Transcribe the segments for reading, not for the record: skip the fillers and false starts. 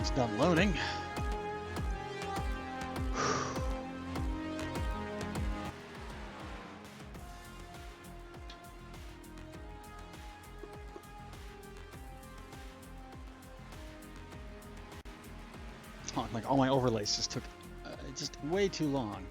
It's done loading. Oh, like all my overlays just took just way too long.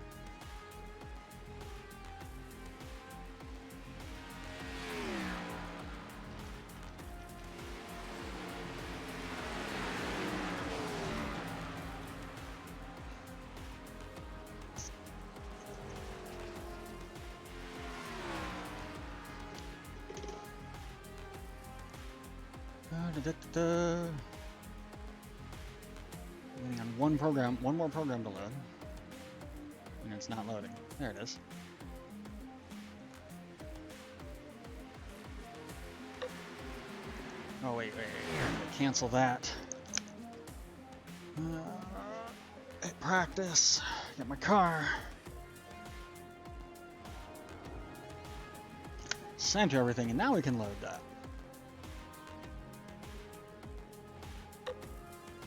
Waiting on one more program to load. And it's not loading. There it is. Oh, wait. Cancel that. Hit practice. Get my car. Center everything, and now we can load that.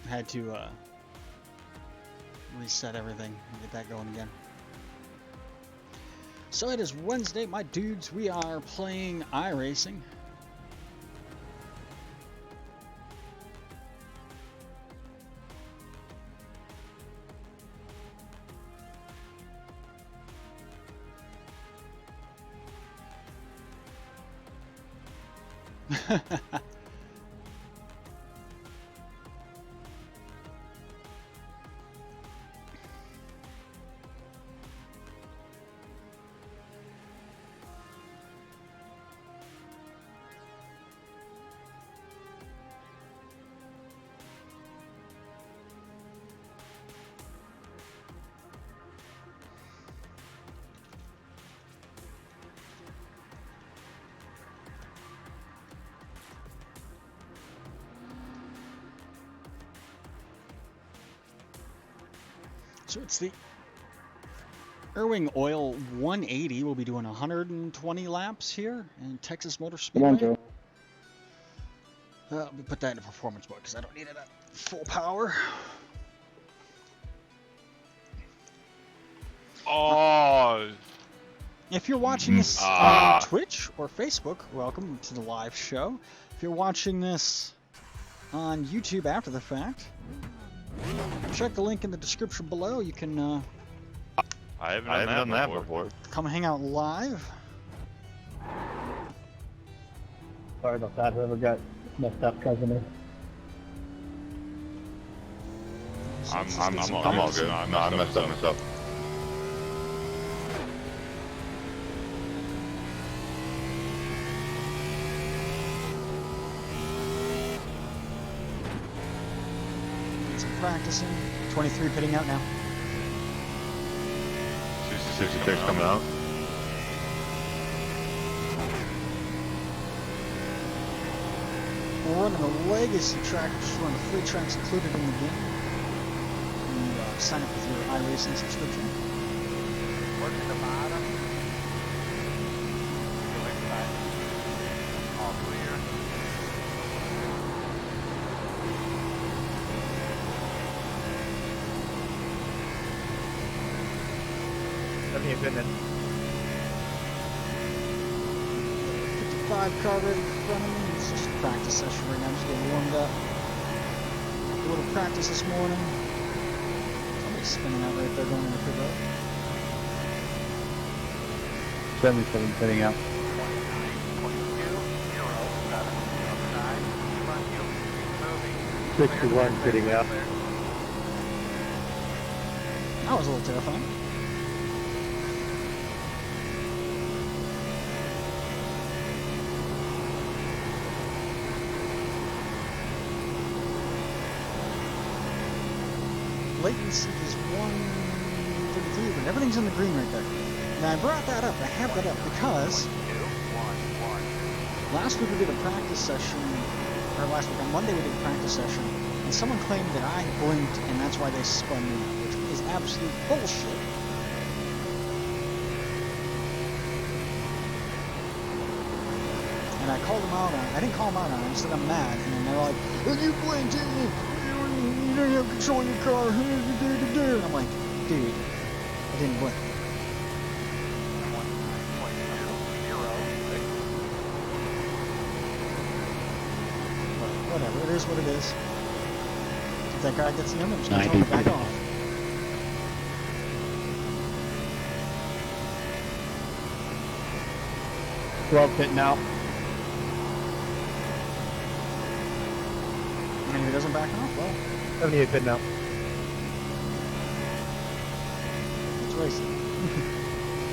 I had to reset everything and get that going again. So it is Wednesday, my dudes. We are playing iRacing. So it's the Ewing Oil 180. We'll be doing 120 laps here in Texas Motor Speedway. Let me put that in performance mode because I don't need it at full power. Oh. If you're watching this on Twitch or Facebook, welcome to the live show. If you're watching this on YouTube after the fact, check the link in the description below. You can I haven't done that before. Come hang out live. Sorry about that, whoever got messed up cousin me. I'm all good. I messed up myself. Practicing. 23 pitting out now. 66 coming out. We're running a legacy track, just running the free tracks included in the game. You sign up with your iRacing subscription. Work at the bottom. Go inside. All clear. That'd be a good one. 55 car ready in front of me. It's just a practice session right now. I'm just getting warmed up. A little practice this morning. Somebody's spinning out right there going in the pit road. 77 pitting out. 61 pitting out. That was a little terrifying. Latency is 133, but everything's in the green right there. Now I brought that up, I have that up because last week we did a practice session, or last week on Monday we did a practice session, and someone claimed that I blinked and that's why they spun me out, which is absolute bullshit. And I called them out on it. I didn't call them out on it, I just said I'm mad, and then they're like, well, you blinked, You don't have control of your car. And I'm like, dude, I didn't blink. Whatever, it is what it is. If that guy gets in, I'm just gonna tell him to back off. Pitting out. And if he doesn't back off, well, 78 pitting out. it's racing.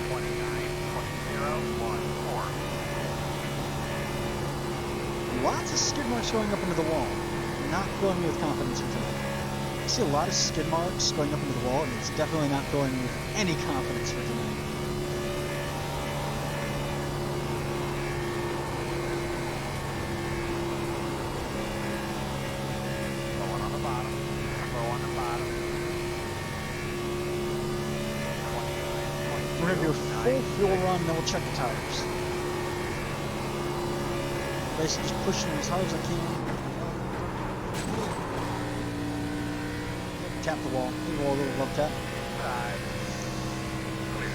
29.014. Lots of skid marks going up into the wall. Not filling me with confidence for tonight. I see a lot of skid marks going up into the wall, and it's definitely not filling me with any confidence for tonight. Going on the bottom. Low on the bottom. We're gonna do a full fuel run, then we'll check the tires. Basically just pushing them as hard as I can. Tap the wall. Give the wall a little love tap. Side. Clear.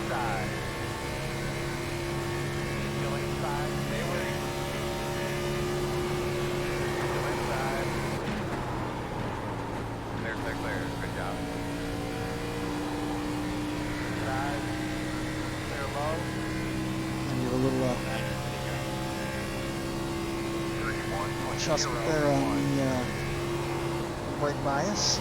Side. Still inside. Stay away. Still inside. Clear, clear, clear. Good job. Side. Clear low. And give a little 31.014. adjustment there on the brake bias.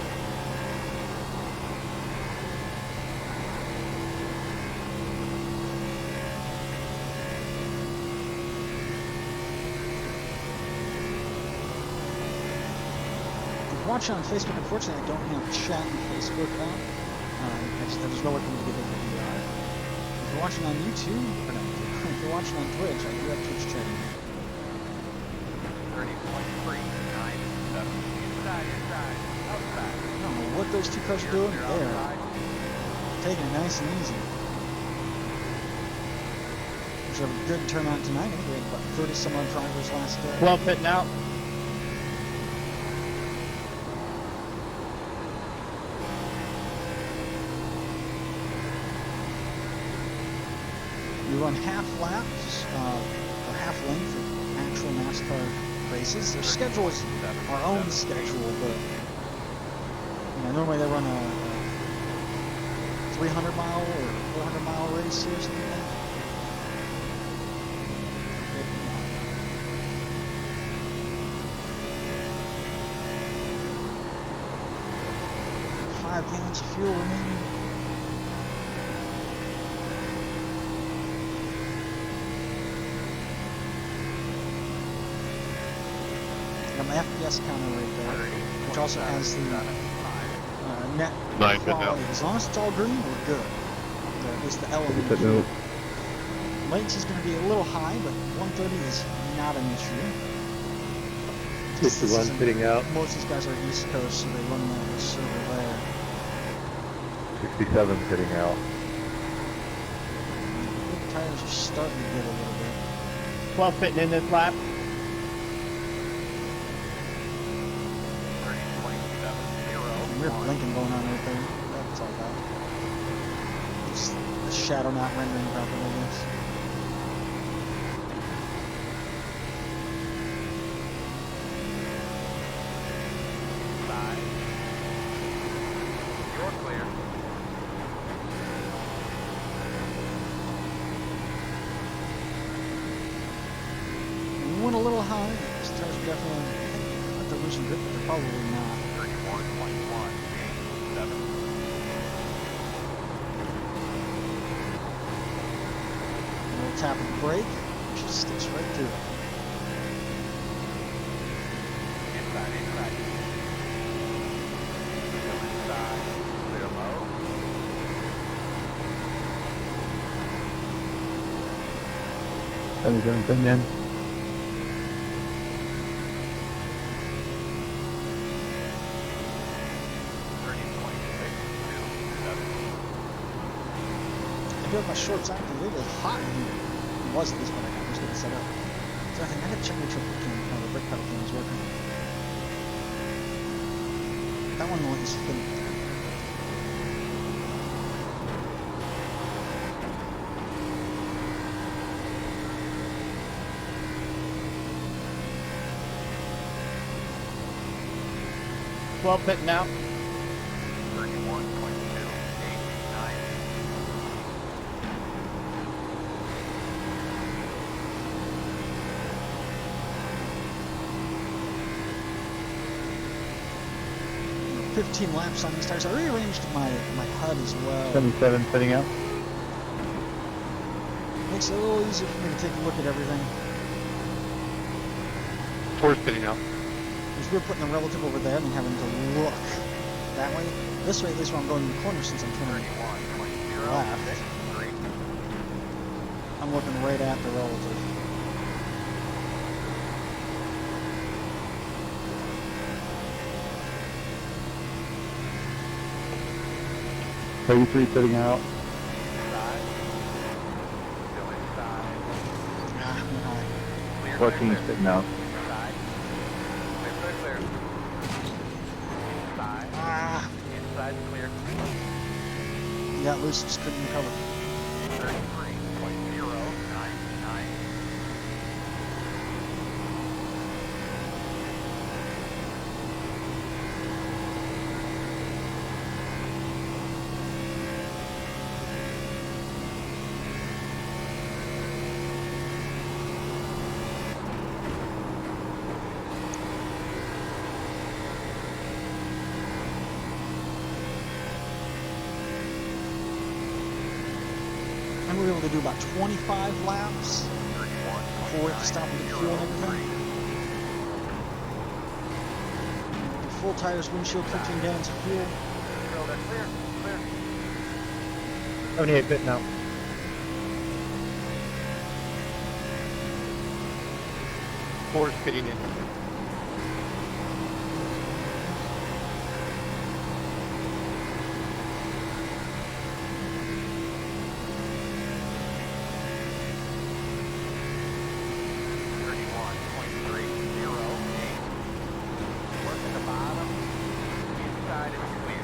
Watching on Facebook, unfortunately, I don't have chat on Facebook on. There's no way for me to get into VR. If you're watching on YouTube, or no, if you're watching on Twitch, I do have Twitch chatting. 30.397. Inside, outside. I don't know what those two cars are doing. They're taking it nice and easy. We should have a good turnout tonight. I think we had about 30 some odd drivers last day. 12 pitting out. We run half laps, or half length of actual NASCAR races. Their schedule is our own schedule, but normally they run a 300 mile or 400 mile race here or something like that. 5 gallons of fuel remaining. Got my FPS counter right there, which also has the net quality. As long as it's all green, we're good. At least the element. Latency is going to be a little high, but 130 is not an issue. 61 pitting out. Most of these guys are East Coast, so they run the server there. 67 pitting out. The tires are starting to get a little bit. 12 pitting in this lap. Weird blinking going on right there. That's all about. Just the shadow not rendering properly, I guess. Side. You're clear. We went a little high. These tires are definitely, I think they're losing grip, but they're probably not. 31.187. We'll tap the brake, just sticks right through it. Inside. Still inside. Clear low. 77 putting in. I feel like my shorts aren't a little hot in here. It was at this point. I was getting set up. So I think I gotta check my triple cam, the brake pedal cam is working. That one is thin. 12 pitting out. 15 laps on these tires. I rearranged my HUD as well. 77 pitting out. Makes it a little easier for me to take a look at everything. 4's pitting out. Because we're putting the relative over there and having to look that way. This way, at least when I'm going in the corner, since I'm turning left, I'm looking right at the relative. Thirty-three pitting out. Ah, 14 pitting out. ah. Inside clear. You got loose, just couldn't recover. 33.099. And we were able to do about 25 laps before we have to stop and get fuel and everything. The full tires, windshield, 15 gallons of fuel. Clear. 78 pitting out. Four's pitting in.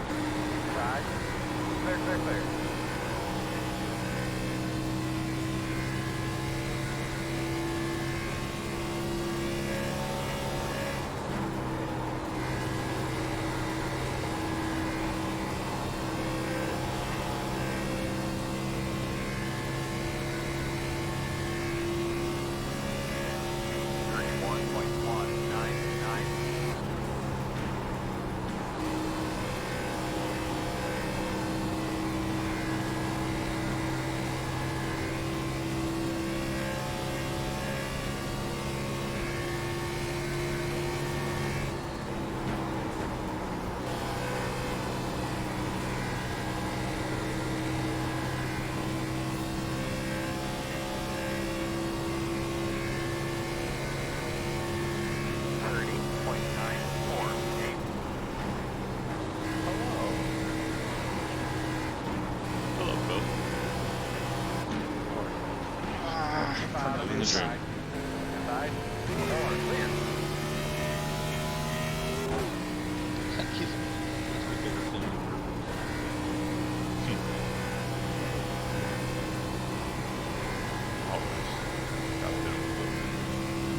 Clear. In the trim. Inside. More. Clear.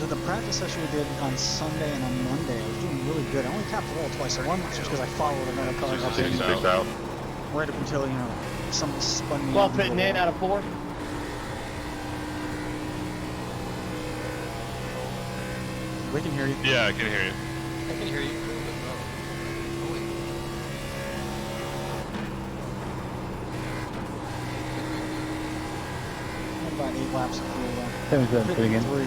The practice session we did on Sunday and on Monday, I was doing really good. I only tapped the wall twice. One was just because I followed another car up in, 6 out. right up until, you know, something spun me 12 into the pitting in wall. out of 4. We can hear you. Yeah, I can hear you. I can hear you. About 8 laps of fuel there. 77 pitting in. 53.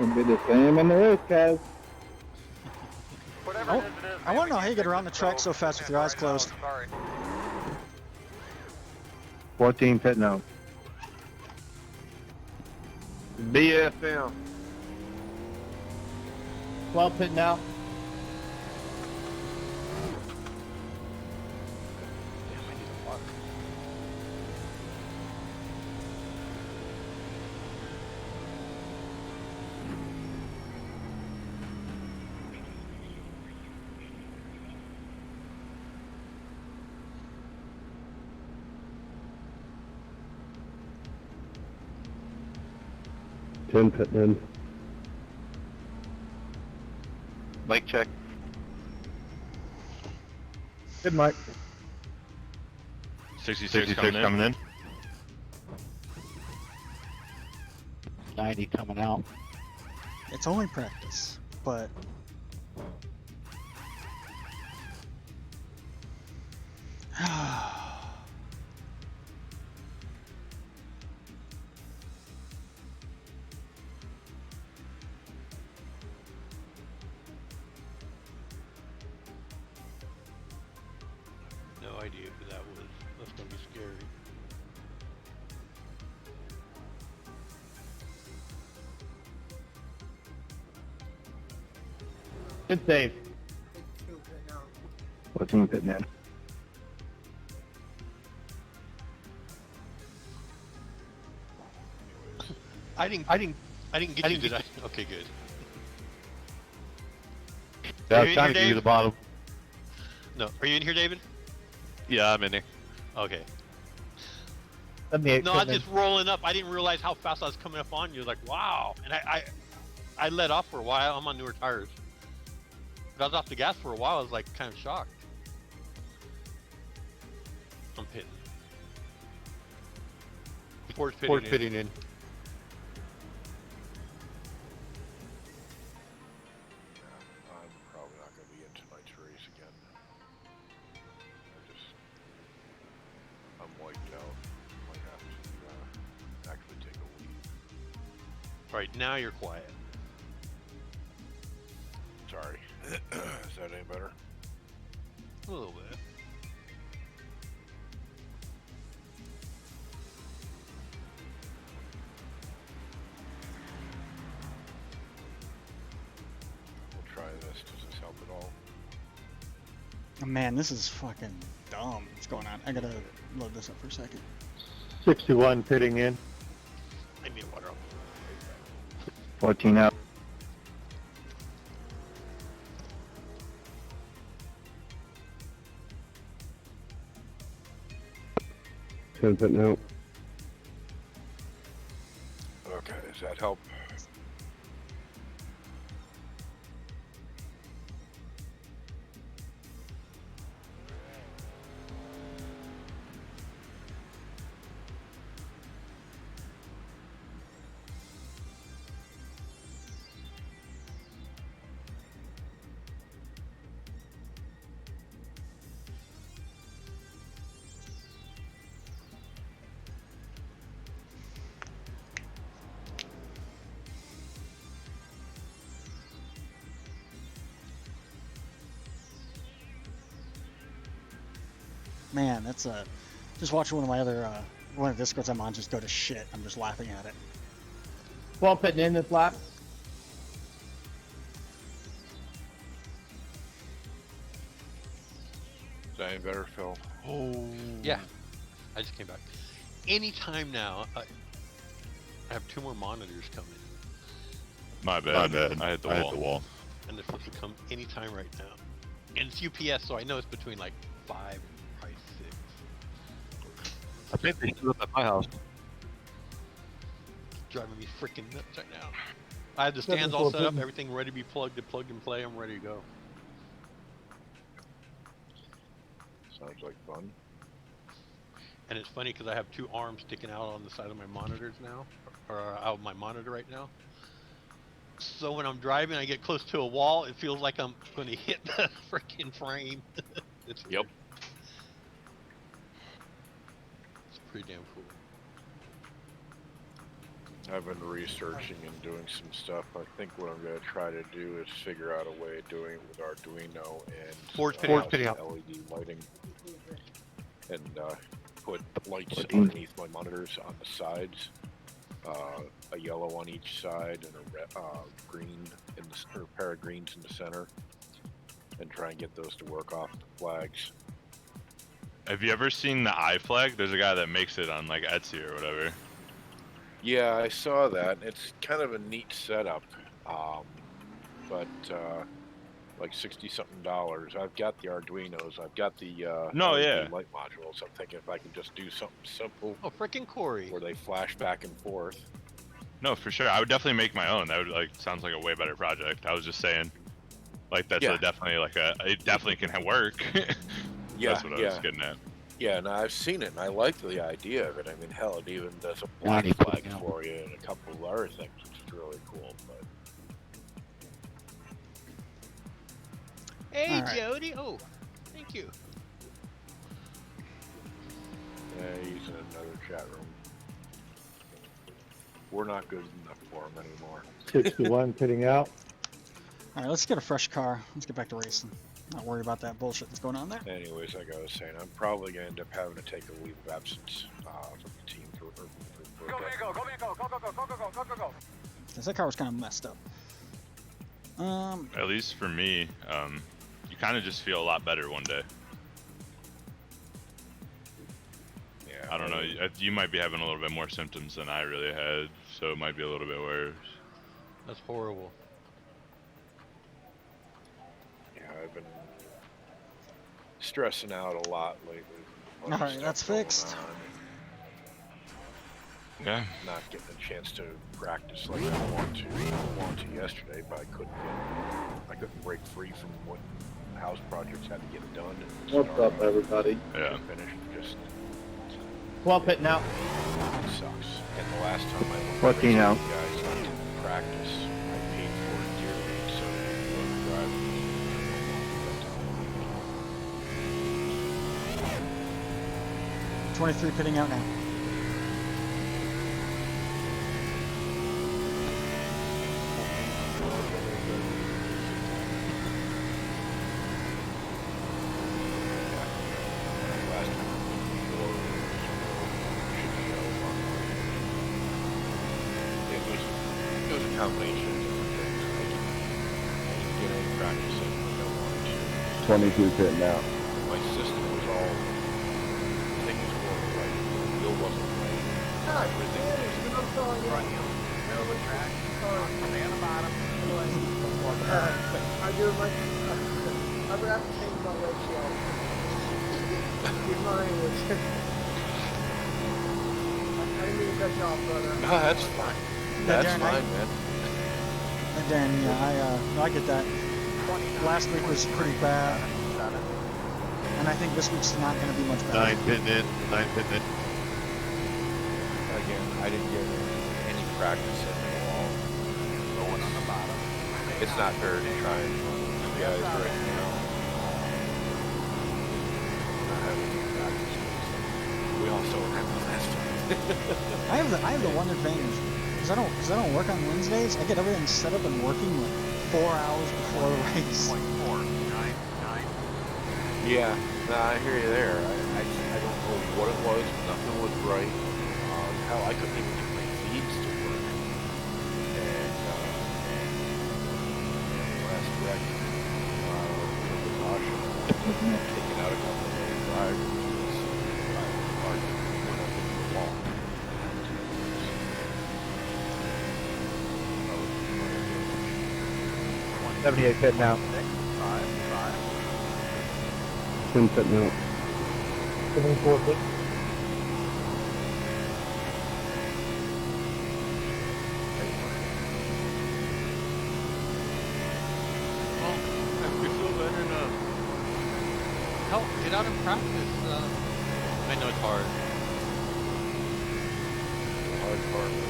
It'll be the same in the race, guys. Whatever Oh, it is, I want to know how you get around the track so fast with your eyes closed. Sorry. 14 pit now. BFM. 12 pit now. Damn, I need a water. Pit in. Mic check. Good, Mike. 66 coming in. 90 coming out. It's only practice, but No idea who that was. That's gonna be scary. Good save. 14 pit in. I didn't get you, did I? Okay, good. Yeah, Are I you was in trying to here, get you Dave? the bottom. No. Are you in here, David? Yeah, I'm in here. Okay. 78 No, I pit was in. just rolling up. I didn't realize how fast I was coming up on you. Like, wow. And I let off for a while. I'm on newer tires. But I was off the gas for a while. I was like kind of shocked. I'm pitting. Ford's pitting in. I'm probably not going to be in tonight's race again. I'm wiped out. Might have to actually take a leave. All right, now you're quiet. Sorry. Is that any better? A little bit. We'll try this. Does this help at all? man, this is fucking dumb. What's going on? I gotta load this up for a second. 61 pitting in. I need water up. 14 out. Ten pit now. Okay, does that help? Man, that's just watching one of my other one of the Discords I'm on just go to shit. I'm just laughing at it. 12 pitting in this lap. Is that any better, Phil? Oh. Yeah. I just came back. Anytime now, I have 2 more monitors coming. My bad. I hit the wall. And they're supposed to come anytime right now. And it's UPS, so I know it's between like 5 and probably 6. I think they stood up at my house. Driving me freaking nuts right now. I have the stands all set up, everything ready to be plugged and play. I'm ready to go. Sounds like fun. And it's funny because I have 2 arms sticking out on the side of my monitors now, or out of my monitor right now. So when I'm driving, I get close to a wall, it feels like I'm going to hit the freaking frame. It's weird. It's pretty damn cool. I've been researching and doing some stuff. I think what I'm going to try to do is figure out a way of doing it with Arduino and Ford's pitting out. LED lighting, and put lights underneath my monitors on the sides, a yellow on each side and a red, green in the, or a pair of greens in the center, and try and get those to work off the flags. Have you ever seen the I flag? There's a guy that makes it on like Etsy or whatever. Yeah, I saw that. It's kind of a neat setup, but like $60-something. I've got the Arduinos. I've got the LED light modules. I'm thinking if I can just do something simple. Oh, freaking Corey! Where they flash back and forth. No, for sure. I would definitely make my own. That would like sounds like a way better project. I was just saying, like that's definitely like it definitely can work. Yeah, that's what I was getting at. Yeah, and I've seen it, and I like the idea of it. I mean, hell, it even does a black flag for you and a couple of other things, which is really cool. But hey, Jody! Oh, thank you. yeah, he's in another chat room. We're not good enough for him anymore. 61 pitting out. All right, let's get a fresh car. Let's get back to racing. Not worried about that bullshit that's going on there. Anyways, like I was saying, I'm probably going to end up having to take a leave of absence from the team for Go, Mango, go, Mango, go, go, go, go, go, go, go, go. Because that car was kind of messed up. At least for me, you kind of just feel a lot better one day. Yeah. I don't know. You might be having a little bit more symptoms than I really had, so it might be a little bit worse. That's horrible. Yeah, I've been stressing out a lot lately. All right, that's fixed. Yeah. Not getting a chance to practice like I wanted to yesterday, but I couldn't break free from what house projects had to get done. And What's up, everybody? Yeah. Finish just Well, pitting out. sucks. And the last time I went 14 out. guys not to practice, I paid for it dearly, so they were driving. 23 pitting out now. It was a combination of different things. I didn't get any practice in like I wanted to. 22 pitting out. My system was all, things weren't right. The wheel wasn't right. Everything was Front heel, middle of the track, stay on the bottom. I do like, I would have to change my ratio. Your mind was, I didn't mean to cut you off, brother. No, that's fine. That's Darren, fine, man. Darren, yeah, I get that. Last week was pretty bad, and I think this week's not going to be much better. 9 pitting in, 9 pitting in. Again, I didn't get any practice in at all. Going on the bottom. It's not fair to try and you guys right now. Not having any practice. We also have the last time. I have the one advantage. Because I don't work on Wednesdays, I get everything set up and working like 4 hours before the race. 0.4, 9. Yeah, nah, I hear you there. I don't know what it was. Nothing was right. Hell, I couldn't even get my feeds to work. And last wreck, with caution, taking out a couple of those drivers. Went up into the wall. 78 pitting out. 5. 10 pitting out. 74 pitting. Well, if we feel better enough, help get out and practice. I know it's hard. The hard part is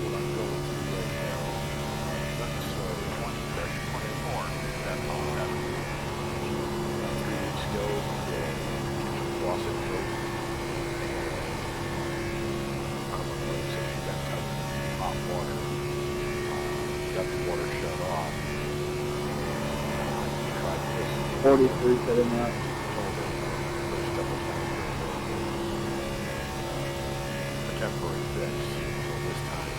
what I'm going through right now. Not necessarily 24. That's all. 3 weeks ago, lost it broke. I'm on the safety back out. the water shut off. I tried this. 43 sitting out. First couple times. A temporary fix. So this time,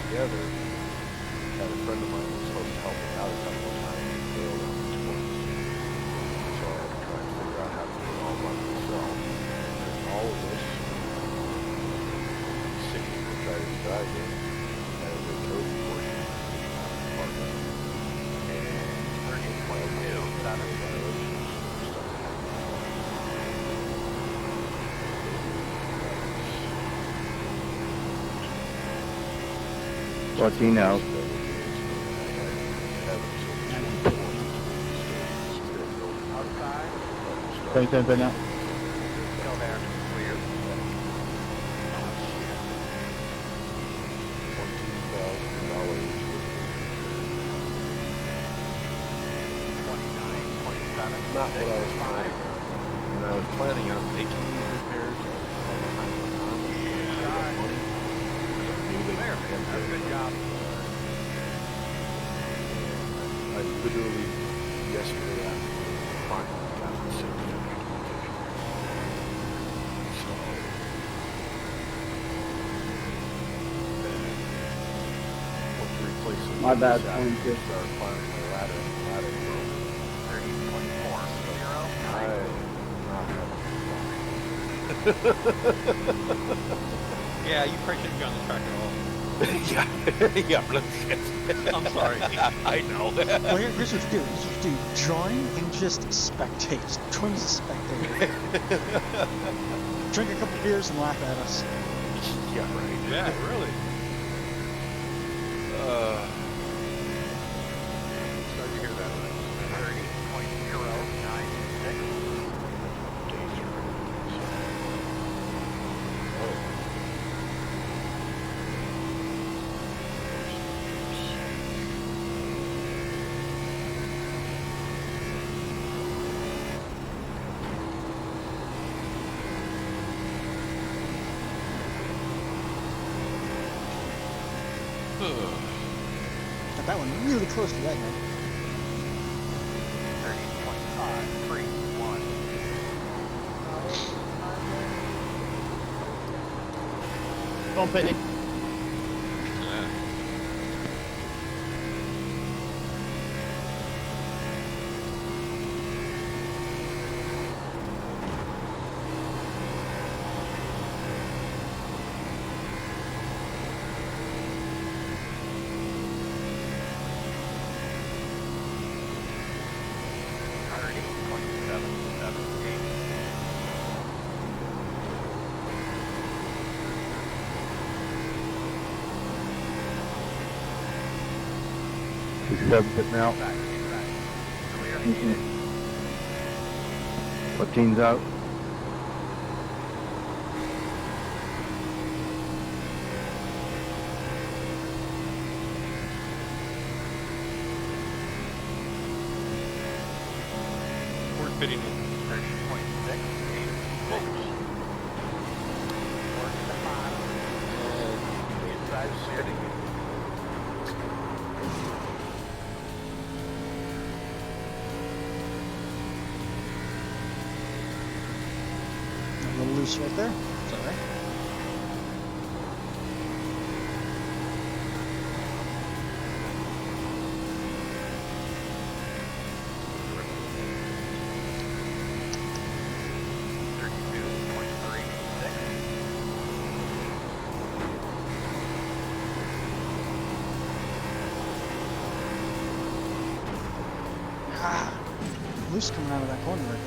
together. Had a friend of mine who was supposed to help me out a couple of times. He failed on his course. So I had to try and figure out how to do it all by myself. And all of this, 60 which I was driving, as a code portion part of it. And 30 mile deal, that is violations. 14 out. 10 now. Still there. Clear. Not what I was planning. When I was planning on making these repairs, That's a good job. I literally yesterday afternoon finally got the same so then went to replace it. My bad, Saturday, 22. started climbing the ladder and the ladder broke. 30.4. I am not Yeah, you probably shouldn't be on the track at all. yeah, but I'm sorry. I know. Well, here's what you do. Here's what you do. Join and just spectate. Join as a spectator. Drink a couple beers and laugh at us. Yeah, right. Yeah, really. Sorry to hear that. 30.096. Got that one really close to that guy. 30.531. Go on, Pitney. Sitting out. 14's out. We're fitting in. 30.686. Work at the bottom. Inside sitting. A little loose right there. It's all right. Ah, loose coming out of that corner right there.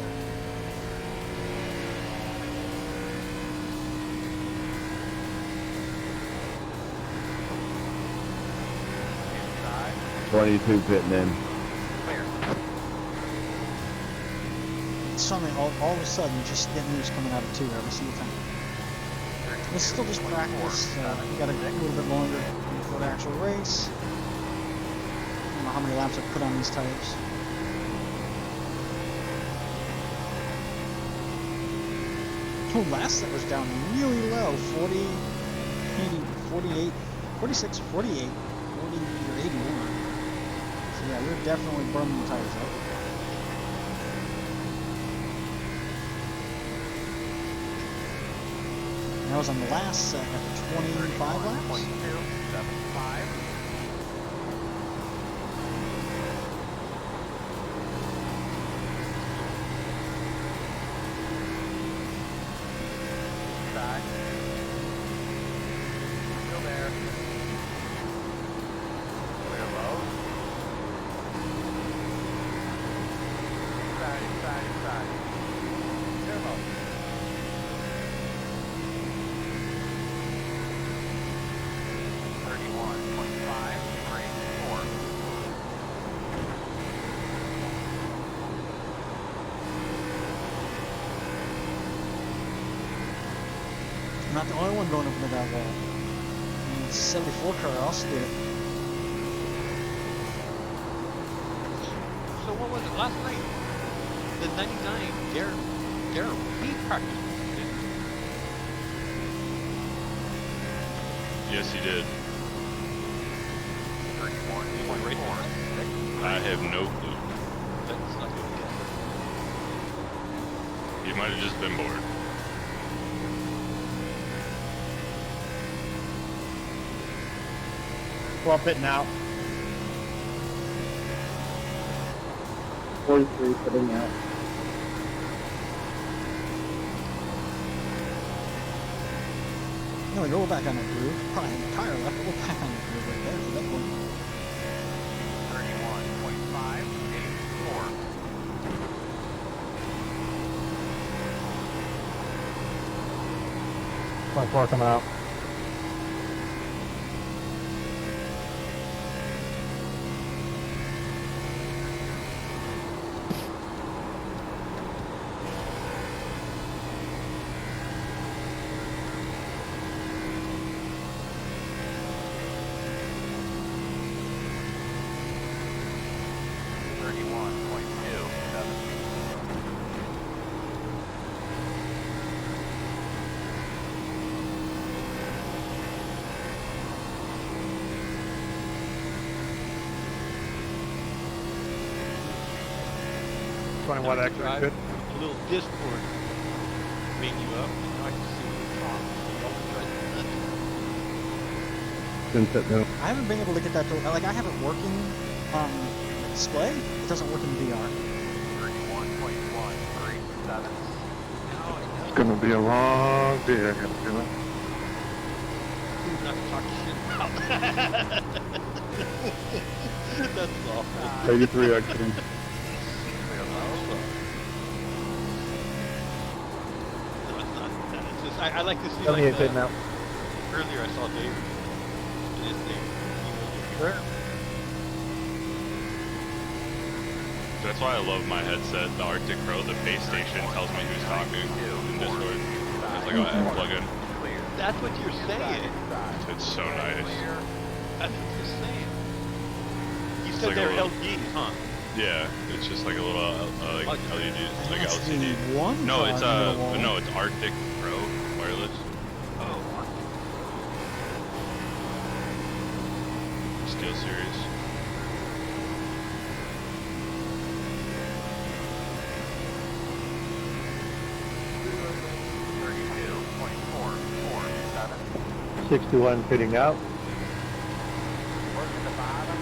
Inside. 22 pitting in. Clear. Suddenly, all of a sudden, just getting loose coming out of two every single time. It's still just practice. We got a little bit longer before the actual race. I don't know how many laps I've put on these tires. Oh, last set was down really low, 40, 80, 48, 46, 48, 40, or 81. So yeah, we're definitely burning the tires up. That was on the last set after 25 laps. 0.275. Side. Still there. Clear low. Inside, inside, inside. Clear low. 31.534. I'm not the only one going up into that wall. The 74 car also did it. So what was it last night? The 99, Darren, he practiced. Yes, he did. 31.4. I have no clue. That's not good. He might have just been bored. Well, pitting out. 43 pitting out. No, we're back on the groove. Probably an entire left, but we're back on the groove right there for that one. 31.584. 24 coming out. What actually good? A little Discord menu up. I can see what you're talking. Didn't sit down. I haven't been able to get that to, like, I have it working on the display. It doesn't work in VR. 31.137. It's gonna be a long day, I gotta feel it. Who's not to talk shit about? That's awful. 83 actually. I like to see, Tell me like, it's hitting out. earlier I saw Dave in his thing. Sure. That's why I love my headset, the Arctic Pro. The base station tells me who's talking in Discord. It's like a plug-in. That's what you're saying. It's so nice. That's what you're saying. You said like they're a little- LGs, huh? Yeah, it's just like a little like LED, like That's LCD. the one No, car it's in the wall. no, it's Arctic Pro wireless. Oh, Steel Series. .447. 61 pitting out. Working the bottom.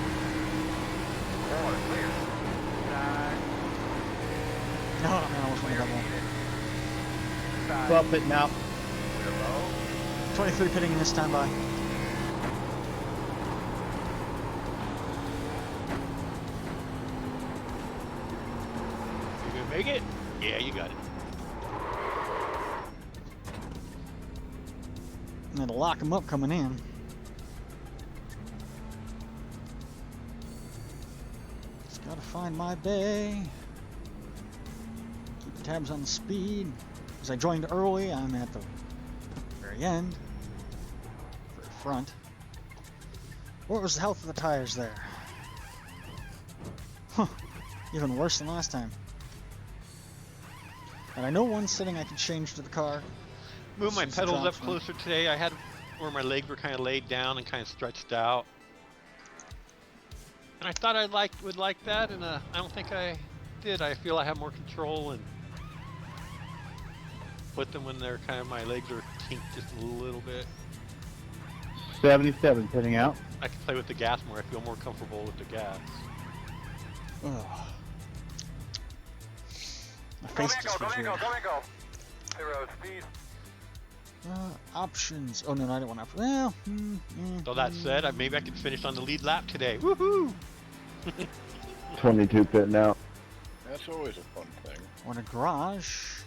Four, clear. Side. No, man, I almost went that wall. Side. 12 pitting out. Clear low. 23 pitting this time by. You gonna make it? Yeah, you got it. And it'll lock him up coming in. Just gotta find my bay. Keep tabs on the speed. As I joined early, I'm at the very end. Very front. What was the health of the tires there? Huh. Even worse than last time. And I know one setting I can change to the car. Move my Since the pedals up drop's closer today. I had where my legs were kind of laid down and kind of stretched out. And I thought I would like that, and I don't think I did. I feel I have more control and put them when they're kind of, my legs are kinked just a little bit. 77 heading out. I can play with the gas more. I feel more comfortable with the gas. Ugh. My face just feels weird. Go. 0 speed. Options. Oh no, I don't want options. Well, So that said, maybe I can finish on the lead lap today. Woohoo! 22 pitting out. That's always a fun thing. on a garage.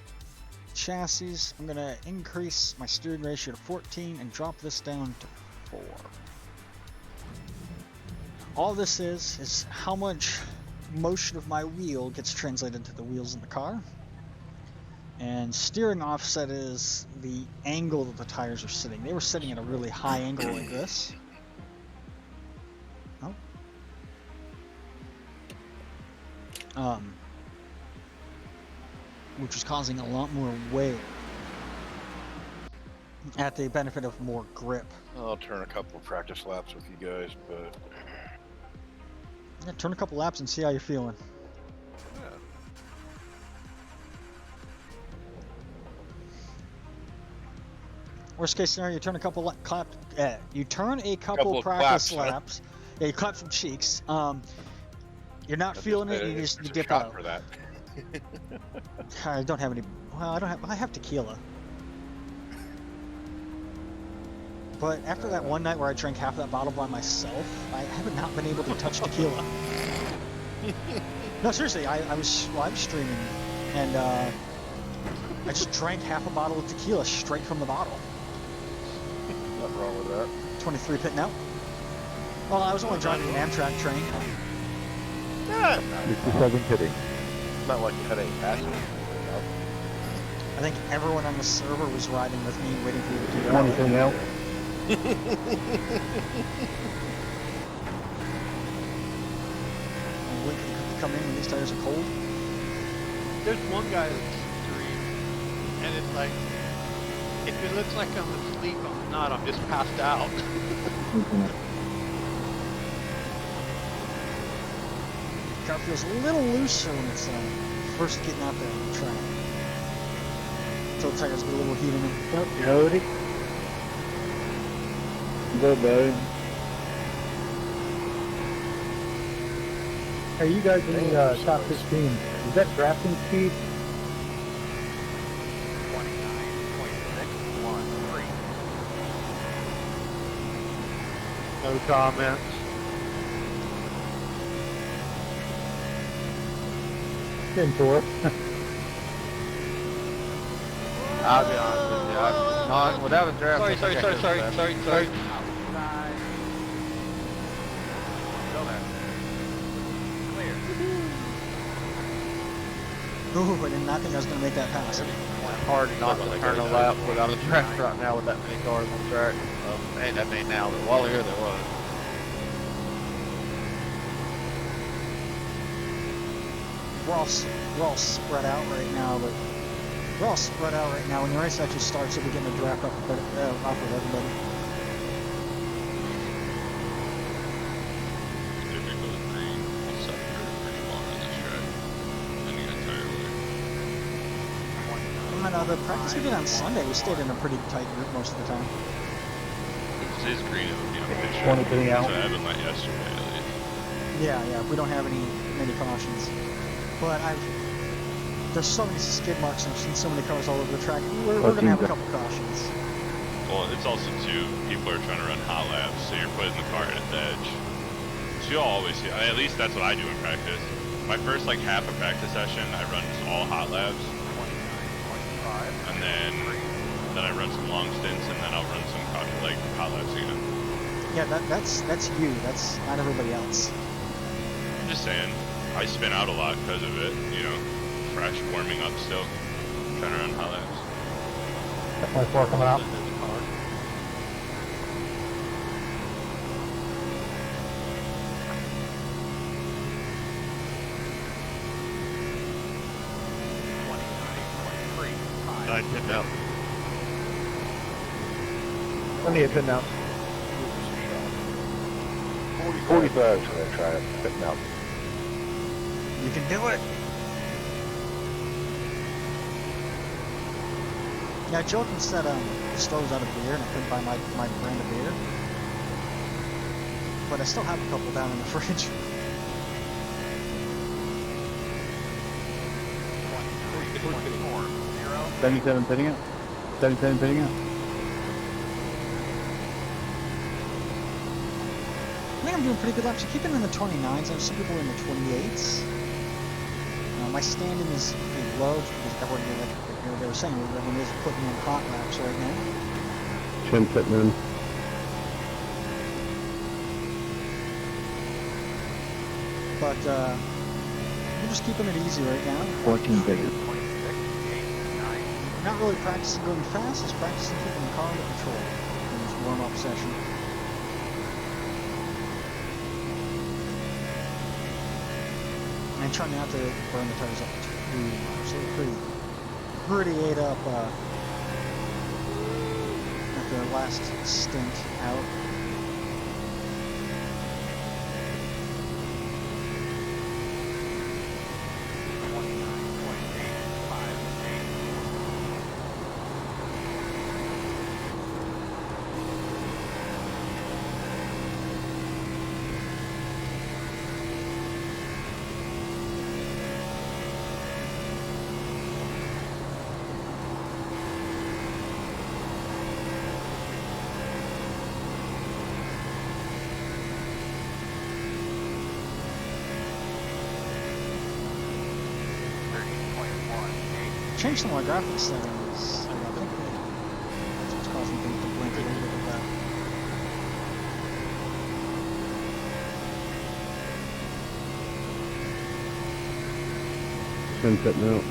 Chassis, I'm gonna increase my steering ratio to 14 and drop this down to 4. All this is how much motion of my wheel gets translated to the wheels in the car. And steering offset is the angle that the tires are sitting. They were sitting at a really high angle like this. Oh. Which is causing a lot more wear at the benefit of more grip. I'll turn a couple of practice laps with you guys, but Yeah, turn a couple laps and see how you're feeling. yeah. Worst case scenario, you turn a couple you turn a couple Couple of practice claps, huh? laps. Yeah, you clap some cheeks. You're not That's feeling it. a- You just there's a dip shot out. for that. I don't have any. Well, I have tequila. But after that one night where I drank half that bottle by myself, I have not been able to touch tequila. No, seriously, I was live streaming, and I just drank half a bottle of tequila straight from the bottle. Nothing wrong with that. 23 pitting out. Well, I was only driving an Amtrak train. 67 pitting. Not like you had any passengers. I think everyone on the server was riding with me, waiting for you to do that. Anything else? Come in when these tires are cold. There's one guy that's stream, and it's like, if it looks like I'm asleep, I'm not. I'm just passed out. Car feels a little looser when it's first getting out there on the track. Until the tires get a little heat in them. Up, Cody. Go, buddy. Hey, you guys in the top 15, is that drafting speed? 29.613. No comments. Ten four. I'll be honest with you. Without a draft. Sorry. Outside. Go there. Clear. Ooh, I did not think I was going to make that pass. Hard not to turn a lap without a draft right now with that many cars on the track. Ain't that many now, but while here there was. We're all spread out right now, but we're all spread out right now. When the race actually starts, we'll be getting a draft off of everybody. And the practice we did on Sunday, we stayed in a pretty tight group most of the time. It is green, it would be on the picture. 20 pitting out. So I haven't like yesterday at least. Yeah, if we don't have many cautions. But there's so many skid marks and I've seen so many cars all over the track. We're gonna have a couple cautions. Well, it's also too, people are trying to run hot laps, so you're putting the car at its edge. So you'll always see, at least that's what I do in practice. My first like half a practice session, I run just all hot laps. And then I run some long stints, and then I'll run some like hot laps again. Yeah, that's you. That's not everybody else. I'm just saying, I spin out a lot because of it. You know, fresh, warming up still, trying to run hot laps. That's my four coming out. Plenty of pin out. 45 is what I try it, fitting out. You can do it. Yeah, Joking said the store's out of beer and I couldn't buy my brand of beer. But I still have a couple down in the fridge. $77 pitting out. 77 pitting out. I think I'm doing pretty good laps. I'm keeping in the 29s. I've seen people in the 28s. My standing is pretty low because everyone, like they were saying, everyone is putting in hot laps right now. Chin fitting in. But we're just keeping it easy right now. 14 bigger. Not really practicing going fast, just practicing keeping the car under control in this warm-up session. And trying not to burn the tires up too much. So they're pretty ate up after their last stint out. Changed some of my graphics settings. I think that's what's causing things to blink a little bit with that. Chin fitting out.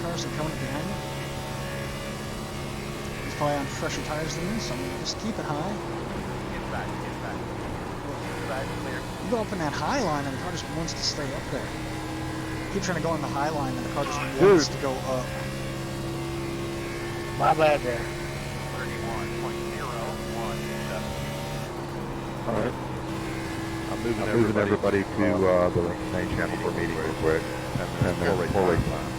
Cars are coming up behind me. He's probably on fresher tires than me, so I'm gonna just keep it high. Get back, clear. You go up in that high line and the car just wants to stay up there. Keep trying to go on the high line and the car just wants to go up. My bad there. 31.017. Alright. I'm moving everybody to the main channel for a meeting real quick. 10 minutes before race time.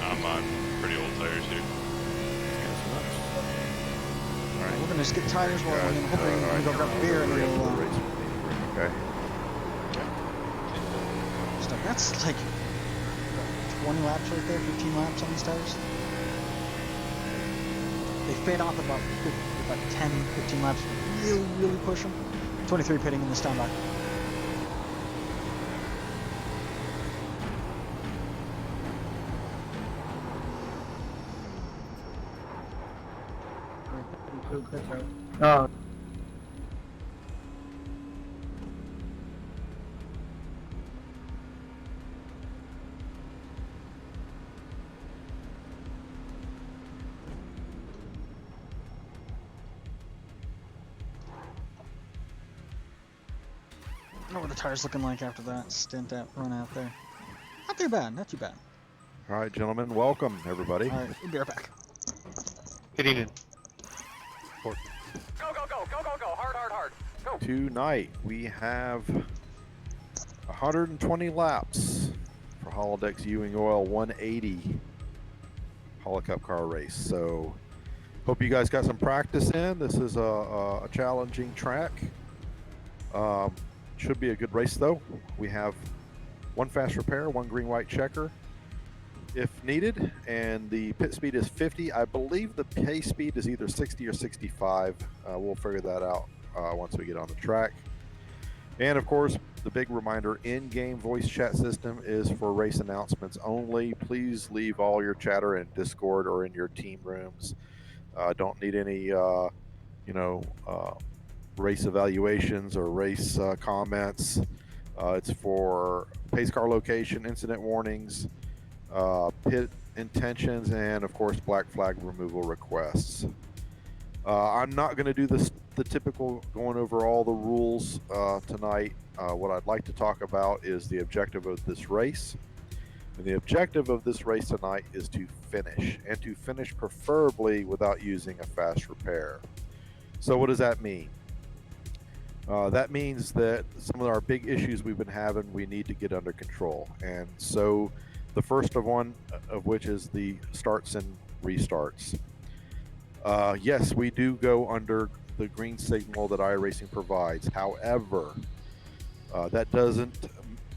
I'm on pretty old tires here. Alright, we're gonna just get tires while we're gonna go grab a beer and then we'll Okay. start. That's like 20 laps right there, 15 laps on these tires. They fade off about 10, 15 laps. Really push them. 23 pitting in the standby. Oh. I don't know what the tires looking like after that stint run out there. Not too bad, not too bad. All right, gentlemen, welcome everybody. All right, we'll be right back. Good evening. Go, hard. Go. Tonight we have 120 laps for Holodecks Ewing Oil 180 Holo Cup car race. So hope you guys got some practice in. This is a challenging track. Should be a good race though. We have one fast repair, one green-white checker if needed, and the pit speed is 50. I believe the pace speed is either 60 or 65. We'll figure that out once we get on the track. And of course, the big reminder, in-game voice chat system is for race announcements only. Please leave all your chatter in Discord or in your team rooms. Don't need any, race evaluations or race comments. It's for pace car location, incident warnings, pit intentions, and of course, black flag removal requests. I'm not going to do the typical going over all the rules tonight. What I'd like to talk about is the objective of this race. And the objective of this race tonight is to finish, and to finish preferably without using a fast repair. So what does that mean? That means that some of our big issues we've been having, we need to get under control. And so the first of which is the starts and restarts. Yes, we do go under the green signal that iRacing provides. However, that doesn't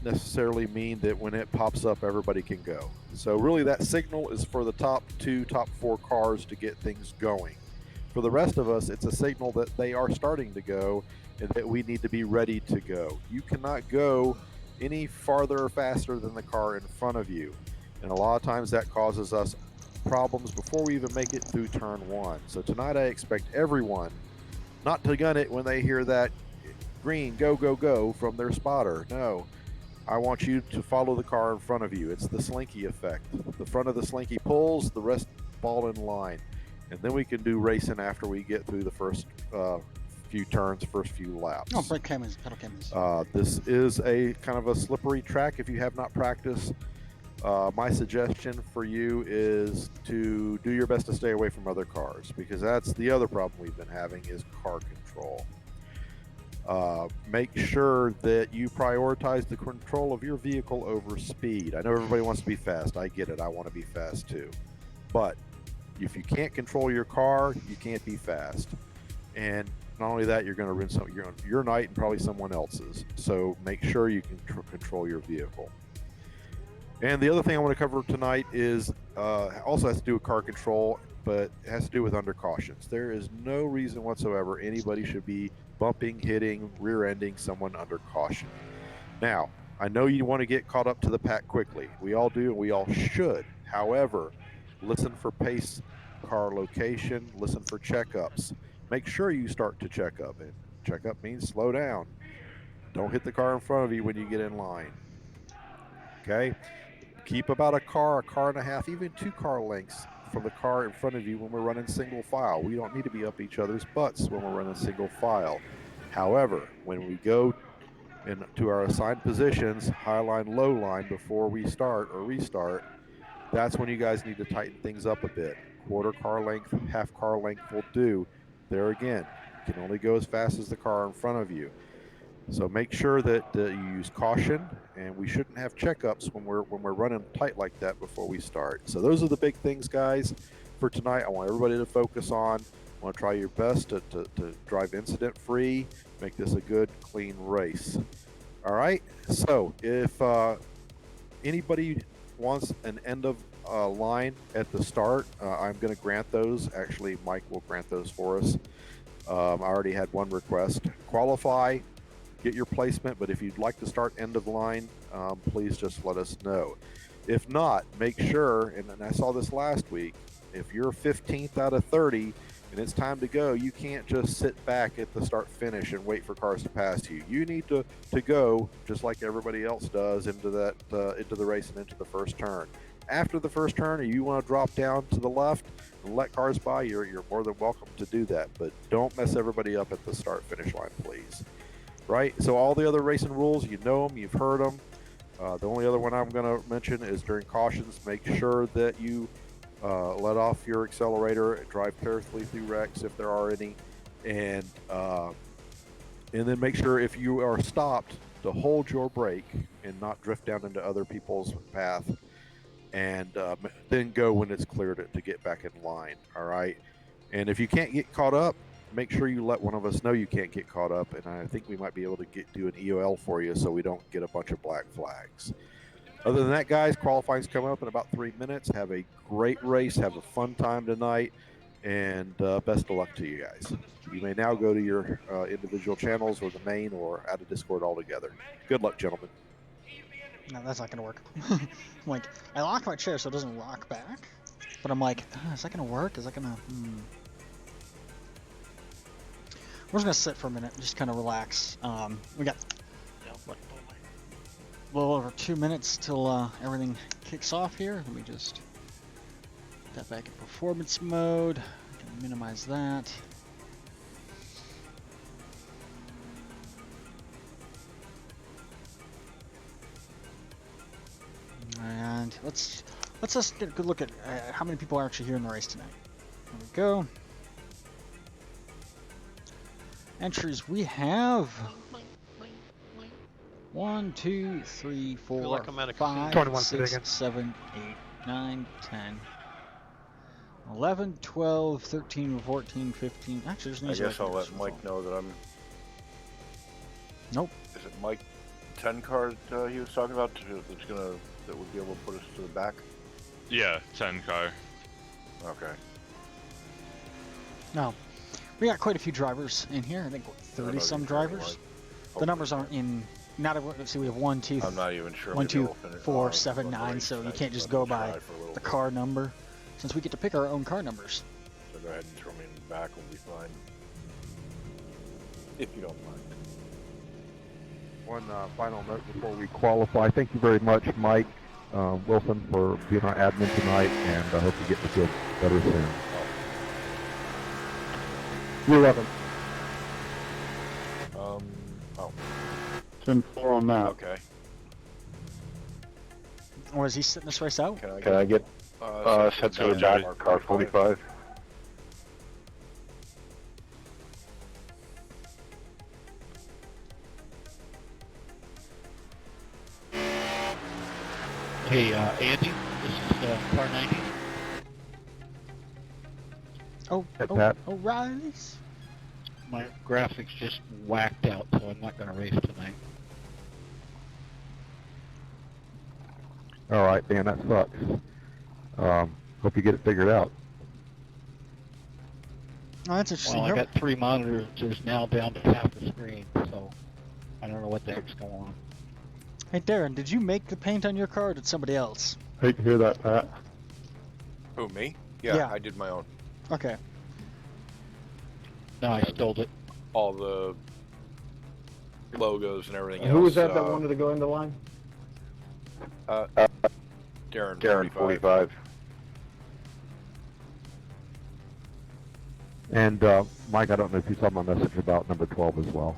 necessarily mean that when it pops up, everybody can go. So really that signal is for the top 4 cars to get things going. For the rest of us, it's a signal that they are starting to go and that we need to be ready to go. You cannot go any farther or faster than the car in front of you. And a lot of times that causes us problems before we even make it through turn 1. So tonight I expect everyone not to gun it when they hear that green go, go, go from their spotter. No, I want you to follow the car in front of you. It's the slinky effect. The front of the slinky pulls, the rest fall in line. And then we can do racing after we get through the first few turns, first few laps. Oh, brake cameras, pedal cameras. This is a kind of a slippery track if you have not practiced. My suggestion for you is to do your best to stay away from other cars, because that's the other problem we've been having is car control. Make sure that you prioritize the control of your vehicle over speed. I know everybody wants to be fast. I get it. I want to be fast too. But if you can't control your car, you can't be fast. And not only that, you're going to ruin your night and probably someone else's. So make sure you can control your vehicle. And the other thing I want to cover tonight is also has to do with car control, but it has to do with under cautions. There is no reason whatsoever anybody should be bumping, hitting, rear-ending someone under caution. Now, I know you want to get caught up to the pack quickly. We all do, and we all should. However, listen for pace car location, listen for checkups. Make sure you start to check up. And check up means slow down. Don't hit the car in front of you when you get in line. Okay? Keep about a car and a half, even 2 car lengths from the car in front of you when we're running single file. We don't need to be up each other's butts when we're running single file. However, when we go into our assigned positions, high line, low line, before we start or restart, that's when you guys need to tighten things up a bit. Quarter car length, half car length will do. There again, you can only go as fast as the car in front of you. So make sure that you use caution, and we shouldn't have checkups when we're running tight like that before we start. So those are the big things, guys, for tonight. I want everybody to focus on. I want to try your best to drive incident free, make this a good, clean race. All right. So if anybody wants an end of line at the start, I'm going to grant those. Actually, Mike will grant those for us. I already had one request. Qualify, get your placement, but if you'd like to start end of line, please just let us know. If not, make sure, and I saw this last week, if you're 15th out of 30 and it's time to go, you can't just sit back at the start finish and wait for cars to pass you. You need to go just like everybody else does into the race and into the first turn. After the first turn, if you want to drop down to the left and let cars by, you're more than welcome to do that, but don't mess everybody up at the start finish line, please. Right? So all the other racing rules, you know them, you've heard them. The only other one I'm going to mention is during cautions, make sure that you let off your accelerator, drive carefully through wrecks if there are any, and then make sure if you are stopped to hold your brake and not drift down into other people's path, and then go when it's cleared to get back in line. All right. And if you can't get caught up, make sure you let one of us know you can't get caught up, and I think we might be able to do an EOL for you so we don't get a bunch of black flags. Other than that, guys, qualifying's coming up in about 3 minutes. Have a great race. Have a fun time tonight. and best of luck to you guys. You may now go to your individual channels or the main or out of Discord altogether. Good luck, gentlemen. No, that's not gonna work. I'm like, I lock my chair so it doesn't rock back, but I'm like, is that gonna work? Is that gonna? We're just gonna sit for a minute and just kind of relax. We got what, a little over 2 minutes till everything kicks off here. Let me just put that back in performance mode. I can minimize that. And let's just get a good look at how many people are actually here in the race tonight. There we go. Entries we have 1, 2, 3, 4, like I'm at a 5, 21 6, seconds. 7, 8, 9, 10, 11, 12, 13, 14, 15. Actually, there's an I easy guess way I'll to do let this. Mike know that I'm. Nope. Is it Mike 10 car he was talking about that would be able to put us to the back? Yeah, 10 car. Okay. No. We got quite a few drivers in here. I think 30 some drivers. The numbers aren't in. Not a, see, we have 1, 2, I'm not even sure. 1, maybe 2, we'll finish- 4, I'll 7, run the 9. race So you tonight, can't just let go me by try for a little the bit. car number, since we get to pick our own car numbers. So go ahead and throw me in the back. We'll be fine. If you don't mind. One final note before we qualify. Thank you very much, Mike Wilson, for being our admin tonight, and I hope you get to feel better soon. You're welcome. Oh. 10-4 on that. Okay. Or is he sitting this race out? Can I get set to the back car 45? Hey, Andy, this is car 90. O'Reilly's. My graphics just whacked out, so I'm not going to race tonight. All right, Dan, that sucks. Hope you get it figured out. Oh, that's interesting. Well, I got 3 monitors now down to half the screen, so I don't know what the heck's going on. Hey, Darren, did you make the paint on your car or did somebody else? Hate to hear that, Pat. Who, me? Yeah, Yeah. I did my own. Okay. No, I stole it. All the logos and everything else. Who was that wanted to go into line? Darren 45. And Mike, I don't know if you saw my message about number 12 as well.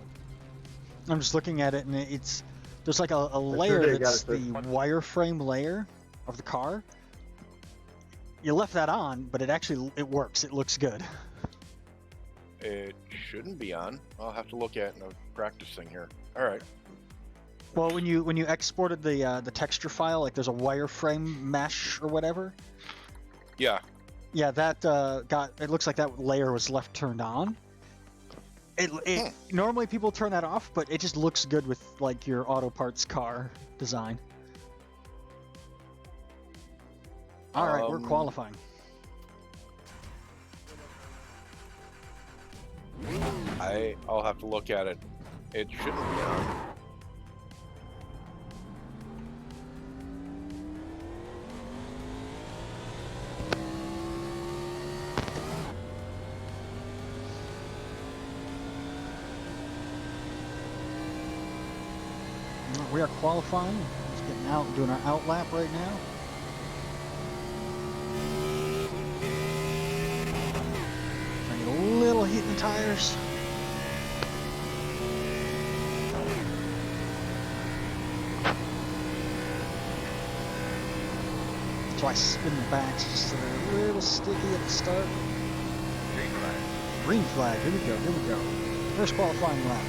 I'm just looking at it, and there's like a layer that's the wireframe layer of the car. You left that on, but it works. It looks good. It shouldn't be on. I'll have to look at it in a practice thing here. All right. Well, when you exported the texture file, like there's a wireframe mesh or whatever. Yeah. Yeah, that it looks like that layer was left turned on. Normally people turn that off, but it just looks good with like your auto parts car design. All right, we're qualifying. I'll have to look at it. It shouldn't be on. We are qualifying. Just getting out and doing our out lap right now. Trying to get a little heat in the tires. That's why I spin the backs just so they're a little sticky at the start. Green flag. Green flag. Here we go. Here we go. First qualifying lap.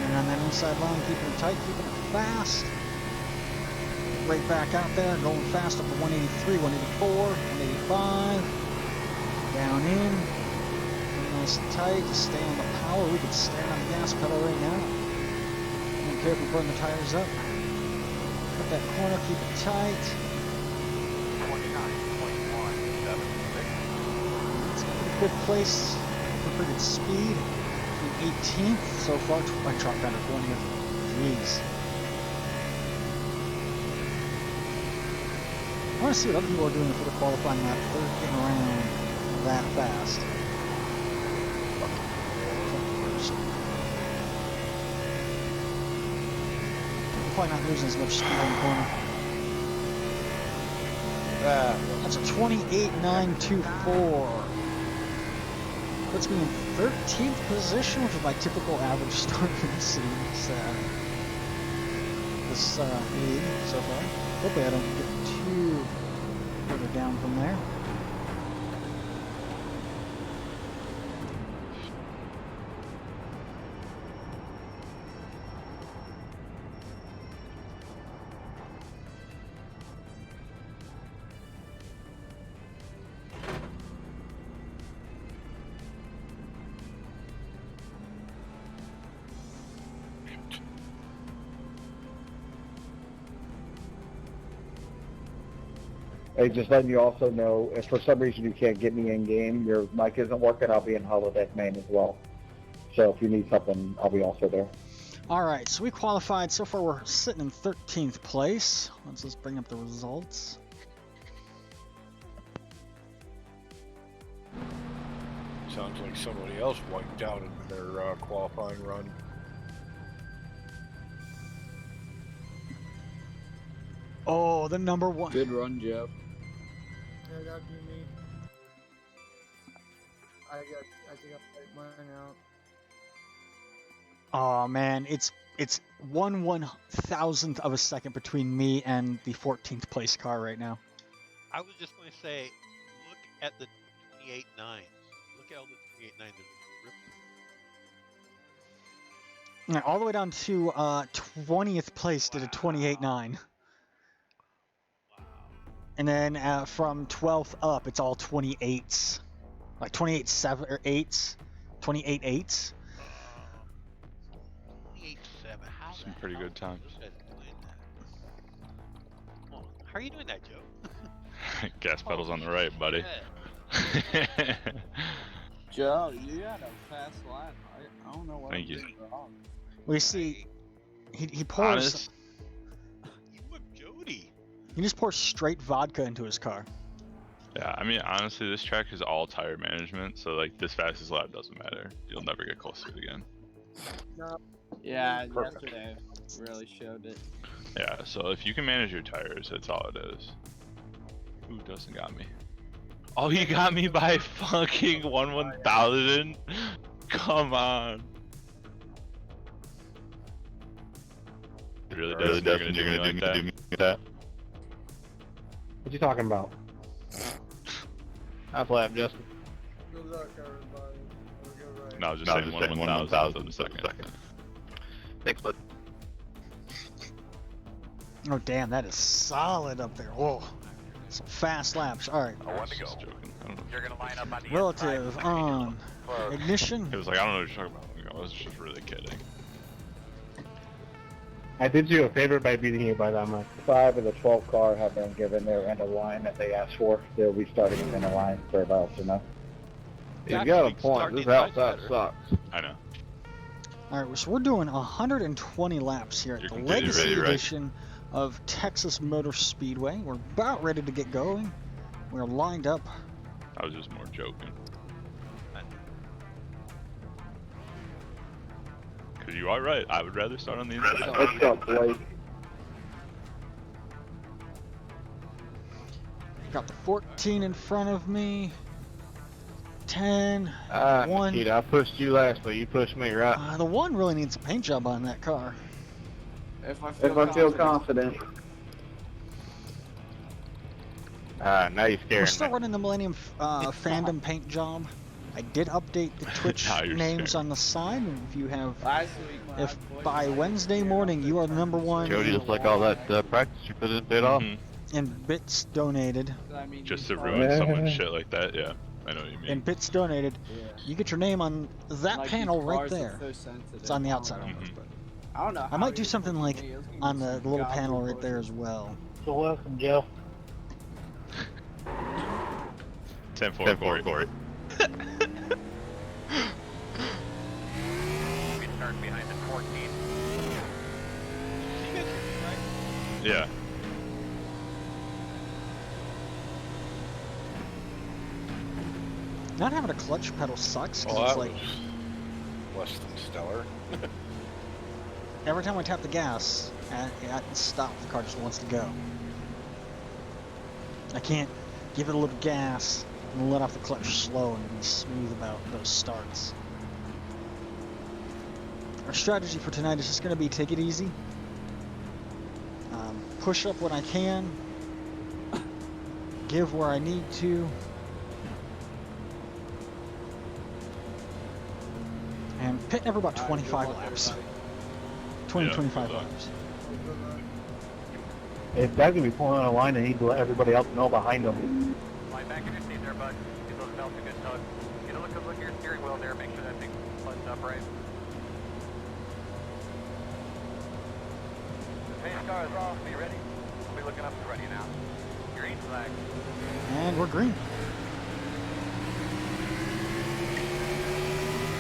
On that inside line, keeping it tight, keeping it fast. Right back out there, going fast up to 183, 184, 185. Down in. Nice and tight, stay on the power. We could stand on the gas pedal right now. And Be careful putting the tires up. Put that corner, keep it tight. 29.176. It's a pretty good place for pretty good speed. 18th so far. I dropped down to 20th. Jeez. I want to see what other people are doing for the qualifying lap. They're getting around that fast. Probably not losing as much speed on the corner. That's a 28.924. Puts me in 13th position, which is my typical average start for this league so far. Hopefully I don't get too further down from there. Hey, just letting you also know, if for some reason you can't get me in game, your mic isn't working, I'll be in holodeck main as well. So if you need something, I'll be also there. All right, so we qualified. So far, we're sitting in 13th place. Let's bring up the results. Sounds like somebody else wiped out in their qualifying run. Oh, the number one. Good run, Jeff. Yeah, that'd be me. I think I played mine out. Oh man, it's 1/1000th of a second between me and the 14th place car right now. I was just going to say, look at the 28.9. Look at all the 28.9. Yeah, all the way down to 20th place did a 28.9. And then from 12th up, it's all 28s. Like 28.7 or 8s. 28.8s. 28.7. How Some pretty good times. How are you doing that, Joe? Gas pedals on the right, buddy. Joe, you had a fast lap. I don't know what Thank I'm you. doing wrong. We see he pours. Honest, You look Jody. He just pours straight vodka into his car. yeah, I mean, honestly, this track is all tire management, so like this fastest lap doesn't matter. You'll never get close to it again. No. Yeah, Perfect. yesterday really showed it. Yeah, so if you can manage your tires, that's all it is. Who doesn't got me? Oh, he got me by fucking 1/1000. Come on. Really, Really Dustin, you're definitely gonna do me like that? What you talking about? I play him, Justin. Good luck, everybody. We'll get right. No, I was just saying 1/1000 of a second. Thanks, bud. Oh damn, that is solid up there. Whoa, some fast laps. All right. I was just joking. I don't know. You're gonna line up on the Relative on ignition. It was like, I don't know what you're talking about. I was just really kidding. I did you a favor by beating you by that much. 5 of the 12 car have been given their end of line that they asked for. They'll be starting in the line for about to know. You got a point. This outside sucks. I know. All right, so we're doing 120 laps here at Your the computer's Legacy ready, right? edition of Texas Motor Speedway. We're about ready to get going. We're lined up. I was just more joking. Because you are right. I would rather start on the inside. Let's go, Blake. Got the 14 in front of me. 10. 1. Nikita, I pushed you last, but you pushed me, right? The 1 really needs a paint job on that car. If I feel confident. Now you're We're scaring still me. running the Millennium Fandom paint job. I did update the Twitch Now you're names scared. on the side, and if you have, last week, my if boys by were Wednesday scared morning of you the are the number one Jody, just like all that practice you put in paid off. Mhm. in bits donated, I mean, Just you to probably- ruin someone's shit like that, yeah. I know what you mean. in bits donated, Yeah. you get your name on that Like, panel these right cars are there. so sensitive. It's on the I don't outside know. almost, but I don't know. I might do something like on the little panel right there as well. You're welcome, Joe. 10-4 Corey. We start behind the 14. Yeah. Not having a clutch pedal sucks because Well, it's that like was less than stellar. every time I tap the gas at stop, the car just wants to go. I can't give it a little gas and let off the clutch slow and be smooth about those starts. Our strategy for tonight is just going to be take it easy, push up when I can, give where I need to, and pit never about 25 laps. 25 laps. If Doug's gonna be pulling on a line, they need to let everybody else know behind them. Line back in your seat there, bud. Get those belts a good tug. Get a look at your steering wheel there. Make sure that thing's buttoned up right. The pace car is off. Be ready. We'll be looking up to ready now. Green flag. And we're green.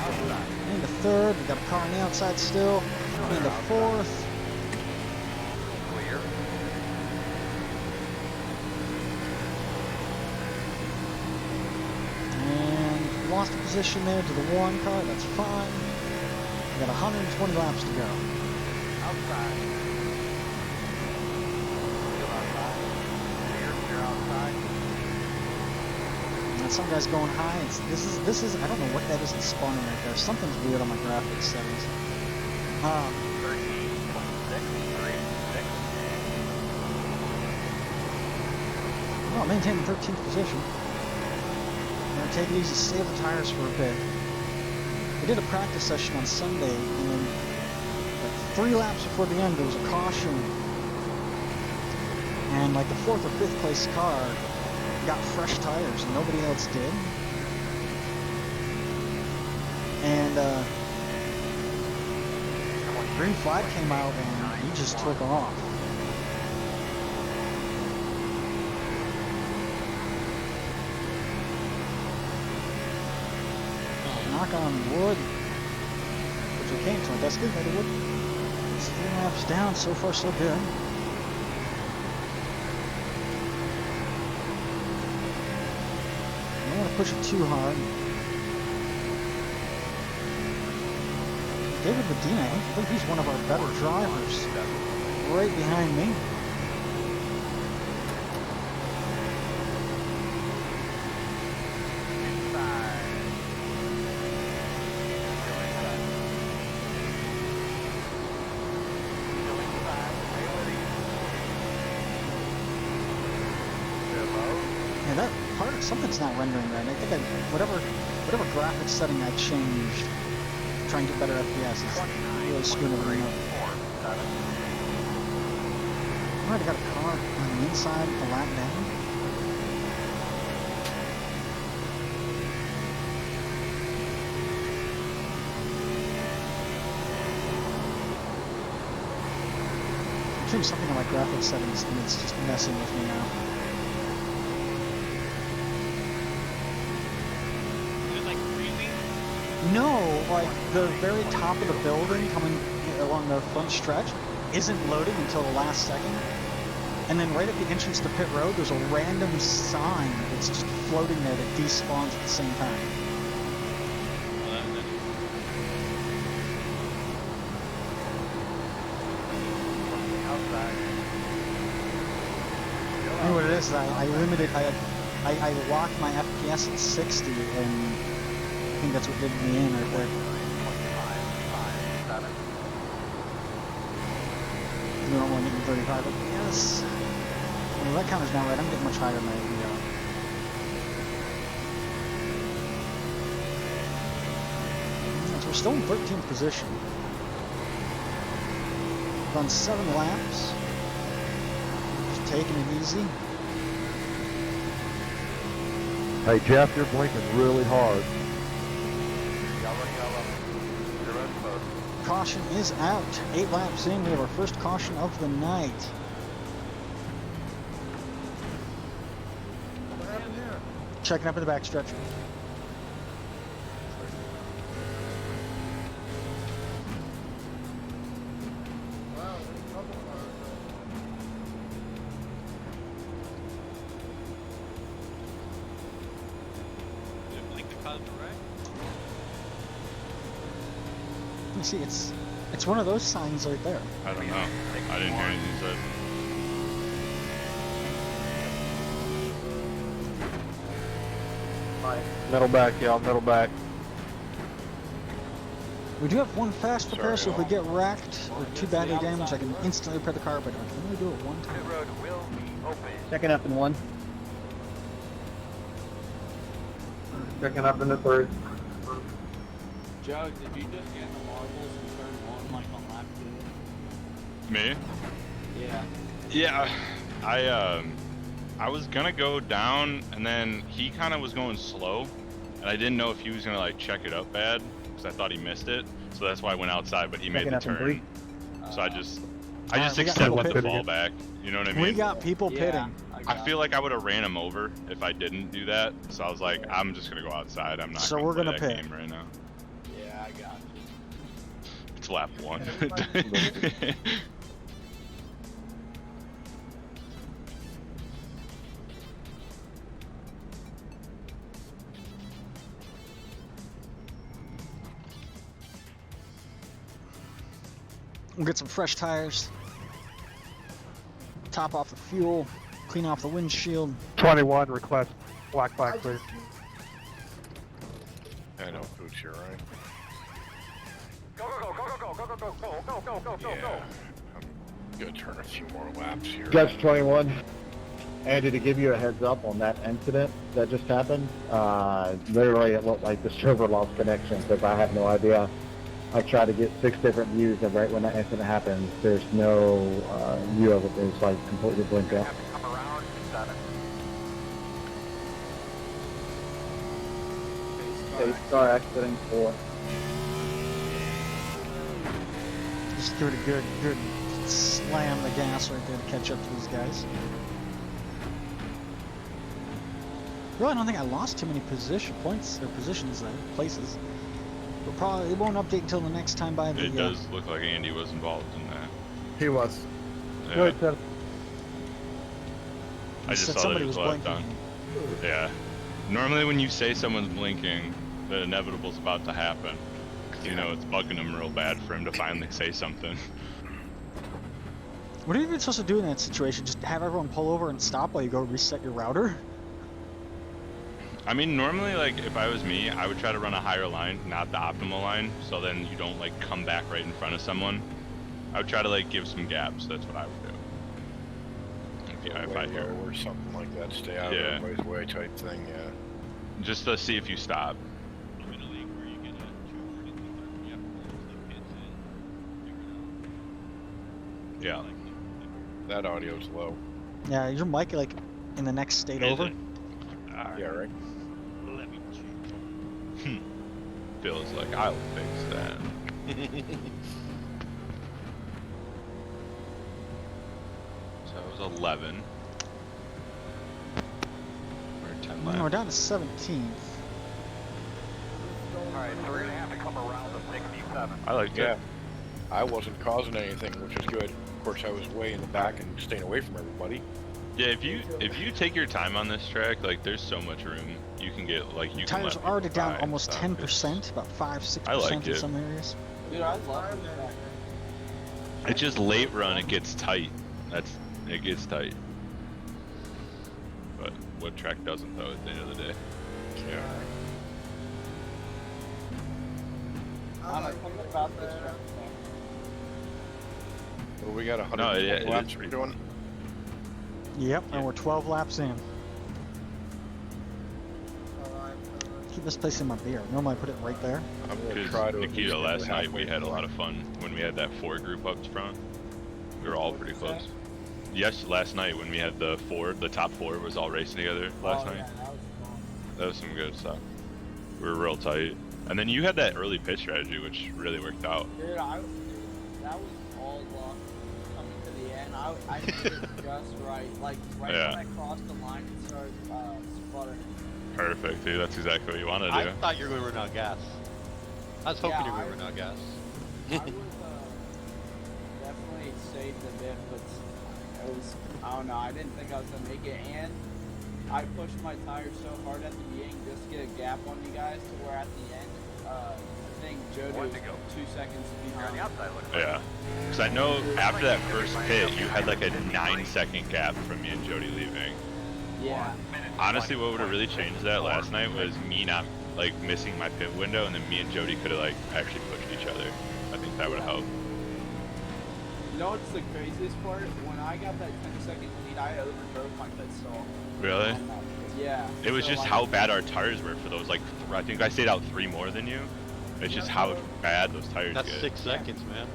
Outside. Into third, we got a car on the outside still. Into fourth. Clear. And lost a position there to the one car, that's fine. We got 120 laps to go. Outside. Still outside. Clear outside. And some guy's going high. This is I don't know what that is that's spawning right there. Something's weird on my graphics settings. 13.636. Well, maintaining 13th position. I'm gonna take it easy, save the tires for a bit. We did a practice session on Sunday, and then like 3 laps before the end, there was a caution, and like the 4th or 5th place car got fresh tires, and nobody else did. And green flag came out, and he just took off. Knock on wood, which we came to. That's good, maybe wood. It's 3 laps down, so far so good. I don't want to push it too hard. David Medina, I think he's one of our better drivers. Right behind me. Yeah, that part of something's not rendering right. I think whatever graphics setting I changed to try and get better FPS is really screwing everything up. Alright, I got a car on the inside, a lap down. I changed something in my graphics settings and it's just messing with me now. No, like the very top of the building coming along the front stretch isn't loading until the last second. And then right at the entrance to pit road, there's a random sign that's just floating there that despawns at the same time. I know what it is. I locked my FPS at 60 and I think that's what did me in right there. You don't want to get 35, but yes. Well, that counter's not right. I'm getting much higher than I can go. So we're still in 13th position. Done 7 laps. Just taking it easy. Hey Jeff, you're blinking really hard. caution is out. 8 laps in, we have our first caution of the night. What happened here? Checking up in the backstretch. Wow, there's a couple cars. Did it blink to cause the wreck? You see, it's one of those signs right there. I don't know. I didn't hear anything said. Middle back, y'all, middle back. We do have one fast repair, Sorry, so if we y'all. get wrecked or too badly damaged, I can instantly repair the car, but I can only do it one time. Checking up in 1. Checking up in the 3rd. Joe, did you just get the marbles and turn one like on lap 2? Me? Yeah. Yeah, I was gonna go down, and then he kind of was going slow, and I didn't know if he was gonna like check it up bad, because I thought he missed it. So that's why I went outside, but he made the turn. So I just Alright, we got accepted people the fallback. You know what I mean? We got people pitting. I feel like I would have ran him over if I didn't do that. So I was like, I'm just gonna go outside. I'm not. So gonna we're play gonna that pit. game right now. Yeah, I got you. It's lap 1. We'll get some fresh tires. Top off the fuel. Clean off the windshield. 21, request black flag, please. I know, Pooch, you're right. Yeah, I'm gonna turn a few more laps here. Judge 21. Andy, to give you a heads up on that incident that just happened, literally it looked like the server lost connection because I have no idea. I tried to get 6 different views, and right when that incident happens, there's no view of it. It's like completely blinked out. Car exiting 4. Just give it a good slam the gas right there to catch up to these guys. Really, I don't think I lost too many positions there, places. But probably it won't update until the next time by the. It does look like Andy was involved in that. He was. Yeah. Good, Ted. I just said saw that somebody it was was left blinking. on. Yeah. Normally when you say someone's blinking, the inevitable's about to happen. 'Cause you know it's bugging him real bad for him to finally say something. What are you even supposed to do in that situation? Just have everyone pull over and stop while you go reset your router? I mean, normally, like, if I was me, I would try to run a higher line, not the optimal line, so then you don't, like, come back right in front of someone. I would try to, like, give some gaps. That's what I would do. If I hear. Or something like that, stay out of everybody's way type thing, yeah. Just to see if you stop. Yeah. That audio's low. Yeah, your mic like in the next state Is over. it? Yeah, right. Let me change. Feels like I'll fix that. So it was 11. We're 10 We're laps. down to 17th. Alright, so we're gonna have to come around the 67. I liked Yeah. it. I wasn't causing anything, which is good. Of course, I was way in the back and staying away from everybody. Yeah, if you take your time on this track, like there's so much room. You can get like you can Tires let are already people down by almost and stuff. 10%, about 5-6% I like in it. some areas. Dude, I love this track. It's just late run, it gets tight. It gets tight. But what track doesn't though at the end of the day? Yeah. I don't know about this track. Well, we got 100 No, it laps is we're doing. Yep, and we're 12 laps in. Keep this place in my beer. Normally I put it right there. I'm gonna Because try to. at least Nikita, get last to night we halfway had a through. lot of fun when we had that 4 group up front. We were all pretty close. Yes, last night when we had the top 4 was all racing together last night. Yeah, that was fun. That was some good stuff. We were real tight. And then you had that early pit strategy, which really worked out. Dude, that was all luck coming to the end. I did it just right. Like, right Yeah. when I crossed the line and started sputtering. Perfect, dude. That's exactly what you want to do. I thought you were going to run out of gas. I was hoping you were going to run out of gas. I was definitely saved a bit, but it was, I don't know, I didn't think I was going to make it. And I pushed my tires so hard at the beginning just to get a gap on you guys to where at the end, I think Jody was 2 seconds behind. Yeah. Because I know after that first pit, you had like a 9-second gap from me and Jody leaving. Yeah. Honestly, what would have really changed that last night was me not like missing my pit window, and then me and Jody could have like actually pushed each other. I think that would have helped. You know what's the craziest part? When I got that 10-second lead, I overdrove my pit stall. Really? Yeah. It was so, just like, how bad our tires were for those like. I think I stayed out 3 more than you. It's just how bad those tires That's get. 6 seconds, man.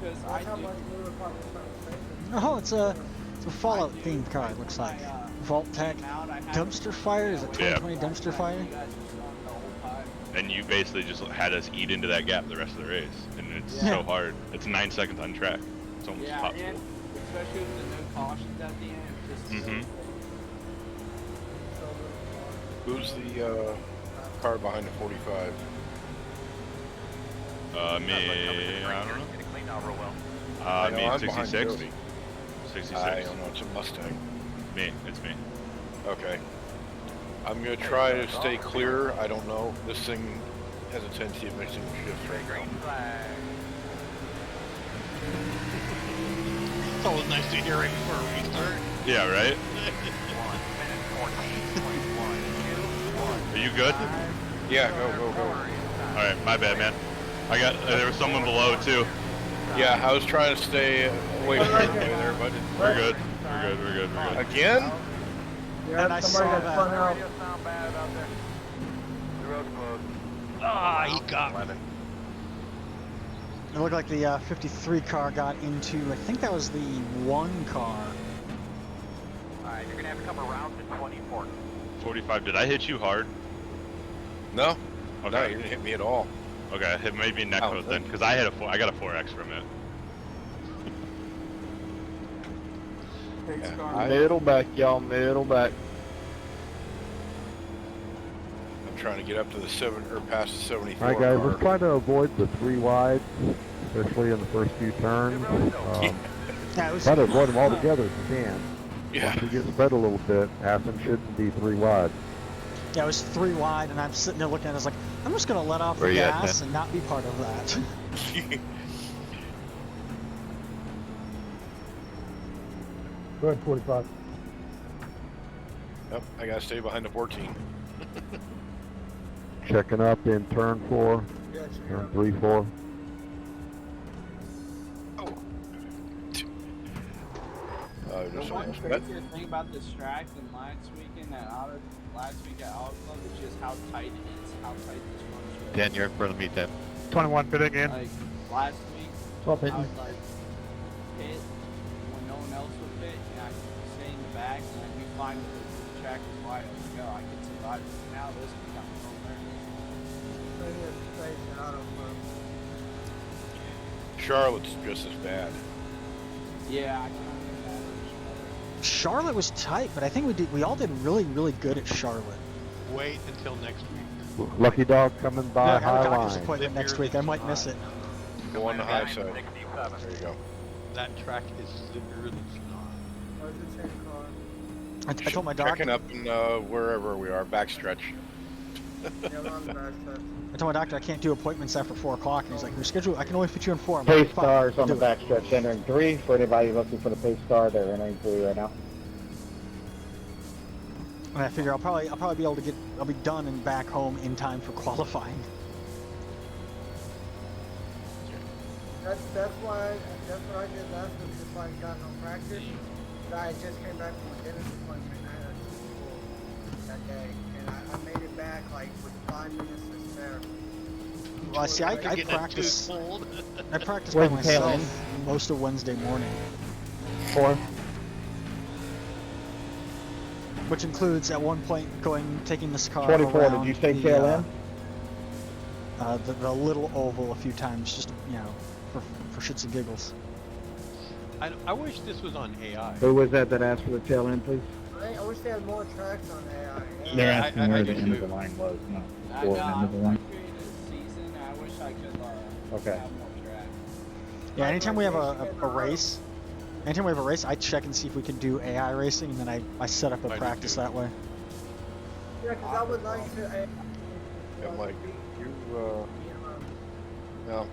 Because Oh, it's a Fallout themed car. It looks like Vault Tech Dumpster Fire. Is it 2020 Dumpster Fire? And you basically just had us eat into that gap the rest of the race, and it's so hard. It's 9 seconds on track. It's almost impossible. And especially with the no cautions at the end, it's just Who's the car behind the 45? Me, I don't know. Me I'm and behind 66. Jody. 66. I don't know, it's a Mustang. Me, it's me. Okay. I'm gonna try to stay clear. I don't know. This thing has a tendency of mixing shifts right now. It's always nice to hear it for a restart. Yeah, right? Are you good? Yeah, go. Alright, my bad, man. There was someone below, too. Yeah, I was trying to stay away from you there, but We're good. Again? And I saw that. Ah, he got me. It looked like the 53 car got into, I think that was the 1 car. Alright, you're gonna have to come around to 24. 45, did I hit you hard? No. Okay. No, you didn't hit me at all. Okay, it may be Necros then, because I got a 4X from it. Middle back, y'all, middle back. I'm trying to get up to the past the 74. Alright guys, car. let's try to avoid the 3 wides, especially in the first few turns. Try to avoid them all together if you can. Yeah. Once we get spread a little bit, Aston shouldn't be 3 wide. Yeah, it was 3 wide, and I'm sitting there looking at it, I was like, I'm just going to let off the gas and not be part of that. Go ahead, 45. Yep, I gotta stay behind the 14. Checking up in turn 4, turn 3, 4. The one craziest thing about this track than last weekend at last week at Auto Club is just how tight it is, how tight this one is. Dan, you're in front of me, Dan. 21 pitting in. Like last week, Stop I hitting. would like pit when no one else would pit, and I could stay in the back, and I'd be fine with it. The track was wide open to go. I could survive it. Now this becomes so Charlotte's just as bad. Yeah, I can Charlotte was tight, but I think we all did really, really good at Charlotte. Wait until next week. Lucky Dog coming by Yeah, I got a high doctor's line. appointment next week. I might miss it. Go on the high side. There you go. That track is literally I told my doctor. Checking up in wherever we are, backstretch. I told my doctor I can't do appointments after 4 o'clock, and he's like, "Your schedule, I can only fit you in 4." I'm Pace like, "Fine, stars on the do it." backstretch, entering 3. For anybody looking for the pace star, they're entering 3 right now. And I figure I'll probably be able to I'll be done and back home in time for qualifying. That's what I did last week if I got no practice. I just came back from a dentist appointment and I had a tooth pulled that day, and I made it back like with 5 minutes to spare. Well, I see, I practice. I practice by Where's the tail myself most of Wednesday morning, 4. which includes at one point taking this car 24, around did you say the, tail end? the little oval a few times, just for shits and giggles. I wish this was on AI. Who was that asked for the tail end, please? I wish they had more tracks on AI. They're Yeah, asking I where do the end of too. the line was, not I before know, the end I'm of the line. creating a season. I wish I could Okay. have more tracks. Yeah, anytime we have a race, I check and see if we can do AI racing, and then I set up a I do practice too. that way. Yeah, because I would like to. And Mike, no,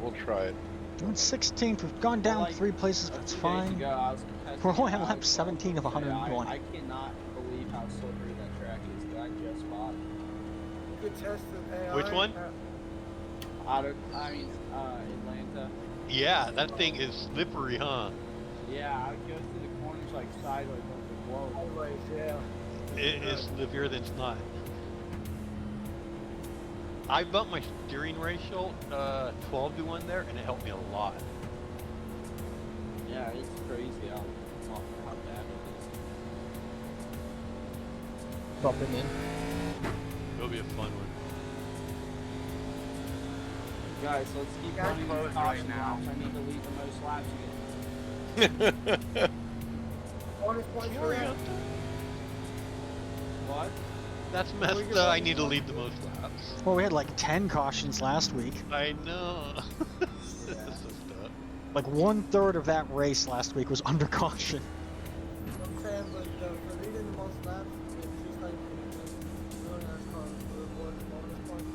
we'll try it. Doing 16th, we've gone down Like, 3 places, a but it's few days fine. ago, I was testing We're only it on out, lap I was 17 of like, okay, 120. I cannot believe how slippery that track is. That I just bought. You could test the AI. Which one? Atlanta. Yeah, that thing is slippery, huh? Yeah, I would go through the corners like sideways, like whoa. Always, yeah. It is slippier than snot. I bumped my steering ratio 12 to 1 there, and it helped me a lot. Yeah, it's crazy how bad it is. Something in. It'll be a fun one. Guys, let's keep Got running close these right caution now. laps. I need to lead the most laps again. Bonus points for that. What? That's messed up. I need to lead the most laps. Well, we had like 10 cautions last week. I know. This is so tough. Like 1/3 of that race last week was under caution. I'm saying, but for leading the most laps, it's just like doing NASCAR for bonus points.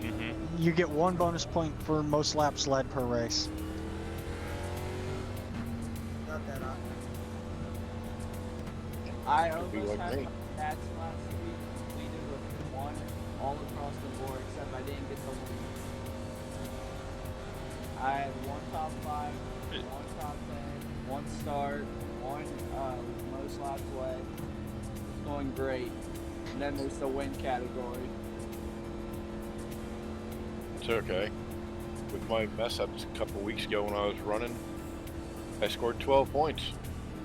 Mm-hmm. You get 1 bonus point for most laps led per race. Not that often. I Could be almost like had me. my stats last week completed with 1 all across the board, except I didn't get the win. I had 1 top 5, 1 top 10, 1 start, 1 most laps led. It's going great. And then there's the win category. It's okay. With my mess ups a couple weeks ago when I was running, I scored 12 points.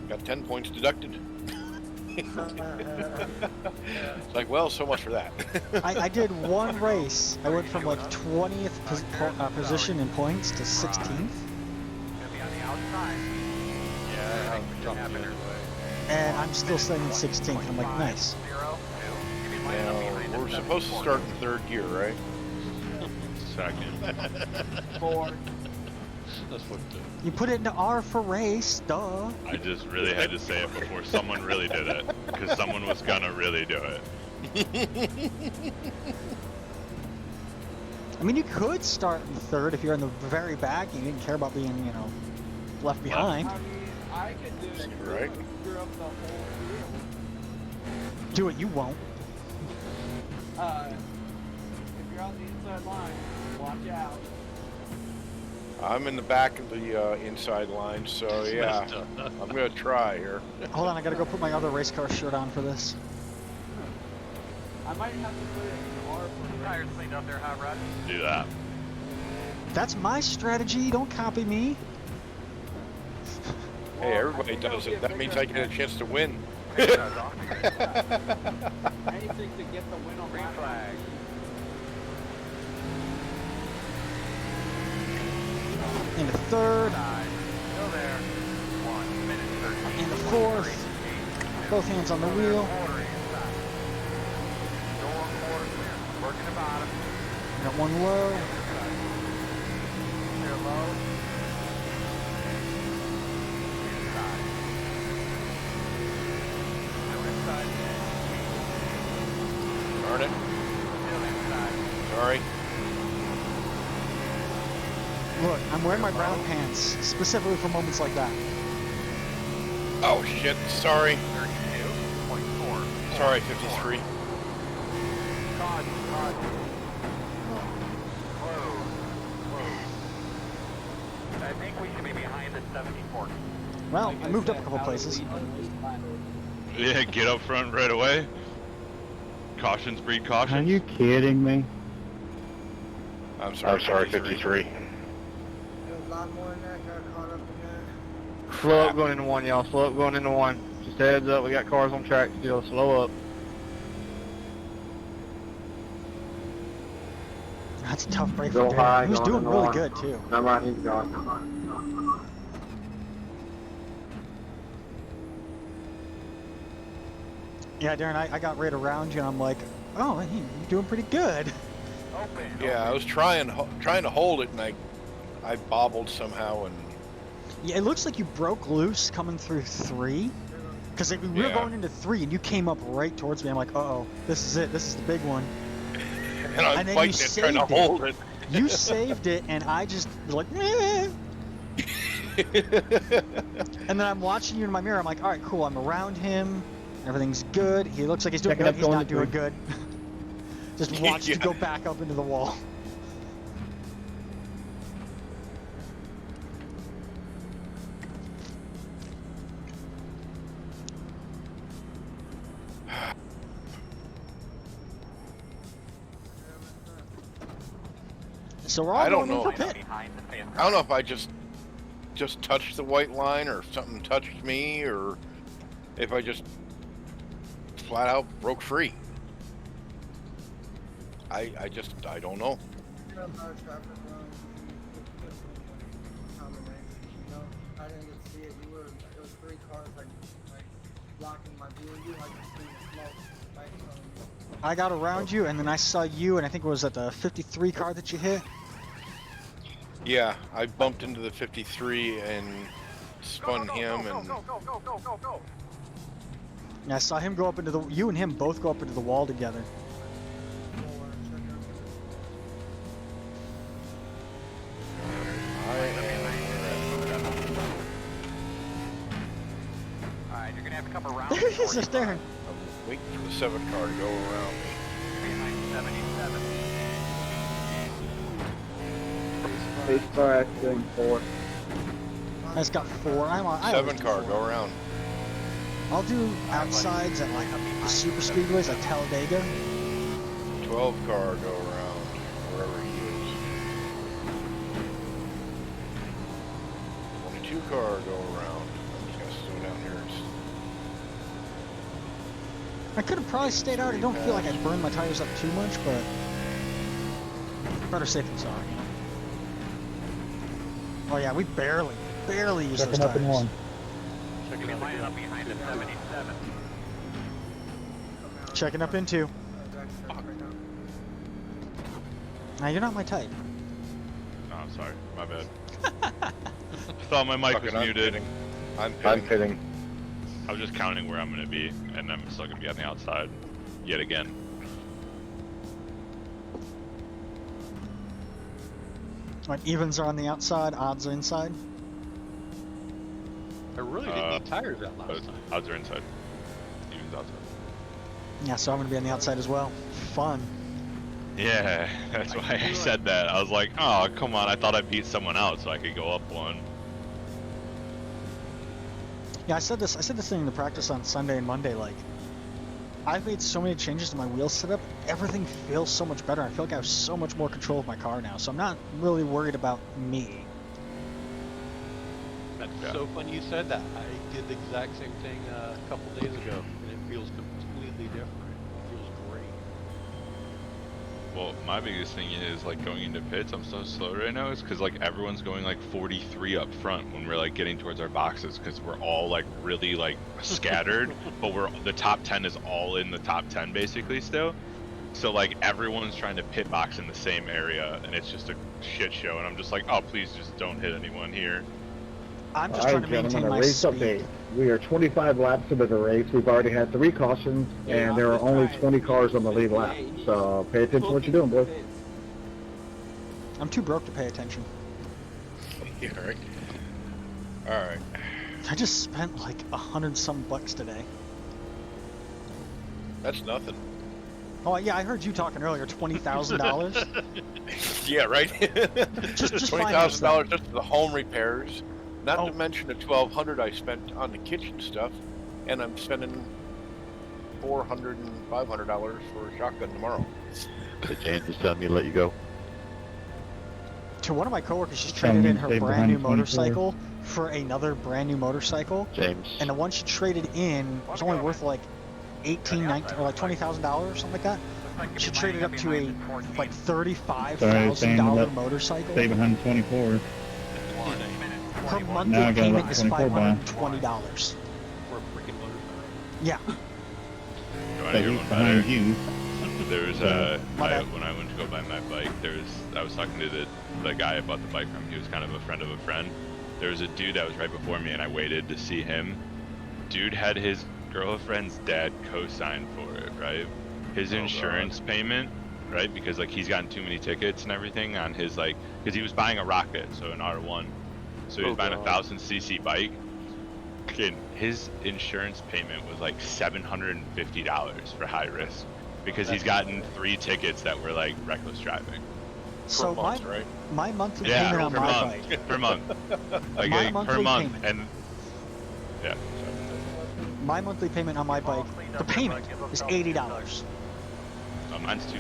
Got 10 points deducted. It's like, well, so much for that. I did 1 race. I went from like 20th position in points to 16th. Gonna be on the outside. Yeah, I jumped Happen in. her way. And I'm still staying in 16th. I'm like, nice. 0, 2. Give me my number behind Now, we're the supposed to 74. start in third gear, right? Second. 4. That's fucked up. You put it into R for race, duh. I just really had to say it before someone really did it, because someone was gonna really do it. I mean, you could start in 3rd if you're in the very back and you didn't care about being, left behind. I mean, I could do it. Right. Screw up the whole field. Do it, you won't. If you're on the inside line, watch out. I'm in the back of the inside line, so yeah, I'm gonna try here. Hold on, I gotta go put my other race car shirt on for this. I might have to put it in R for Tires cleaned up there, Hot Rod. Do that. That's my strategy, don't copy me. Hey, everybody does it. That means I get a chance to win. anything to get the win on Green my flag. Into 3rd, Still there. 1 minute 13. into 4th. Both hands on the wheel. Quarter inside. Door quarter clear. Working the bottom. Got 1 low. Clear low. Inside. Still inside. Darn it. Still inside. Sorry. Look, I'm wearing my brown pants specifically for moments like that. Oh shit. Sorry. 32.4. Sorry, 53. God. I think we should be behind the 74. Well, I moved up a couple places. Yeah, get up front right away. Cautions breed Are cautions. you kidding me? I'm sorry, 53. There was a lot more in that. Got caught up in that. Slow up going into 1, y'all. Slow up going into 1. Just heads up. We got cars on track still. Slow up. That's a tough break Go for high, Darren. He was going doing to really north. good too. Come on, he's gone. Yeah, Darren, I got right around you and I'm like, oh, you're doing pretty good. Yeah, I was trying to hold it, and I bobbled somehow, and Yeah, it looks like you broke loose coming through 3. Because we were Yeah. going into 3 and you came up right towards me. I'm like, uh-oh, this is it. This is the big one. and I'm And then fighting you it, trying to saved it. hold it. You saved it and I just was like, eh. And then I'm watching you in my mirror. I'm like, all right, cool. I'm around him. Everything's good. He looks like he's doing Checking good. up He's going not to doing 3. good. Just watch Yeah. you go back up into the wall. So we're all I don't going in know. for pit. I don't know if I just touched the white line, or if something touched me, or if I just flat out broke free. I don't know. You know, our traffic runs, combination, you know, I didn't get to see it. There was 3 cars like blocking my view. You like to see the smoke right in front of you. I got around you, and then I saw you, and I think it was at the 53 car that you hit. Yeah, I bumped into the 53 and spun him, and Go. And I saw him go up into the. You and him both go up into the wall together. Alright, you're gonna have to come around. There he is, just there. I'm waiting for the 7 car to go around me. 77. Base car accident 4. I just got 4. I 7 always do car, 4. go around. I'll do outsides at like the super speedways like Talladega. 12 car, go around, wherever he is. 22 car, go around. I'm just gonna slow down here. I could have probably stayed out. I don't feel like I burned my tires up too much, but better safe than sorry. Oh yeah, we barely use those Checking up in tires. 1. Checking in line up behind the 77. Checking up in 2. Now you're not my type. Oh, I'm sorry. My bad. Thought my mic was Fucking, muted. I'm I'm pitting. pitting. I was just counting where I'm gonna be, and I'm still gonna be on the outside yet again. Like evens are on the outside, odds are inside. I really didn't need tires that last time. Odds are inside. Evens outside. Yeah, so I'm gonna be on the outside as well. Fun. Yeah, that's why I said that. I was like, oh, come on. I thought I beat someone out so I could go up 1. Yeah, I said this thing in the practice on Sunday and Monday, like, I've made so many changes to my wheel setup, everything feels so much better. I feel like I have so much more control of my car now, so I'm not really worried about me. That's so funny you said that. I did the exact same thing a couple days ago, and it feels completely different. It feels great. Well, my biggest thing is, like, going into pits, I'm so slow right now, is because, like, everyone's going, like, 43 up front when we're, like, getting towards our boxes, because we're all, like, really, like, scattered, but the top 10 is all in the top 10, basically, still. So, like, everyone's trying to pit box in the same area, and it's just a shit show, and I'm just like, oh, please just don't hit anyone here. I'm just trying to maintain my race speed. update. We are 25 laps into the race. We've already had 3 cautions, and there are only 20 cars on the lead lap. So pay attention to what you're doing, boys. I'm too broke to pay attention. Yeah, right. Alright. I just spent like $100 bucks today. That's nothing. Oh yeah, I heard you talking earlier. $20,000. Yeah, right? Just $20,000 just for the home repairs. Not Oh. to mention the $1,200 I spent on the kitchen stuff, and I'm spending $400 and $500 for a shotgun tomorrow. The James is telling me to let you go. To one of my coworkers, she's traded in her Stay brand new behind 24. motorcycle for another brand new motorcycle, James. and the one she traded in was only worth like 18, 19, or like $20,000 or something like that. She traded up to a like $35,000 motorcycle. Stay behind the 24. Her monthly Now I got payment about is 24 behind. $520. For a freaking motorcycle. Yeah. You So wanna hear he's one behind better? you. There was My bad. when I went to go buy my bike, I was talking to the guy I bought the bike from. He was kind of a friend of a friend. There was a dude that was right before me, and I waited to see him. Dude had his girlfriend's dad co-sign for it, right? His insurance payment, right? Because like he's gotten too many tickets and everything on his like, because he was buying a Rocket, so an R1, so he was buying a 1,000cc bike. And his insurance payment was like $750 for high risk, because he's gotten 3 tickets that were like reckless driving. So month, right? my monthly Yeah, payment on per my month. bike. Per month. Like My per monthly month, payment. and yeah. My monthly payment on my bike, the payment is $80. Oh, mine's $250.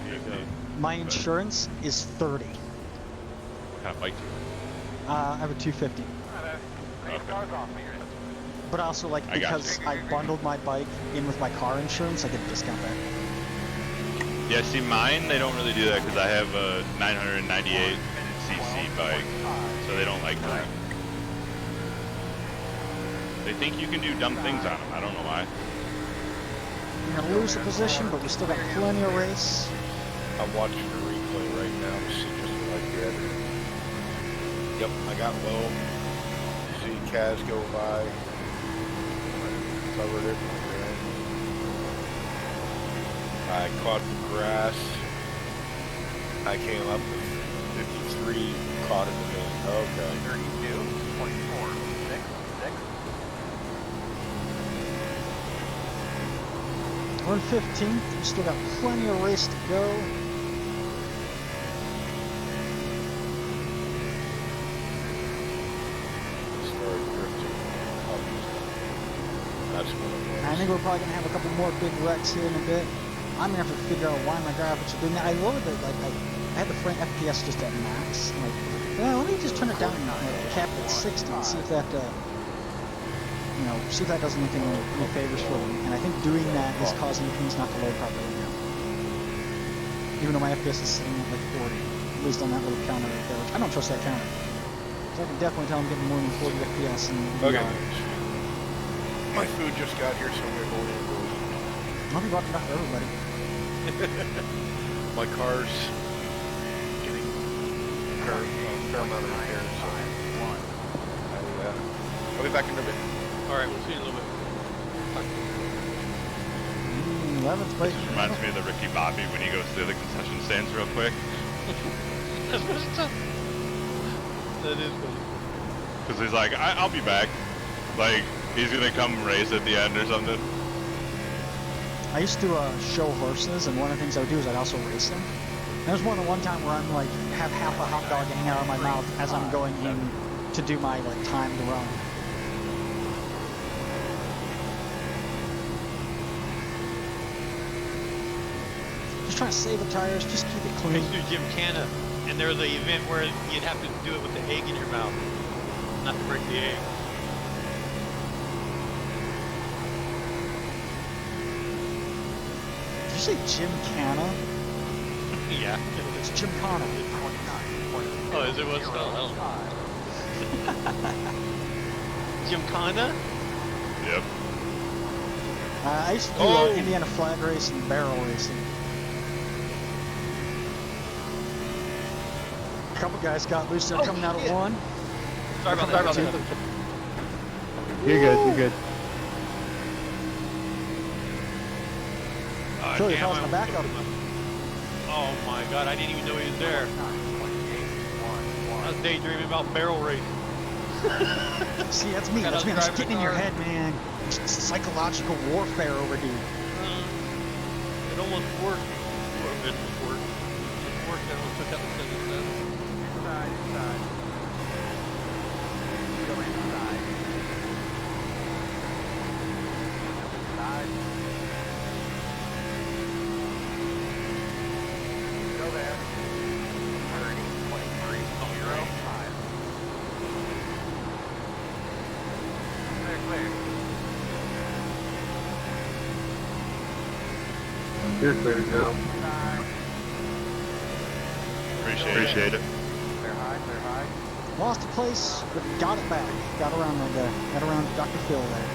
My insurance is $30. What kind of bike do you I have a 250. But also, like, I got because you. I bundled my bike in with my car insurance, I get a discount back. Yeah, see, mine, they don't really do that because I have a 998cc bike, so they don't like that. They think you can do dumb things on them. I don't know why. We're gonna lose the position, but we still got plenty of race. I'm watching the replay right now to see just what I did. Yep, I got low. See Kaz go by. Covered it. I caught the grass. I came up with 53, caught it in the middle. Okay. 32, 24, 6, 6. We're in 15th. We still got plenty of race to go. Started drifting. That's what it was. I think we're probably gonna have a couple more big wrecks here in a bit. I'm gonna have to figure out why my graphics are doing that. I lowered it, like I had the frame FPS just at max. I'm like, well, let me just turn it down and cap it at 60 and see if that, see if that does anything, any favors for them. And I think doing that is causing the things not to load properly now. Even though my FPS is sitting at like 40, at least on that little counter right there. Which I don't trust that counter. So I can definitely tell I'm getting more than 40 FPS in Okay. VR. My food just got here, so we're going in. I'll be walking back for everybody. My car's getting a fair amount of repairs, so I'll be back in a bit. Alright, we'll see you in a little bit. 11th place. This reminds me of the Ricky Bobby when he goes to the concession stands real quick. That is funny. Because he's like, I'll be back. Like, he's gonna come race at the end or something. I used to show horses, and one of the things I would do is I'd also race them. There's one time where I'm like, have half a hot dog hanging out of my mouth as I'm going in to do my like timed run. Just trying to save the tires, just keep it I clean. used to do Gymkhana, and there was an event where you'd have to do it with the egg in your mouth, not to break the egg. Did you say Gymkhana? Yeah. It's Gymkhana. Oh, is it what's called? Gymkhana? Yep. I used to do Indiana flag race and barrel racing. A couple guys got loose there coming out of one. Sorry about that. You're good, you're good. Philly, damn, how's the backup? Oh my god, I didn't even know he was there. I was daydreaming about barrel racing. See, that's me. That's me. I'm just getting in your head, man. It's psychological warfare over here. It almost worked. Or it almost worked. It worked, I almost took out the 77. Inside. Go inside. Inside. Go there. 30, 23, 0, 5. Clear. You're clear, Joe. Appreciate it. Clear high. Lost a place, but got it back. Got around right there. Got around Dr. Phil there.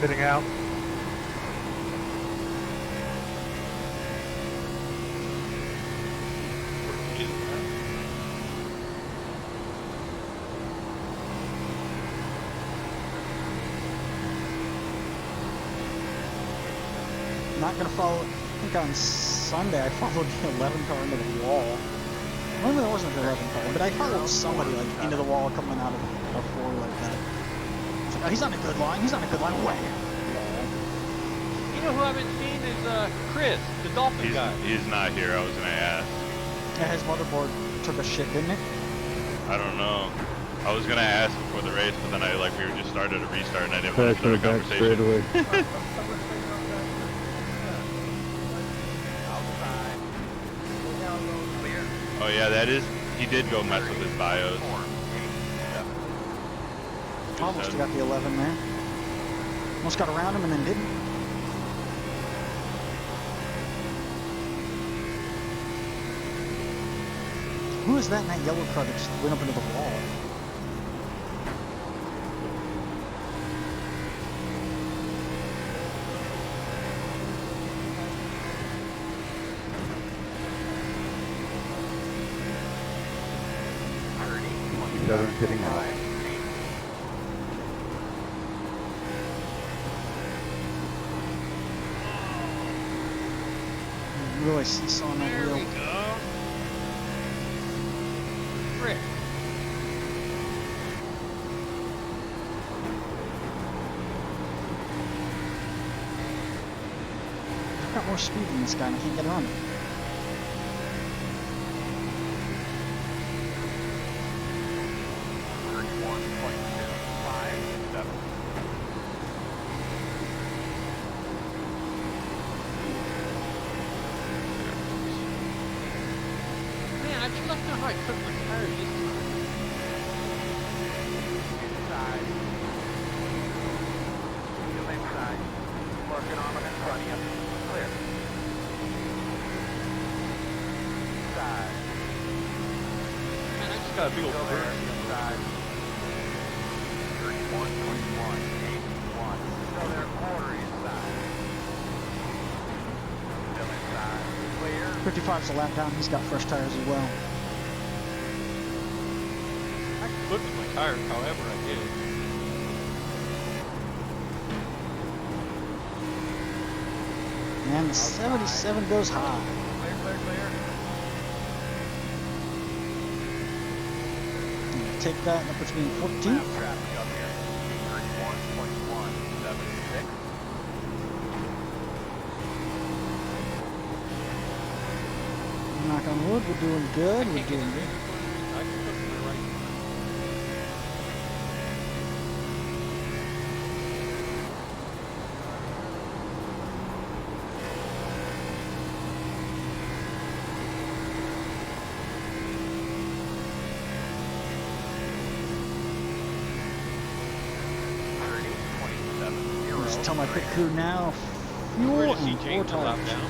Fitting out. Not gonna follow. I think on Sunday I followed the 11 car into the wall. Well, it wasn't the 11 car, but I followed somebody like into the wall coming out of a 4 like that. It's like, oh, he's on a good line. He's on a good line. Wham! You know who I haven't seen is Chris, the dolphin guy. He's not here. I was gonna ask. Yeah, his motherboard took a shit, didn't it? I don't know. I was gonna ask before the race, but then we were just started a restart, and I didn't want to start a conversation. Oh yeah, he did go mess with his BIOS. Almost got the 11 there. Almost got around him and then didn't. Who is that in that yellow car that just went up into the wall? Fitting out. Really seesawing that wheel. There we go. Frick. I've got more speed than this guy and I can't get around him. Man, I just don't know how I took my tires this time. Inside. Still inside. Working on them in front of you. Clear. Inside. Man, I just got a big old Still there. burn. Inside. 31.1. 81. Still there. Quarter inside. Still inside. Clear. 55's a lap down. He's got fresh tires as well. I could with my tires, however I did. And the 77 goes high. Clear. Take that, and that puts me in 14th. Traffic up here. 31.176. Knock on wood, we're doing good. We're doing good. I can put them in the right. Just tell my pit crew now, fuel Where does he and 4 change the lap tires. down?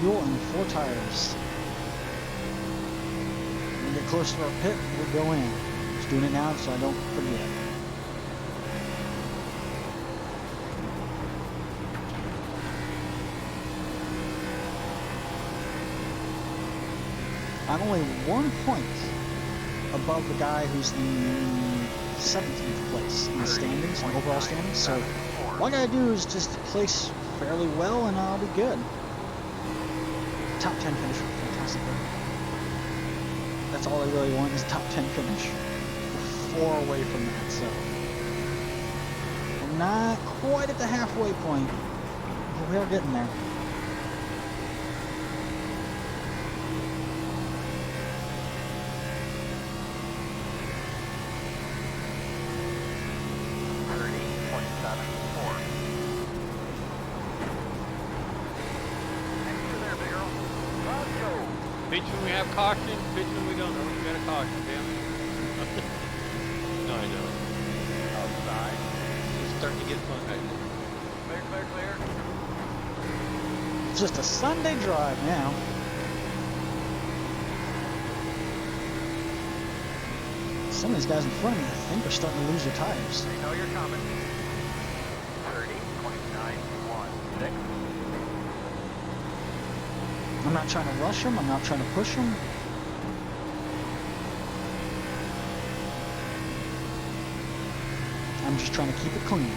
Fuel and 4 tires. When we get close to our pit, we'll go in. Just doing it now so I don't forget. I'm only 1 point above the guy who's in 17th place in the standings, in overall standings. So all I gotta do is just place fairly well and I'll be good. Top 10 finish would be fantastic. That's all I really want is top 10 finish. We're 4 away from that, so we're not quite at the halfway point, but we are getting there. Pitch when we have caution, pitch when we don't know. We got a caution, damn it. No, I know. Outside. It's starting to get fun. Clear, clear, clear. It's just a Sunday drive now. Some of these guys in front of me, I think, are starting to lose their tires. They know you're coming. 30.916. I'm not trying to rush them. I'm not trying to push them. I'm just trying to keep it clean.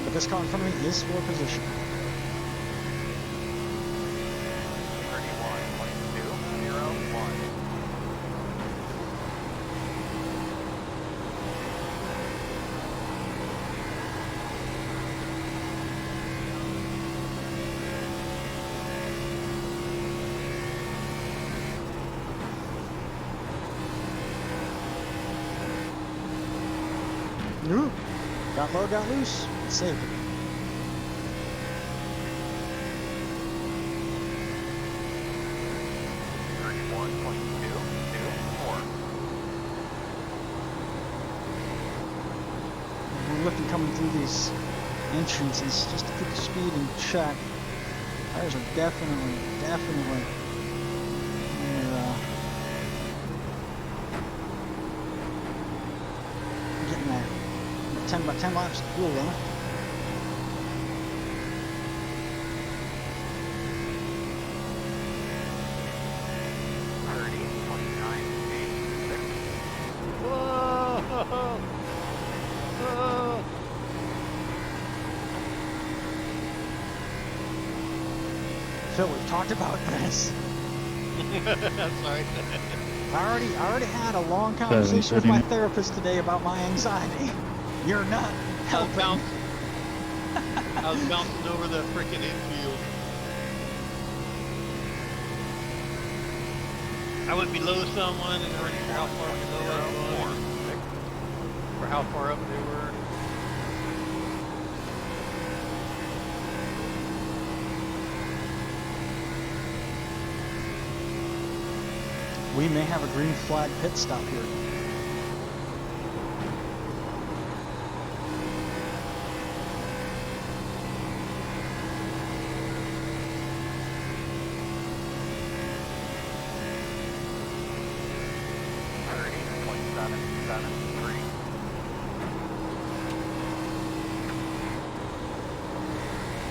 But this car in front of me is for position. 31.201. Ooh, got low, got loose. Saved it. We're looking coming through these entrances just to keep the speed in check. Tires are definitely getting there. 10 by 10 laps of fuel left. Phil, we've talked about this. Sorry. I already had a long conversation with my therapist today about my anxiety. You're not helping. I was bouncing over the freaking infield. I went below someone and I wasn't sure how far below I was. Or how far up they were. We may have a green flag pit stop here.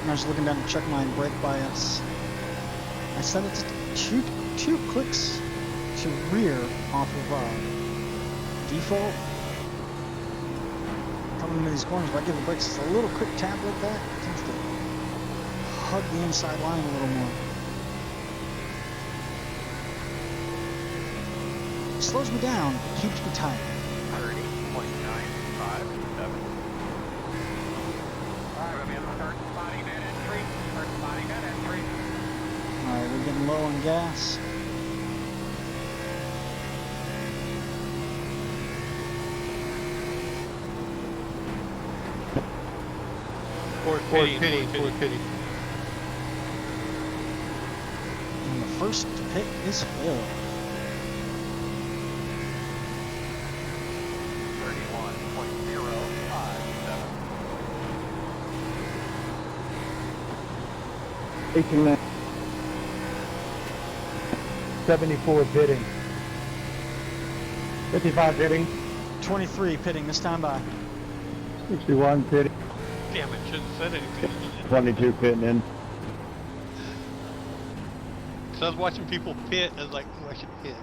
I was looking down to check my brake bias. I set it to two clicks to rear off of default. Coming into these corners, if I give the brakes just a little quick tap like that, it tends to hug the inside line a little more. It slows me down, it keeps me tight. 30.957. Alright, we're getting low on gas. Fourth pity. And the first pit is Phil. 18 74 pitting. 55 pitting. 23 pitting this time by. 61 pitting. Damn it, shouldn't have said anything. 22 pitting in. So I was watching people pit, I was like, oh, I should pit.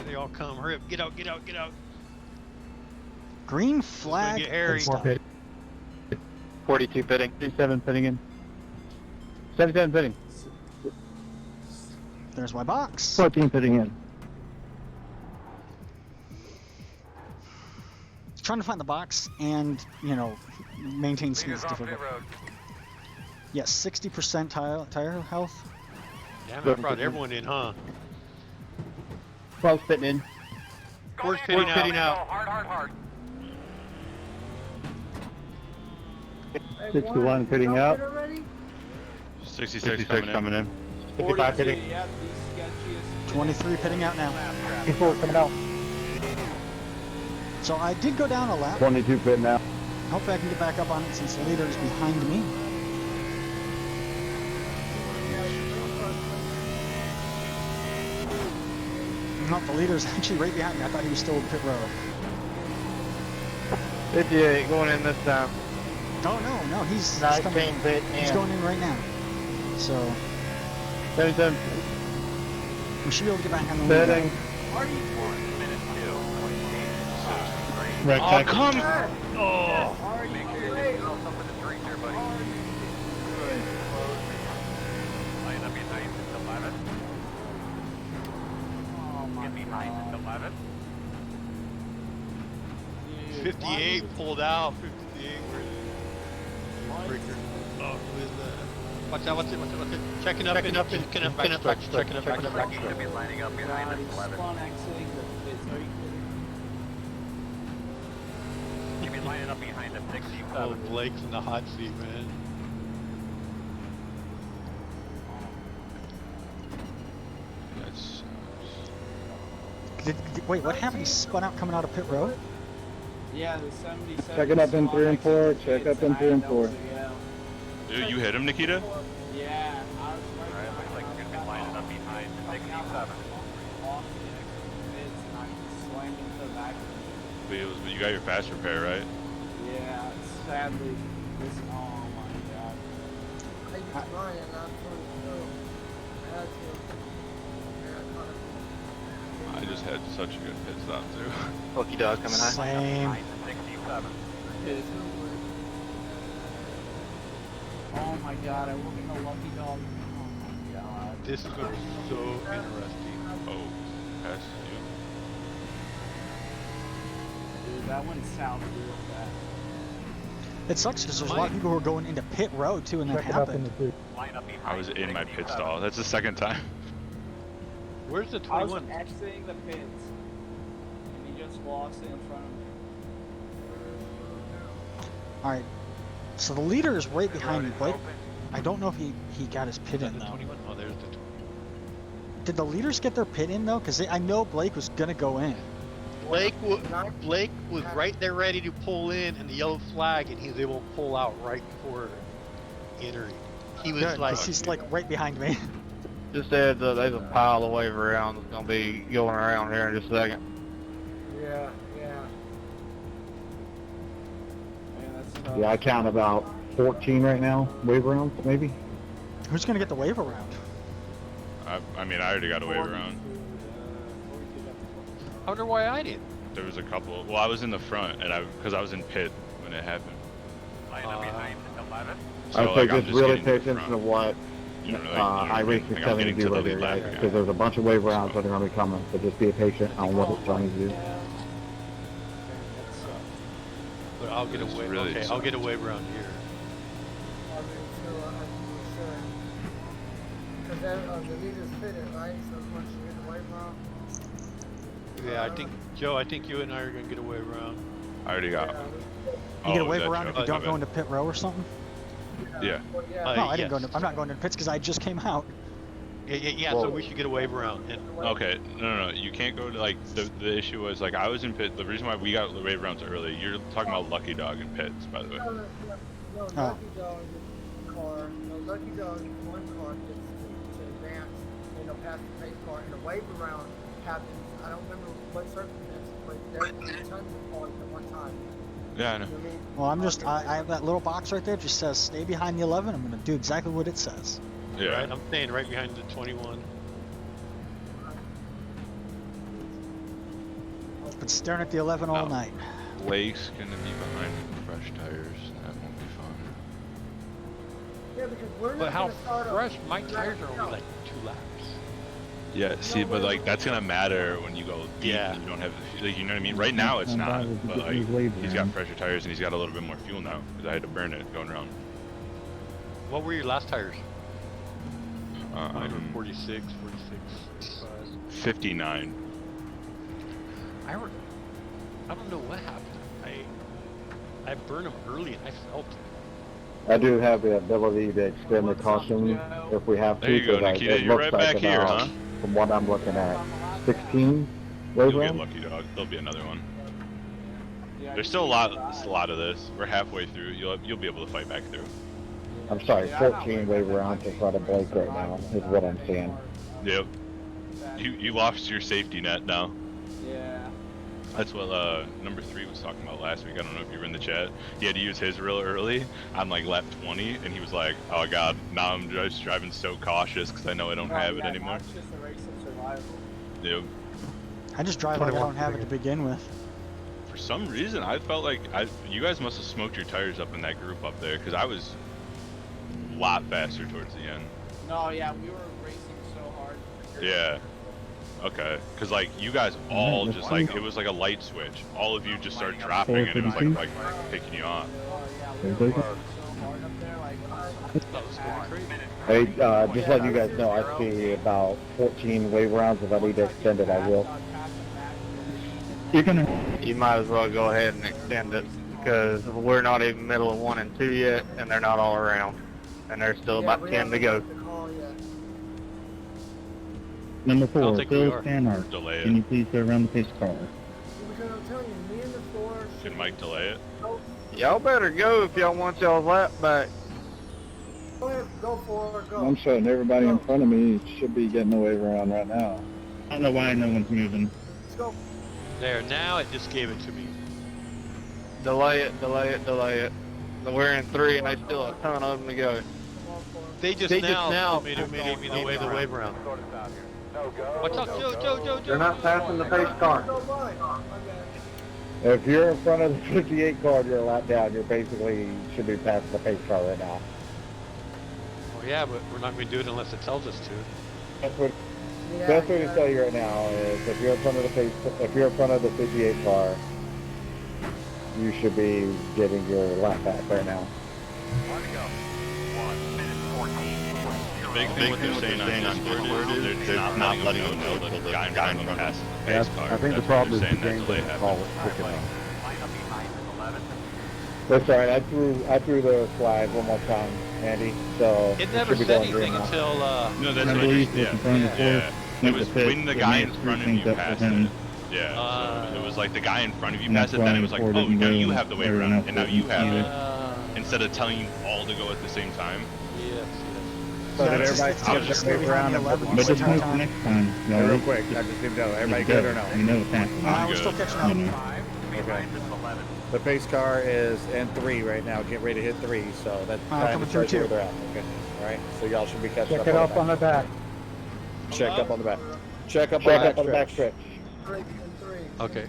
They all come, hurry up, get out. Green flag. Get hairy. 42 pitting. 37 pitting in. 77 pitting. There's my box. 14 pitting in. Trying to find the box and, maintain speed is difficult. Yes, 60% tire health. Damn, I brought everyone in, huh? 12 spitting in. Where's pitting out? Hard. 61 pitting out. 66 coming in. 55 pitting. Yeah, the sketchiest. 23 pitting out now. 54 coming out. So I did go down a lap. 22 pitting out. Hopefully I can get back up on it since the leader is behind me. No, the leader is actually right behind me. I thought he was still in pit road. 58 going in this time. Oh no, he's 19 coming. pit He's in. going in right now. So 77 we should be able to get back on the lead. Pitting. Are you 1 minute 2.8? Red Oh, tag. come! Oh. Are you Make sure you great? get yourself something to drink there, buddy. Good. Close. Line up behind the 11. Get behind the 11. 58 pulled out. 58. Breaker. Oh, who is that? Watch out! Checking up, checking up, checking up, He should be lining up behind He's the 11. fun exiting the pits. Are you kidding? He'll be lining up behind the 67. Oh, Blake's in the hot seat, man. That's Wait, what happened? He spun out coming out of pit road? Yeah, the 77. Check it up in 3 and 4. Check up in 3 and 4. Dude, you hit him, Nikita? Yeah, I was right. Alright, looks like you're gonna be lining up behind the 67. Off the exit pits, and I just slammed into the back. But you got your fast repair, right? Yeah, sadly, this. Oh my god. I used mine and I'm 22. I had to. I just had such a good pit stop, too. Lucky dog coming high. Same. Behind the 67. Oh my god, I work in the lucky dog. Oh my god. This is gonna be so interesting. Oh, pass you. Dude, that went south real fast. It sucks because there's a lot of people who are going into pit road too, and that happened. Line up behind I was in my pit 67. stall. That's the second time. Where's the I was 21? exiting the pits, and he just lost it in front of me. All right. So the leader is right behind me, Blake. I don't know if he got his pit in The though. 21? Oh, there's the 20. Did the leaders get their pit in though? Because I know Blake was gonna go in. Blake was right there ready to pull in, and the yellow flag, and he was able to pull out right before entering. He was Good, like, 'cause he's like right behind me. Just there's a pile of wave around that's gonna be going around here in just a second. Yeah. Man, that's tough. Yeah, I count about 14 right now. Wave rounds, maybe. Who's gonna get the wave around? I mean, I already got a wave around. I wonder why I didn't. There was a couple. Well, I was in the front, and because I was in pit when it happened. Line up behind the 11. I would So, say like, I'm just really getting pay to the attention to front. what You know, like, you know what I iRace mean? is Like, I'm telling you getting to to do the right lead there, lap right? guy. Because there's a bunch of wave rounds that are going to be coming. So just be patient on what it's trying to do. But I'll get a It's wave. really Okay, I'll get a wave around here. I mean, so I'm sure. Because then the leader's fitted, right? So once you get away from. Yeah, I think Joe. I think you and I are gonna get a wave around. I already got. You Oh, get a is wave that around Joe? if you My don't go bad. into pit row or something? Yeah. Well, yeah. No, I didn't yes. go into. I'm not going into pits because I just came out. Yeah, so we should get a wave around. And Okay, no, you can't go to, like, the issue was, like, I was in pit, the reason why we got the wave rounds early, you're talking about Lucky Dog in pits, by the way. No, Lucky Dog is car. No, Lucky Dog is one car to advance, past the pace car, and a wave around happens. I don't remember what circumstances, but there's tons of cars at one time. Yeah, I know. You know what I mean? Well, I have that little box right there. It just says stay behind the 11. I'm gonna do exactly what it says. Yeah. right, I'm staying right behind the 21. Been staring at the 11 all No. night. Blake's gonna be behind the fresh tires, that won't be fun. Yeah, because we're But not how gonna start off fresh? My with tires are that only like 2 laps. Yeah, see, but, like, that's gonna matter when you go deep Yeah. and you don't have the, like, you know what I mean? Right now, it's not, but, like, he's got fresher tires and he's got a little bit more fuel now, because I had to burn it going around. What were your last tires? Mine were 46, 46, 45. 59. I don't know what happened. I burned them early and I felt it. I do have the ability to extend the caution if we have to. There you go, 'cause Nikita. it You're looks right like back here, about, huh? from what I'm looking at, 16 wave You'll get rounds? lucky, dog. There'll be another one. There's still a lot of this. We're halfway through. You'll be able to fight back through. I'm sorry, 14 wave rounds in front of Blake right now is what I'm seeing. Yep. You lost your safety net now. Yeah. That's what number 3 was talking about last week. I don't know if you were in the chat. He had to use his real early on like lap 20, and he was like, "Oh God, now I'm just driving so cautious because I know I don't have it anymore." It's just a race of survival. Yep. I just drive like I don't have it to begin with. For some reason, I felt like you guys must have smoked your tires up in that group up there because I was a lot faster towards the end. No, yeah, we were racing so hard. Yeah. Okay. Because like you guys all just like it was like a light switch. All of you just started dropping and it was like picking you off. Hey, just letting you guys know, I see about 14 wave rounds. If I need to extend it, I will. You might as well go ahead and extend it because we're not even middle of 1 and 2 yet, and they're not all around, and there's still about 10 to go. Number I don't 4, think we Phil are. Stanhart. Delay Can it. you please go around the pace car? Because I'm telling you, me and the 4 Can Mike delay it? Y'all better go if y'all want y'all's lap back. Go ahead, go for it, go. I'm showing everybody in front of me should be getting a wave round right now. I don't know why no one's moving. Let's go. There, now it just gave it to me. Delay it, delay it, delay it. We're in 3 and there's still a ton of them to go. They just now made me the wave round. Watch out, Joe. They're not passing the pace car. Go by. If you're in front of the 58 car, you're a lap down. You're basically should be passing the pace car right now. Oh yeah, but we're not going to do it unless it tells us to. That's what. Best way to tell you right now is if you're in front of the pace, if you're in front of the 58 car, you should be getting your lap back right now. The big thing what they're saying on Discord is they're not letting them know that the guy in front of them passes the pace car. I think the That's problem is what the they're saying, game that delay doesn't call happens. it quick enough. That's all right. I threw the flag one more time, Andy. So It never should be said going green anything now. until, No, that's I what believe it what's in front of the yeah. It was when the guy in front of you passed it. Yeah, so it was like the guy in front of you And passed that's it, then why it was like, Ford oh, didn't now go you and have the wave everyone round, else and now you didn't have either. it. Instead of telling you all to go at the same time. yes. So did everybody It's get just their wave round? behind the 11 But the just entire move time. next time. Y'all Real ready? quick, I just need to know, everybody Just good go. or no? You know what's happening. We're still good. catching up. You know. Okay. The pace car is in 3 right now. Get ready to hit 3, so that's time coming to through tell you too. where they're at. Okay. All right. So y'all should be catching Check up. it up on the back. Check up on the back. Check up Check on the back stretch. 3 and 3. Okay.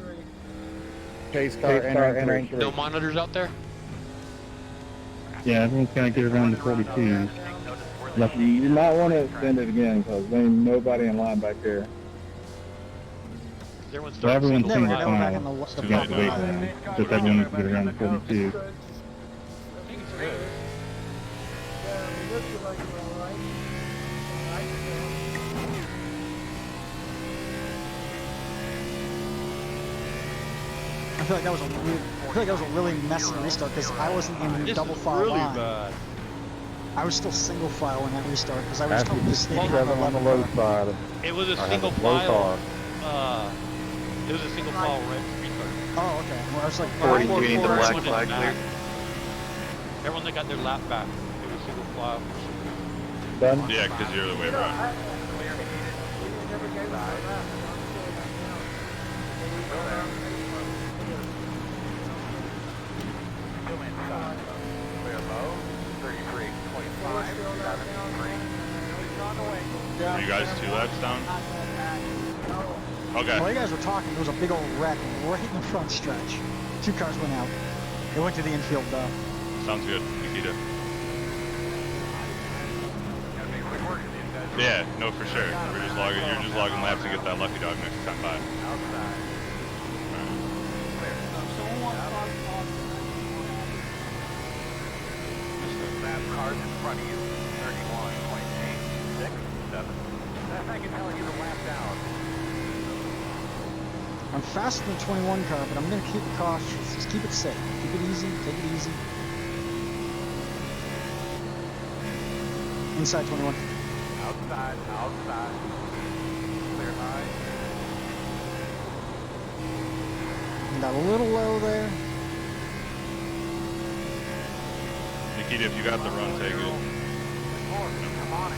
Pace car entering 3. No monitors out there? Yeah, everyone's got to get around the 42. You might want to extend it again because there ain't nobody in line back there. Everyone's So everyone's Never, seen the now we're back on final. the You got the wave around. Just everyone needs to get around the 42. Good. I think it's good. Yeah, we look like we're all right. All right, I feel like that was a really messy restart because I wasn't in This double is file really line. bad. I was still single file in that restart because I was After totally the sneaking on 7 the on the 11 low car. side, It was a I have single a slow file. car. It was a single file restart. Oh, okay. Well, I was like, 40, we need the black everyone flag is clear. back. Everyone that got their lap back. It was single file. Done? Yeah, because you're the wave round. we never gave us our lap. Are you guys 2 laps down? Okay. while you guys were talking, there was a big old wreck right in the front stretch. 2 cars went out. They went to the infield though. Sounds good, Nikita. Yeah, no, for sure. You're just logging laps to get that lucky dog next time by. Cars in front of you, 31.867. That's I can tell you the lap down. I'm faster than the 21 car, but I'm going to keep it cautious. Just keep it safe. Keep it easy. Take it easy. Inside 21. Outside. Clear high. Got a little low there. Nikita, if you got the run, take it. Come on.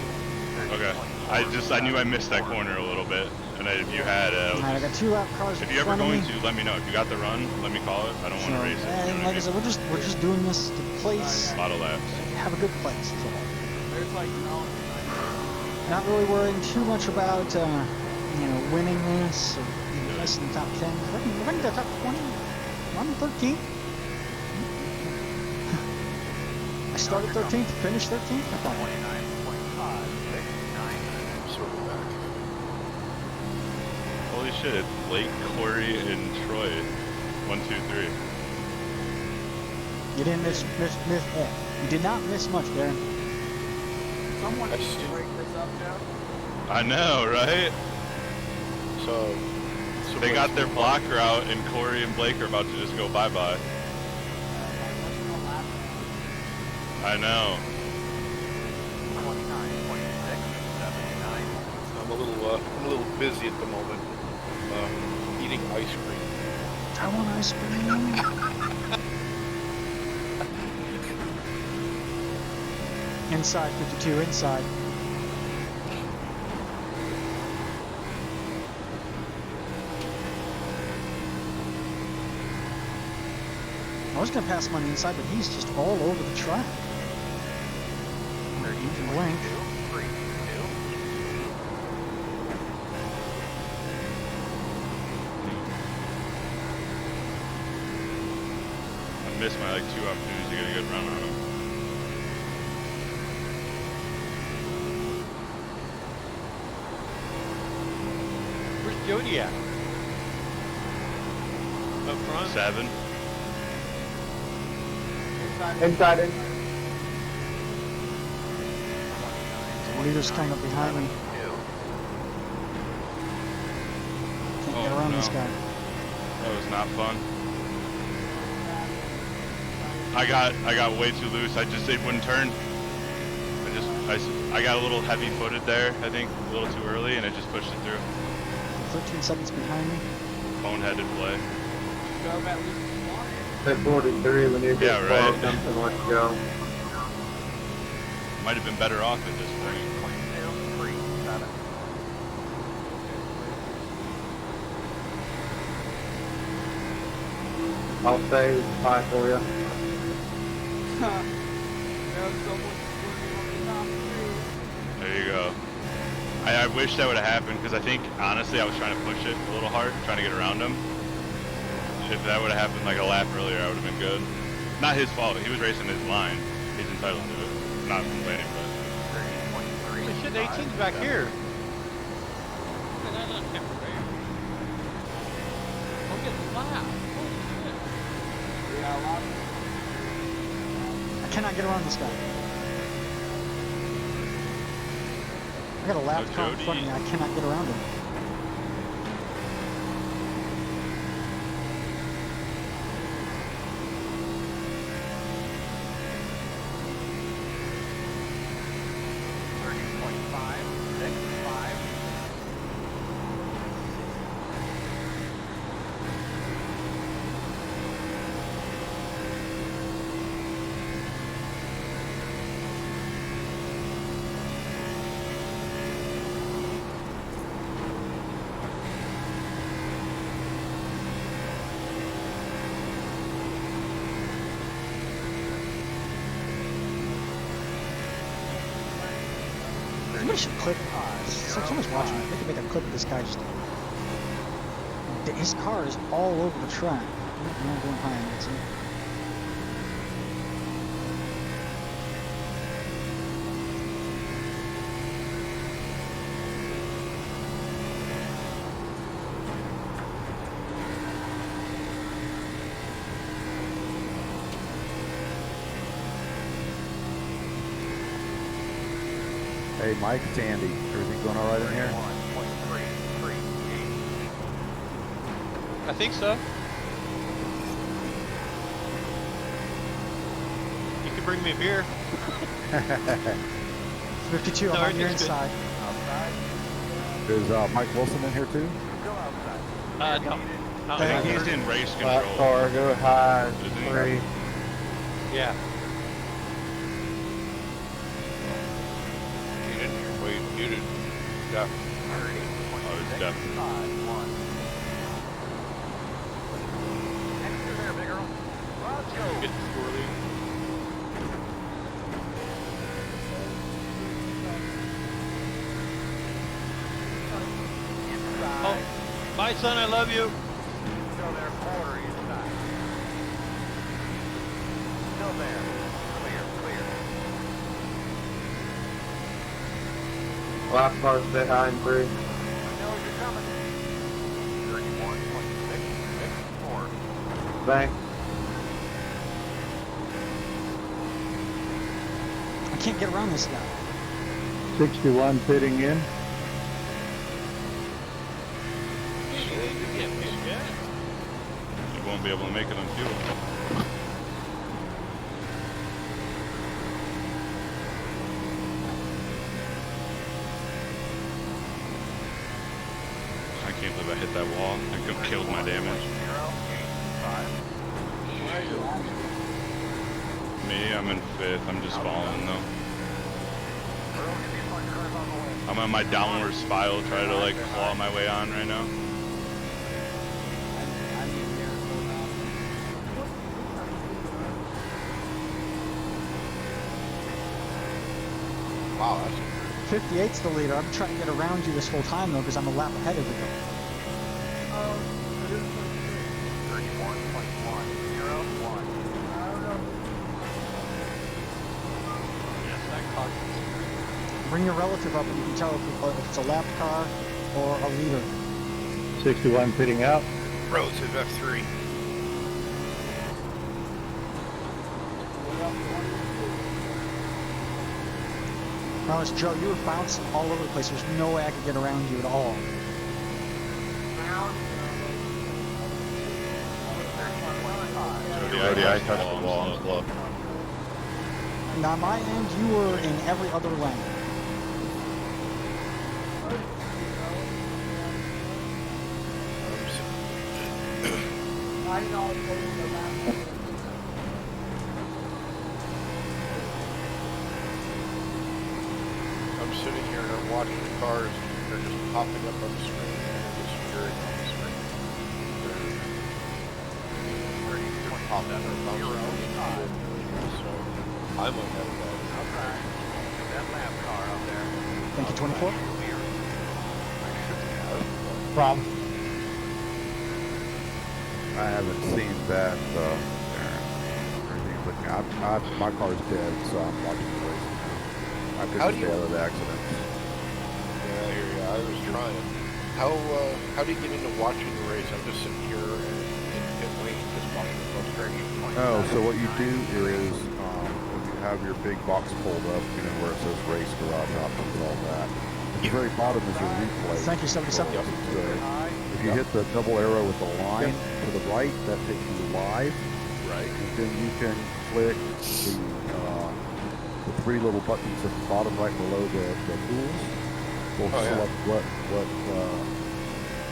Okay. I knew I missed that corner a little bit, and if you had, Alright, I got 2 lap cars. if you're ever going to, let me know. If you got the run, let me call it. I don't want to race it. And like I said, we're just doing this to place. A lot of laps. Have a good place. So. There's like no. Not really worrying too much about winning this or even placing in the top 10. If I can get top 20, I'm 13th. I started 13th, finished 13th. I 29.5, 6, 9. Sort of back. Holy shit, it's Blake, Corey, and Troy. 1, 2, 3. You didn't miss you did not miss much, Darren. Someone needs to break this up, Joe. I know, right? So They got their block route, and Corey and Blake are about to just go bye-bye. I know. 29.6, 79. I'm a little busy at the moment. Eating ice cream. I want ice cream. Inside 52, inside. I was gonna pass him on the inside, but he's just all over the track. Engine blank. 3, 2. I missed my 2 opportunities to get a good run on him. Where's Jody at? Up front? 7. Inside in. The leader's coming up behind me. Can't get around this guy. That was not fun. I got way too loose. It wouldn't turn. I got a little heavy-footed there, I think, a little too early, and it just pushed it through. 13 seconds behind me. Boneheaded play. Go at least At 43 when you Yeah, get right. 12, something, let's go. Might have been better off at this point. 3, 7. I'll stay high for you. There you go. I wish that would have happened, because I think, honestly, I was trying to push it a little hard, trying to get around him. If that would have happened like a lap earlier, I would have been good. Not his fault. He was racing his line. He's entitled to it. I'm not complaining, but... 30.3. Holy shit, 18's back here. Look at the lap. I cannot get around this guy. I got a lap car in front of me. I cannot get around him. Somebody should clip. Someone's watching. They could make a clip of this guy just. His car is all over the track. I'm not going behind it. So. Hey, Mike, it's Andy. Everything going all right in here? 1.338. I think so. You can bring me a beer. 52, No, I'm on your everything's good. inside. Is Mike Wilson in here too? No. I think he's in race control. Car, go high, Isn't he? 3. Yeah. Muted. Wait, muted. Yeah. Oh, it's definitely. Get squirrely. Oh, bye, son. I love you. Still there, quarter inside. Still there. Clear, clear. Last car's behind 3. I know you're coming. 31.664. Thanks. I can't get around this guy. 61 fitting in. You won't be able to make it on fuel. I can't believe I hit that wall. That could have killed my damage. Me, I'm in 5th. I'm just falling though. I'm on my downward spiral, trying to like claw my way on right now. Wow, that's 58's the leader. I'm trying to get around you this whole time though, because I'm a lap ahead of you. 31.101. Yes, that caused Bring your relative up and you can tell if it's a lap car or a leader. 61 fitting out. relative F3. Honest, Joe, you were bouncing all over the place. There's no way I could get around you at all. Jody, I touched the wall and slow. And on my end, you were in every other lane. I'm sitting here and I'm watching the cars. They're just popping up on the screen and disappearing on the screen. They're popping up on the screen. So I'm ahead of that. Okay. That lap car out there. Thank you, 24. Problem. I haven't seen that or anything, but my car's dead, so I'm watching the race. I How couldn't do you- stay out of the accidents. Yeah, I hear you. I was trying. How do you get into watching the race? I'm just sitting here in pit lane, just watching the frustration. Oh, so what you do is when you have your big box pulled up, you know, where it says race, garage options, all that. At the very bottom is your replay. Thank you, 77. So if you hit the double arrow with the line to the right, that takes you to live. Right. And then you can click the three little buttons at the bottom right below the tools. Will select what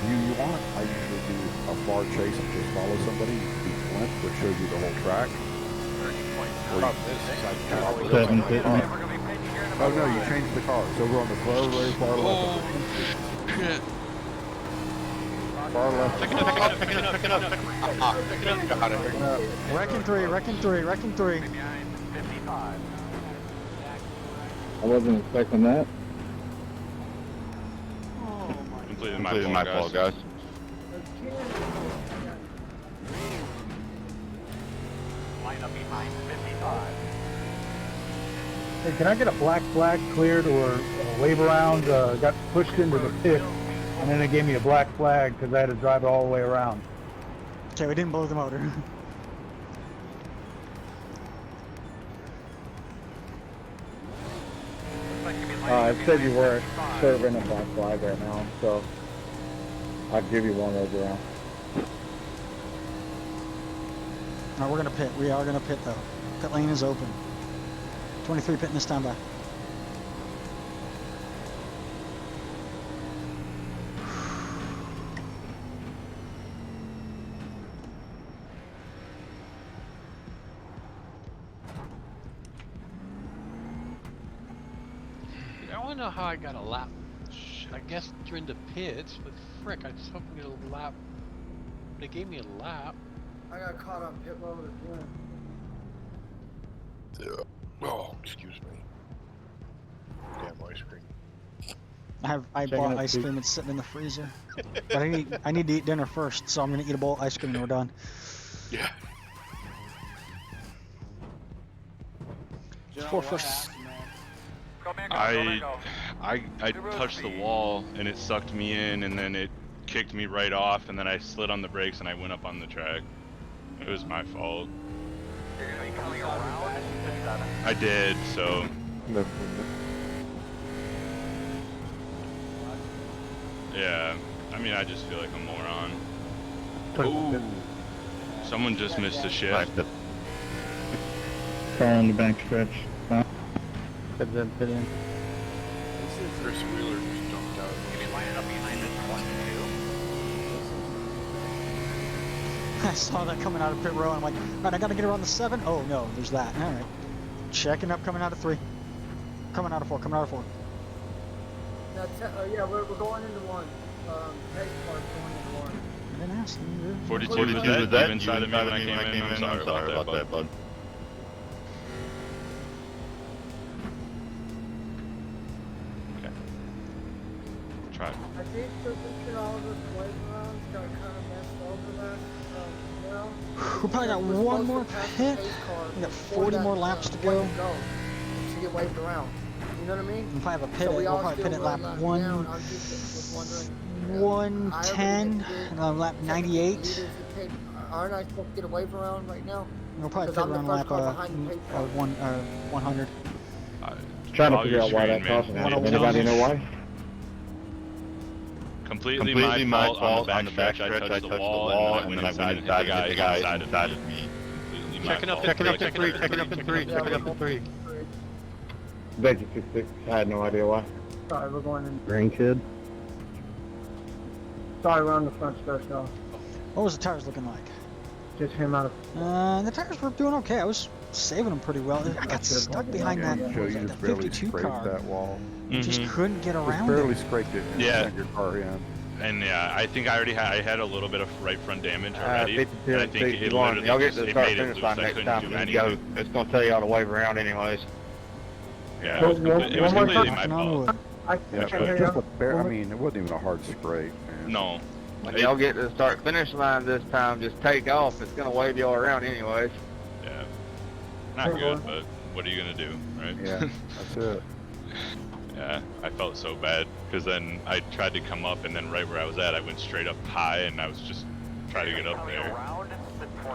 view you want. I usually do a far chase and just follow somebody. You can do Flint, which shows you the whole track. Oh no, you changed the car. It's over on the very far left. Shit. Far left. Pick it up. Got it. Wrecking 3, wrecking 3, wrecking 3. I wasn't expecting that. Completely my fault, guys. Line up behind 55. Hey, can I get a black flag cleared or a wave around? Got pushed into the pit, and then they gave me a black flag because I had to drive it all the way around. Okay, we didn't blow the motor. It said you weren't serving a black flag right now, so I'll give you one over around. Alright, we're gonna pit. We are gonna pit though. Pit lane is open. 23 pitting this time by. I want to know how I got a lap. I guess during the pits, but frick, I just hope I get a lap. They gave me a lap. I got caught on pit road again. Oh, excuse me. Damn ice cream. I bought ice cream. It's sitting in the freezer. But I need to eat dinner first, so I'm gonna eat a bowl of ice cream when we're done. Yeah. Before first. I touched the wall and it sucked me in, and then it kicked me right off, and then I slid on the brakes and I went up on the track. It was my fault. I did, so. Yeah, I mean, I just feel like a moron. Ooh, someone just missed a shift. Car on the back stretch. Pit in. Chris Wheeler just jumped out. I saw that coming out of pit row, and I'm like, alright, I gotta get around the 7. Oh no, there's that. Alright. Checking up, coming out of 3. Coming out of 4, coming out of 4. Yeah, we're going into 1. Pace car's going into 1. I didn't ask him. 42 was that? You inside of me when I came in? I'm sorry about that, bud. Okay. Try. I think switching all of this blade around got kind of messed over that. We probably got one more pit. We got 40 more laps to go. To get waved around. You know what I mean? We'll probably have a pit. We'll probably pit at lap 110, lap 98. Aren't I supposed to get a wave around right now? We'll probably pit around lap 100. Trying to figure out why that cost me. Anybody know why? Completely my fault on the back stretch. I touched the wall, and then I went inside and hit the guy inside of me. Checking up in 3. Veggie 66. I had no idea why. Sorry, we're going in. Green kid. Sorry, we're on the front stretch now. What was the tires looking like? Just came out of. The tires were doing okay. I was saving them pretty well. I got stuck behind that, You that barely 52 scraped car. that wall. Just couldn't get around Barely it. scraped it and Yeah. sent your car in. And yeah, I think I already had a little bit of right front damage already. 52 and I and think it 61. literally Y'all get just, to the it start made it finish loose. line I next couldn't time. do You go. anything. It's gonna tell you how to wave around anyways. Yeah, it was completely my fault. Yeah, but just a bare, I mean, it wasn't even a hard scrape, man. No. When y'all get to the start finish line this time, just take off. It's gonna wave y'all around anyways. Yeah. Not good, but what are you gonna do, right? Yeah, that's it. Yeah, I felt so bad because then I tried to come up, and then right where I was at, I went straight up high, and I was just trying to get up there. What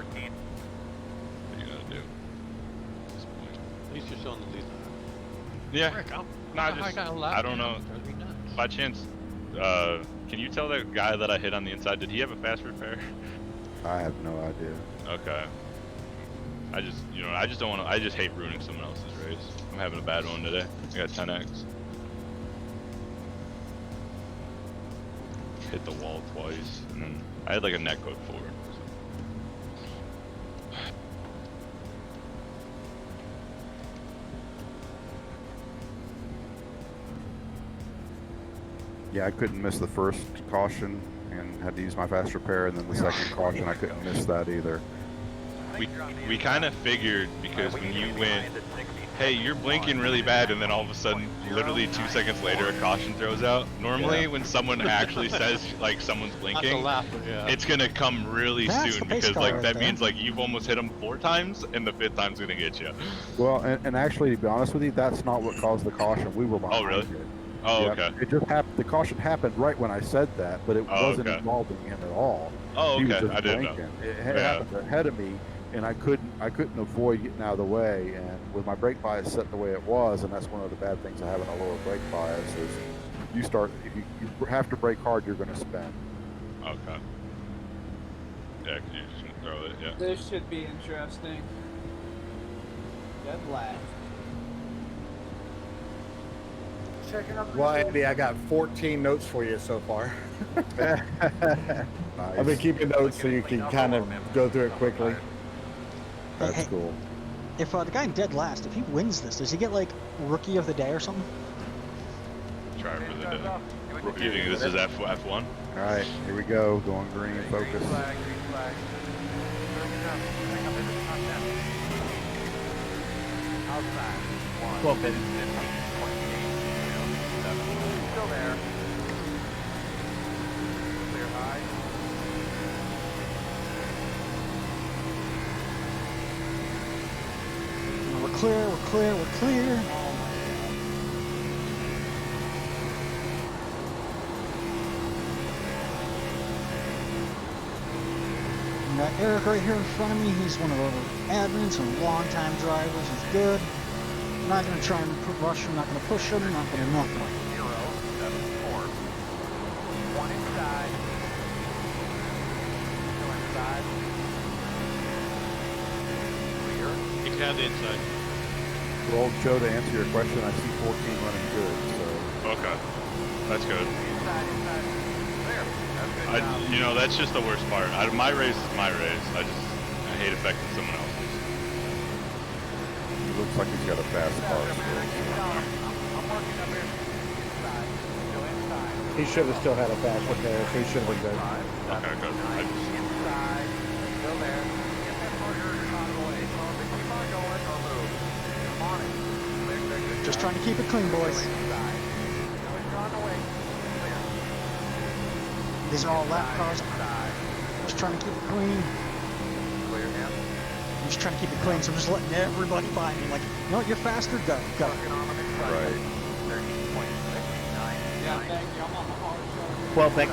are you gonna do? At this point? At least you're still in the lead. Yeah. Frick, I don't know. By chance, can you tell that guy that I hit on the inside? Did he have a fast repair? I have no idea. Okay. I just don't want to. I just hate ruining someone else's race. I'm having a bad one today. I got 10x. Hit the wall twice, and then I had like a net code forward. So. Yeah, I couldn't miss the first caution and had to use my fast repair, and then the second caution I couldn't miss that either. We kind of figured because when you went, hey, you're blinking really bad, and then all of a sudden, literally 2 seconds later, a caution throws out. Normally, when someone actually says like someone's blinking, it's gonna come really soon because like that means like you've almost hit them 4 times, and the 5th time's gonna get you. Well, and actually, to be honest with you, that's not what caused the caution. We were behind. Oh, really? it. Oh, Yeah, okay. It just happened. The caution happened right when I said that, but it wasn't involving him at all. Oh, He was okay. just I didn't know. blinking. It happened ahead of me, and I couldn't avoid getting out of the way. And with my brake bias set the way it was, and that's one of the bad things of having a lower brake bias is if you have to brake hard, you're going to spin. Okay. Yeah, 'cause you're just gonna throw it. Yeah. This should be interesting. Dead last. Checking up. Well, Andy, I got 14 notes for you so far. I've been keeping notes so you can kind of go through it quickly. That's Hey, cool. If the guy in dead last, if he wins this, does he get like rookie of the day or something? Driver of the day. You think this is F1? All right, here we go. Going green, focus. Green flag. Back up into the top 10. Outside. 12 minutes. 15.8. Still there. Clear high. We're clear, we're clear, we're clear. I got Eric right here in front of me. He's one of our admins and long-time drivers. He's good. I'm not going to try and rush him, not going to push him, not going to nothing. 074. One inside. Still inside. Clear. You can have the inside. Well, Joe, to answer your question, I see 14 running good. So Okay, that's good. Inside. Clear. That's good job. You know, that's just the worst part. My race is my race. I hate affecting someone else's. he looks like he's got a fast car. I'm working up here. Inside. Still inside. He should have still had a fast repair, so he should have been good. Okay, good. Inside. Still there. Get that partner on the way. Come on, keep on going. Don't move. Come on it. Clear, good Just job. trying to keep it clean, boys. Still inside. Still on the way. Clear. These are all lap cars. Inside. Just trying to keep it clean. Clear him. I'm just trying to keep it clean, so I'm just letting everybody by me. Like, you know what, you're faster, go. Working on him inside. Right. 30.69. Yeah, thank you. I'm on the hard show. 12 back.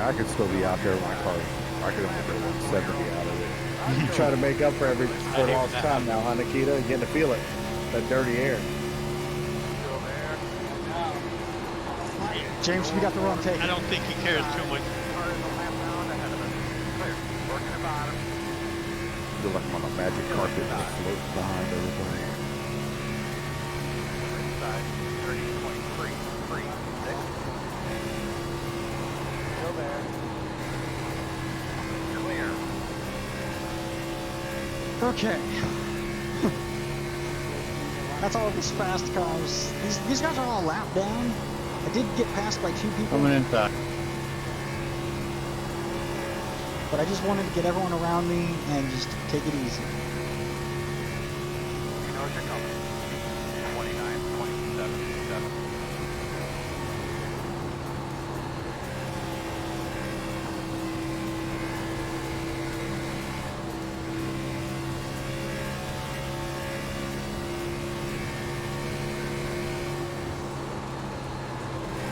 I could still be out there with my car. I could only go 170 out of it. You try to make up for lost time now, huh, Nikita? You're getting to feel it. That dirty air. Still there. James, we got the wrong take. I don't think he cares too much. Car is a lap round ahead of us. Clear. Working the bottom. Feel like I'm on a magic carpet just floating behind everybody. Inside. 30.336. Still there. Clear. Okay. That's all of these fast cars. These guys are all lap down. I did get passed by 2 people. Coming inside. But I just wanted to get everyone around me and just take it easy. You know you're coming. 29.77.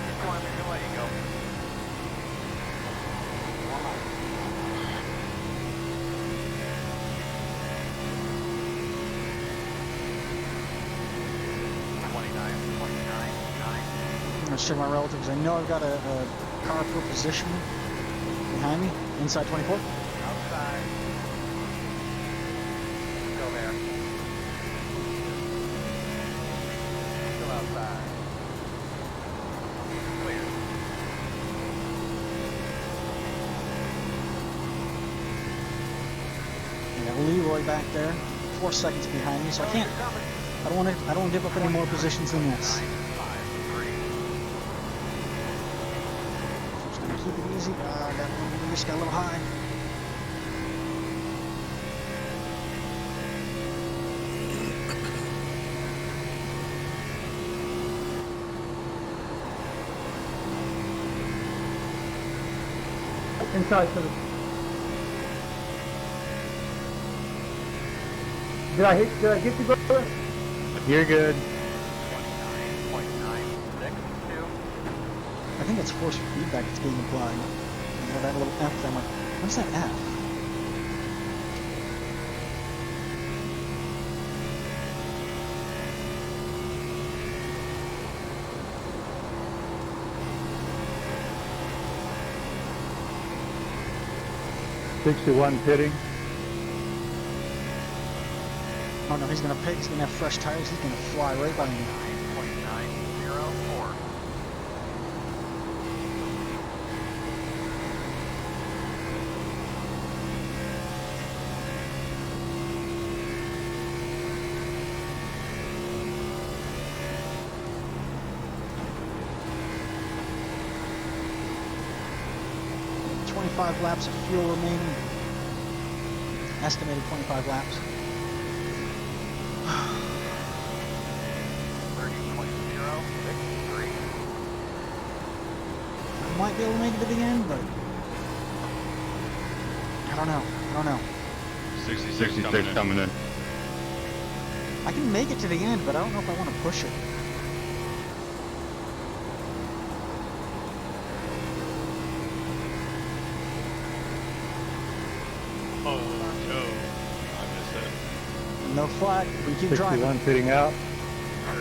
Keep going, you can let you go. I'm gonna check my relatives. I know I've got a car per position behind me, inside 24. Outside. Still there. Still outside. Clear. I got Leroy back there, 4 seconds behind me, so I can't. I don't want to give up any more positions than this. Just gonna keep it easy. I just got a little high. Inside to the. Did I get you, brother? You're good. 29.962. I think that's force feedback that's being applied. You know, that little F there. I'm like, what's that F? 61 pitting. Oh no, he's gonna pit. He's gonna have fresh tires. He's gonna fly right by me. 9.904. Laps of fuel remaining. Estimated 25 laps. 30.063. I might be able to make it to the end, but I don't know. 66 coming in. I can make it to the end, but I don't know if I want to push it. Oh no. I missed it. No flag. We keep 61 driving. pitting out. 30.425.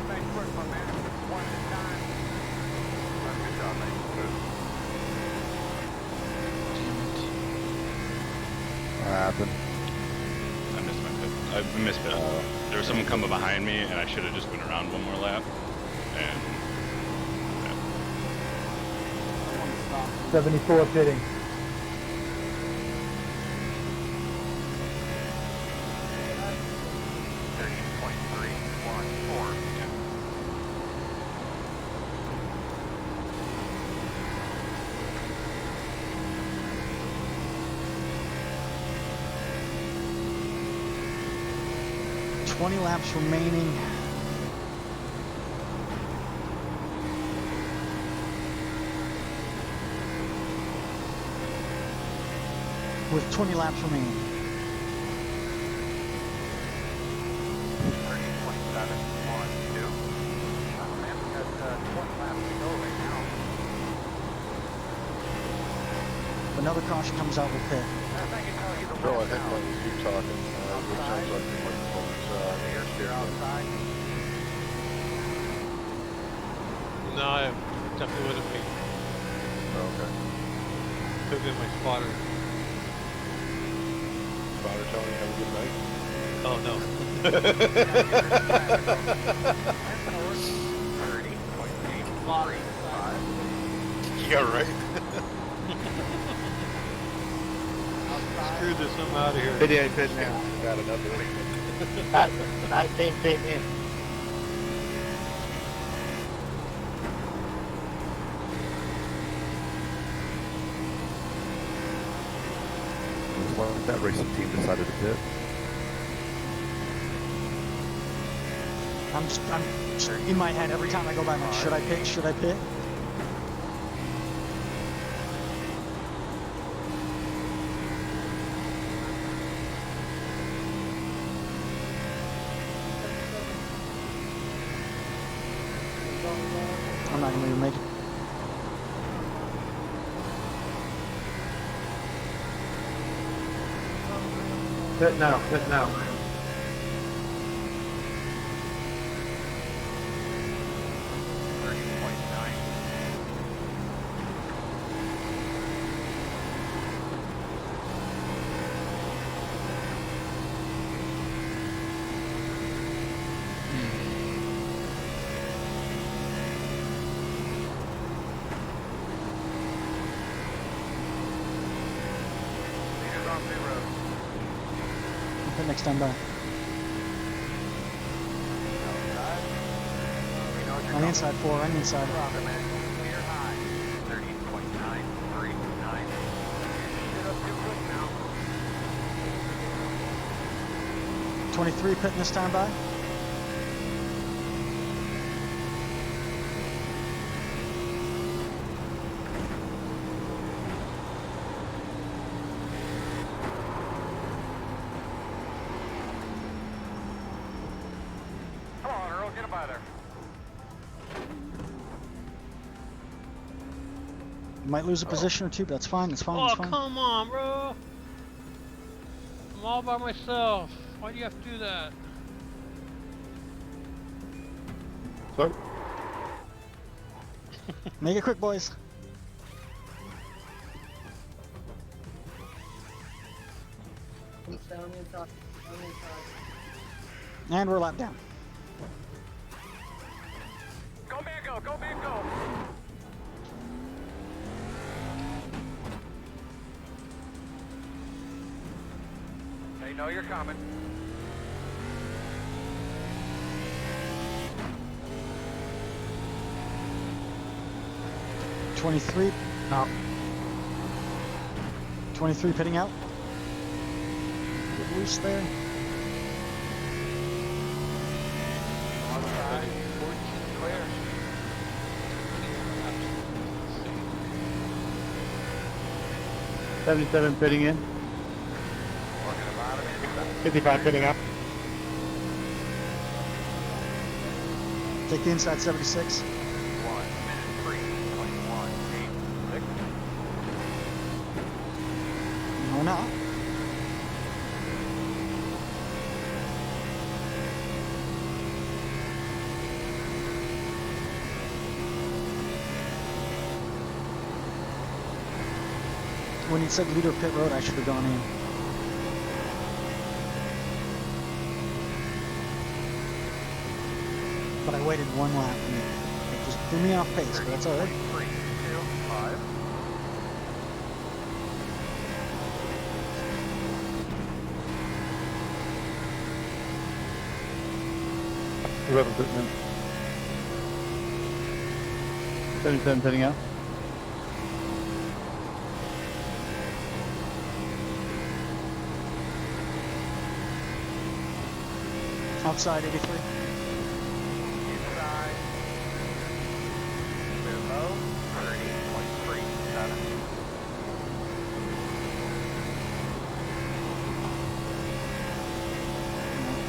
Nice work, my man. One at a time. Good job, mate. What happened? I missed my pit. I missed pit. There was someone coming behind me, and I should have just went around one more lap. And 74 pitting. Yeah. 20 laps remaining. With 20 laps remaining. 30.712. Oh man, we got 20 laps to go right now. If another caution comes out, we'll pit. Thank you, Tony. The Bro, I wheel think now. when you keep talking, it sounds like the microphone's You're outside. No, I definitely wouldn't be. okay. Took in my spotter. Spotter Tony, have a good night. Oh no. 30.835. Yeah, right. Screw this, I'm out of here. Pit in, pit now. Got another one. Nice team pitting in. Looks like that racing team decided to pit. I'm in my head every time I go by. I'm like, should I pit? Should I pit? I'm not gonna even make it. Pit now, pit now. 30.9. Leaders on pit road. I'll pit next time by. Outside. We know what you're On the inside, 4, on the inside. Roger, man. Clear high. 30.939. Shit up too quick now. 23 pitting this time by. Come on, Earl, get by there. Might lose a position or two, but that's fine. That's fine. Oh, That's fine. come on, bro. I'm all by myself. Why do you have to do that? So, Make it quick, boys. On the inside. On the inside. And we're lapped down. Go man, go! Go man, go! They know you're coming. $23. No. 23 pitting out. Get loose there. On the side. Clear. 77 pitting in. Working the bottom inside. 55 pitting up. Take the inside 76. 1 minute 3:21.86. No, not. When it said leader pit road, I should have gone in. But I waited one lap and it just threw me off pace, but that's alright. 3, 2, 5. Whoever put in. 77 pitting out. Outside 83. Inside. Below 30.37.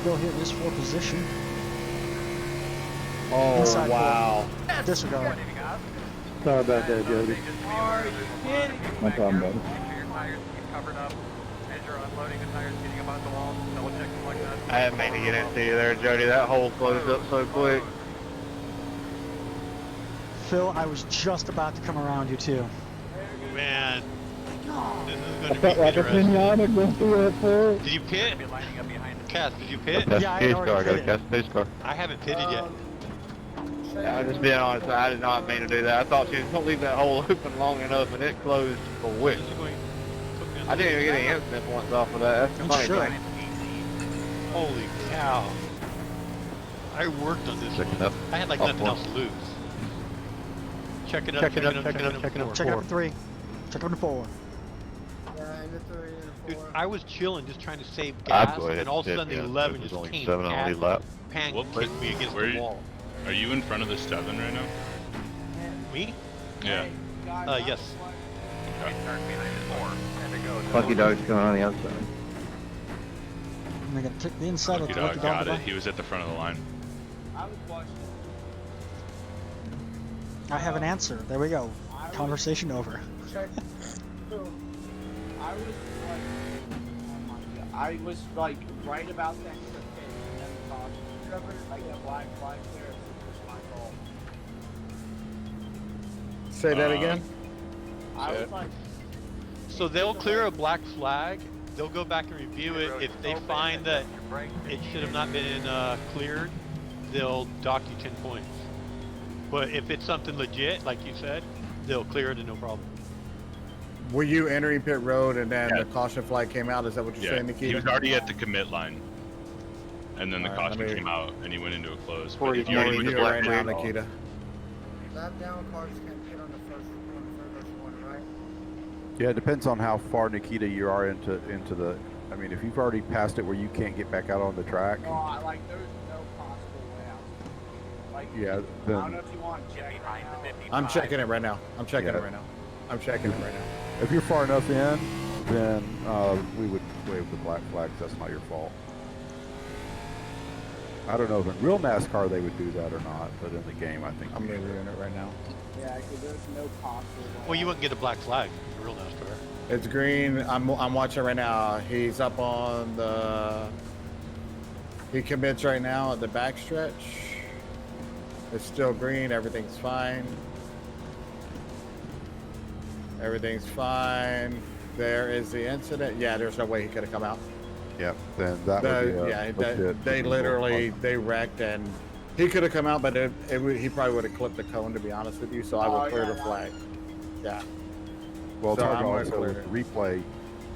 Go here, this for position. Oh, Inside wow. Disregard. Sorry about that, Jody. Are you kidding? No problem, buddy. Make sure your tires keep covered up as you're unloading the tires, getting them on the wall. Double check them like that. I didn't mean to get into you there, Jody. That hole closed up so quick. Phil, I was just about to come around you too. Man, this is I going to felt be like a interesting. pinata going through that for Did you pit? Be lining up behind the Cass, did you pit? That's Yeah, I his already car. I gotta pitted. catch his car. I haven't pitted yet. Yeah, I'm just being honest. I did not mean to do that. I thought she was gonna leave that hole open long enough, and it closed quick. This is going to put me on I the- didn't even get any instant points off of that. That's the You funny should. thing. Holy cow. I worked on this Checking one. up. I had like Up nothing one. else to lose. Check it up, Check it up, check it up, check it up. Check out the 3. Check out the 4. Yeah, and the 3 and the Dude, 4. I was chilling, just trying to save I'd gas, go ahead and all of a and sudden hit, the yeah, 11 there's just only came 7 on the lead lap. pancaked me against Where the you- wall. Are you in front of the 7 right now? Me? Yeah. Yes. Start behind the 4. And it goes. Lucky Dog's going on the outside. And I gotta take the inside Lucky with the Dog lucky got dog. it. He was at the front of the line. I was watching. I have an answer. There we go. Conversation over. Check. Boom. I was like, oh my god, I was like right about that to the pit, and then the caution. Trevor, like that black flag there, it was my fault. Say that again. I was like, So they'll clear a black flag, they'll go back and review it. If they find that it should have not been cleared, they'll dock you 10 points. But if it's something legit, like you said, they'll clear it and no problem. Were you entering pit road and then Yeah. the caution flag came out? Is that what you're saying, He Nikita? was already at the commit line. And then the Alright, let caution me- came out and he went into a close. Before But you if you go already in, went you to You're black right now, flag. Nikita. Lap down cars can't get on the first one, right? Yeah, it depends on how far, Nikita, you are into the. I mean, if you've already passed it where you can't get back out on the track, no, like there's no possible way out. Like, yeah, I don't then know if you want to check Behind right the now. 55. I'm checking it right now. I'm checking Yeah. it right now. I'm checking it right now. if you're far enough in, then we would wave the black flags. That's not your fault. I don't know if in real NASCAR they would do that or not, but in the game, I think I'm you reviewing it right now. Yeah, because there's no possible way Well, you out. wouldn't get a black flag in real NASCAR. It's green. I'm watching right now. He's up on the. He commits right now at the backstretch. It's still green. Everything's fine. Everything's fine. There is the incident. Yeah, there's no way he could have come out. Yep. Then that would be they literally they wrecked, and he could have come out, but he probably would have clipped the cone, to be honest with you. So I would clear the flag. Yeah. Well, it's So hard to I'm gonna also clear with it. the replay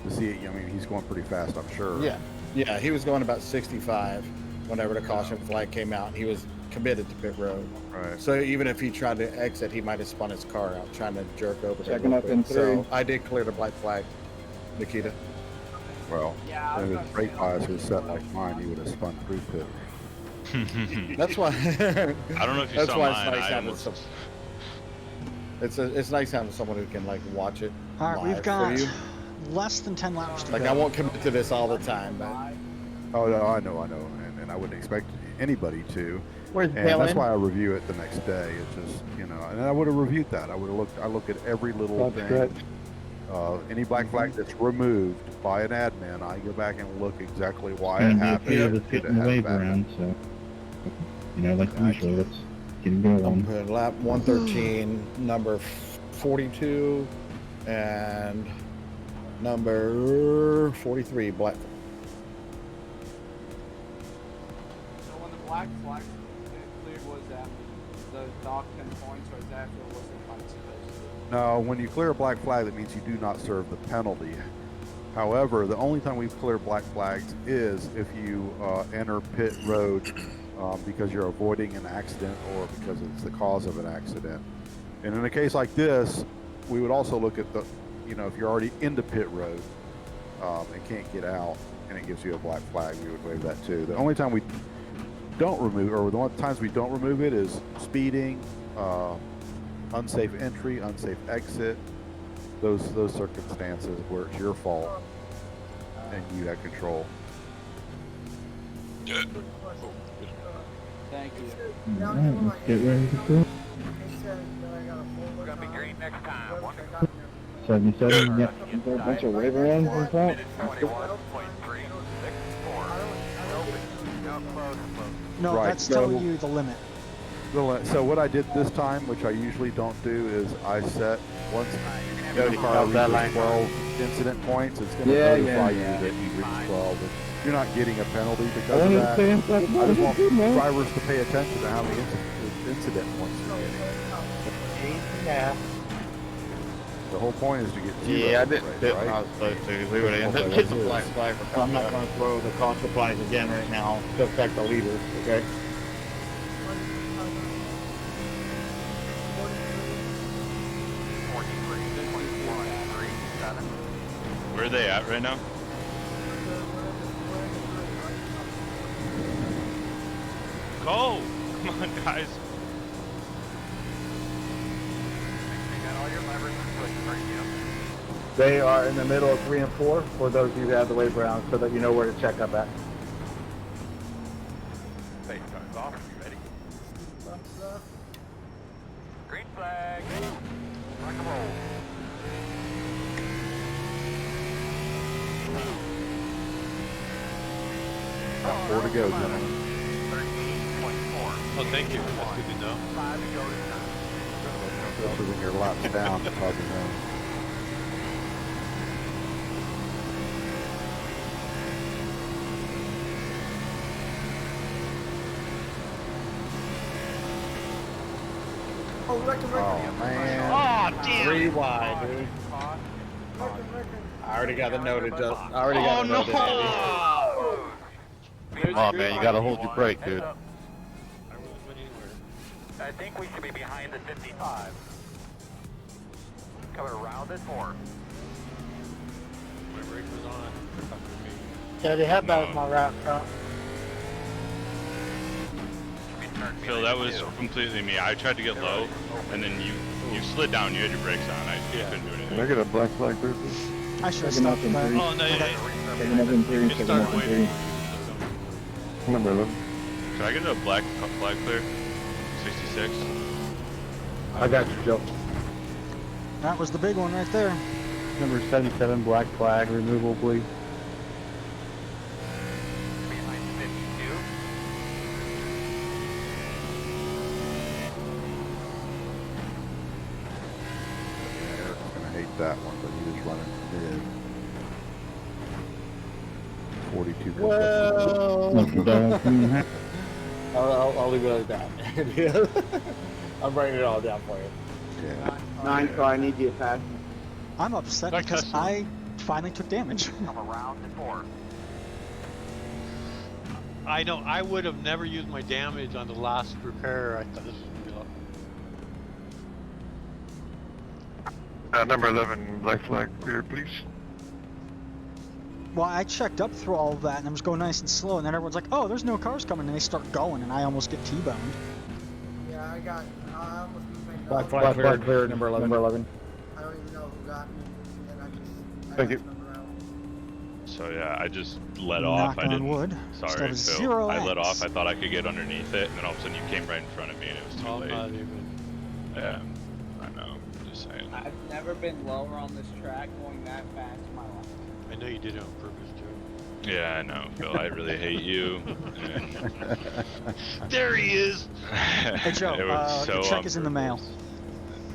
to see it. I mean, he's going pretty fast, I'm sure. Yeah. Yeah, he was going about 65 whenever the caution flag came out. He was committed to pit road. Right. So even if he tried to exit, he might have spun his car out trying to jerk over. Checking up in So 3. I did clear the black flag, Nikita. Well, if his brake bias was set like mine, he would have spun through pit. That's why. I don't know if you That's saw why mine. it's nice I having almost... it's nice having someone who can like watch it. All right, we've live got for you. less than 10 laps to Like go. I won't commit to this all the time, but Oh no, I know, and I wouldn't expect anybody to. Where's And that's Dylan? why I review it the next day. It's just, you know, and I would have reviewed that. I would have looked. I look at every little thing. Any black flag that's removed by an admin, I go back and look exactly why it happened. Just getting the wave around, so you know, like usual, let's get it going. good. Lap 113, number 42, and number 43, black. So when the black flag cleared, was that the dock 10 points, or is that after it wasn't like supposed to? No, when you clear a black flag, that means you do not serve the penalty. However, the only time we clear black flags is if you enter pit road because you're avoiding an accident or because it's the cause of an accident. And in a case like this, we would also look at the, you know, if you're already into pit road and can't get out and it gives you a black flag, we would waive that too. The only time we don't remove, or the only times we don't remove it is speeding, unsafe entry, unsafe exit, those circumstances where it's your fault and you had control. Thank you. Alright, let's get ready to go. We're gonna be green next time. 77, yep. Is there a bunch of wave arounds on top? 21.364. No, Right, that's so- telling you the limit. So what I did this time, which I usually don't do, is I set once the car reaches 12 incident points, it's going to notify you that you reached 12. And you're not getting a penalty because of that. I just want drivers to pay attention to how many incident points you're getting. Yeah. The whole point is to get zero. Yeah, I didn't right, do what right? I was supposed to. We would have ended up Okay, getting the that's black it. flag. I'm not going to throw the caution flags again right now to affect the leaders, okay? Where are they at right now? Go! Come on, guys. They are in the middle of 3 and 4 for those of you who have the wave around, so that you know where to check up at. FaceTime's off. You ready? Green flag. Rock and roll. Got 4 to go, gentlemen. 13.4. Oh, thank you. That's good to know. 5 to go to time. Especially when your lap's down, it's hard to know. Oh, record. Oh man. Oh, damn! 3 wide, dude. I already got the noted. I already got the noted. Andy. Come on, man, you gotta hold your brake, dude. I really went anywhere. I think we should be behind the 55. Coming around at 4. My brake was on. After me. Yeah, they have that as my route, Phil, that was completely me. I tried to get low, and then you slid down. You had your brakes on. I couldn't do anything. Can I get a black flag there, please? I should have Second up stopped in back. 3. Oh, no, yeah, Second up in 3, It second started up in waiting. 3. Number 11. Can I get a black flag clear? 66. I got you, Joe. That was the big one right there. Number 77, black flag removal, please. Behind 52. Eric's gonna hate that one, but he was running mid. 42. Well, I'll leave it like that. I'm writing it all down for you. Yeah. 9, so I need you fast. I'm upset Like because Tesla. I finally took damage. Come around to 4. I know, I would have never used my damage on the last repair. I thought this was real. Number 11, black flag, clear, please. Well, I checked up through all of that and I was going nice and slow, and then everyone's like, "Oh, there's no cars coming," and they start going, and I almost get T-boned. Yeah, I almost made Black flag cleared, number 11. I don't even know who got me, and I Thank you. asked number out. So yeah, I just let off. Knock I on didn't. wood. Sorry, Still Phil. zero I let X. off. I thought I could get underneath it, and then all of a sudden you came right in front of me, and it was too I'm late. not even. Yeah, I know. Just saying. I've never been lower on this track going that fast in my life. I know you did it on purpose, Joe. Yeah, I know, Phil. I really hate you. And There he is! Hey Joe, it was the so check on is in the mail.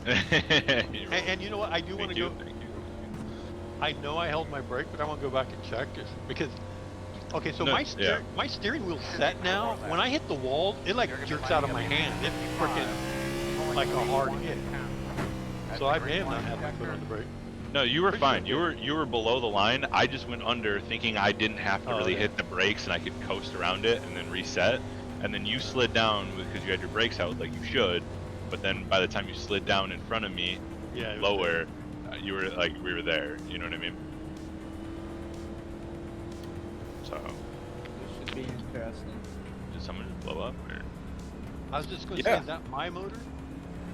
And you know what? I do want to go. Thank you. I know I held my brake, but I want to go back and check it because. Okay, so No, my steering wheel's set now. When I hit the wall, it like jerks out of my hand. It's freaking like a hard hit. So I may have not had my foot on the brake. No, you were fine. You were below the line. I just went under, thinking I didn't have to really yeah. hit the brakes and I could coast around it and then reset. And then you slid down because you had your brakes out like you should. But then by the time you slid down in front of me, Yeah. it was lower, you were like we were there. You know what I mean? So This should be interesting. did someone just blow up? Or? I was just going to Yeah. say, is that my motor?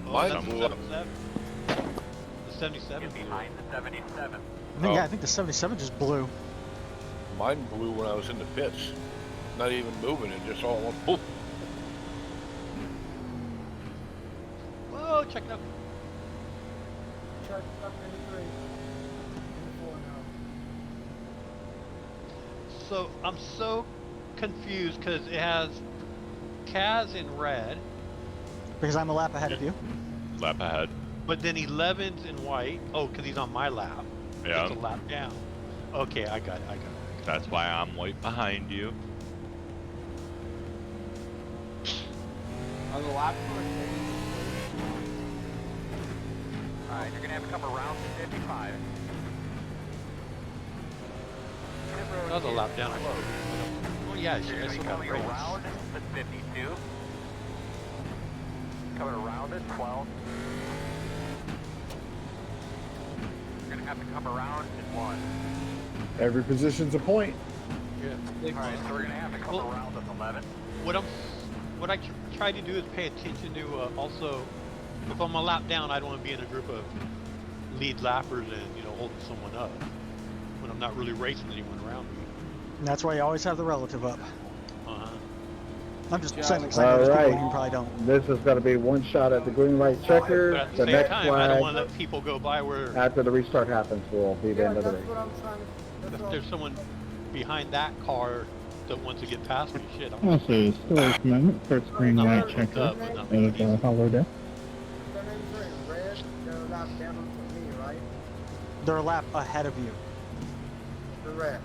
Mine that's blew the up. 77. The 77 Get blew up. behind the 77. Yeah, I think the 77 just blew. Mine blew when I was in the pits. Not even moving, it just all went poof. Whoa, check it out. Check up in 3. In 4 now. So I'm so confused because it has Kaz in red, Because I'm a lap ahead of you. Lap ahead. but then 11's in white. Oh, because he's on my lap. Yeah. It's a lap down. Okay, I got it. That's why I'm white behind you. On the lap Alright, you're gonna have to come around to 55. That was a lap down. Oh yeah, You're gonna be coming around to 52. Coming around at 12. You're gonna have to come around at 1. Every position's a point. Yeah. Alright, so we're gonna have to come around at 11. What I try to do is pay attention to also, if I'm a lap down, I don't want to be in a group of lead lappers and holding someone up when I'm not really racing anyone around me. And that's why you always have the relative up. Uh-huh. I'm just saying, because I know there's people who probably don't. This is going to be one shot at the green light checker. But at the The same next time, I don't flag, want to let people go by where after the restart happens, will be the Yeah, end of the that's race. what I'm trying to. if there's someone behind that car that wants to get past me. Shit, I'm Also, storage moment, first green not light hooked checker up, but not making of it Hollow Death. Their names are in red. They're a lap down from me, right? They're a lap ahead of you. The red.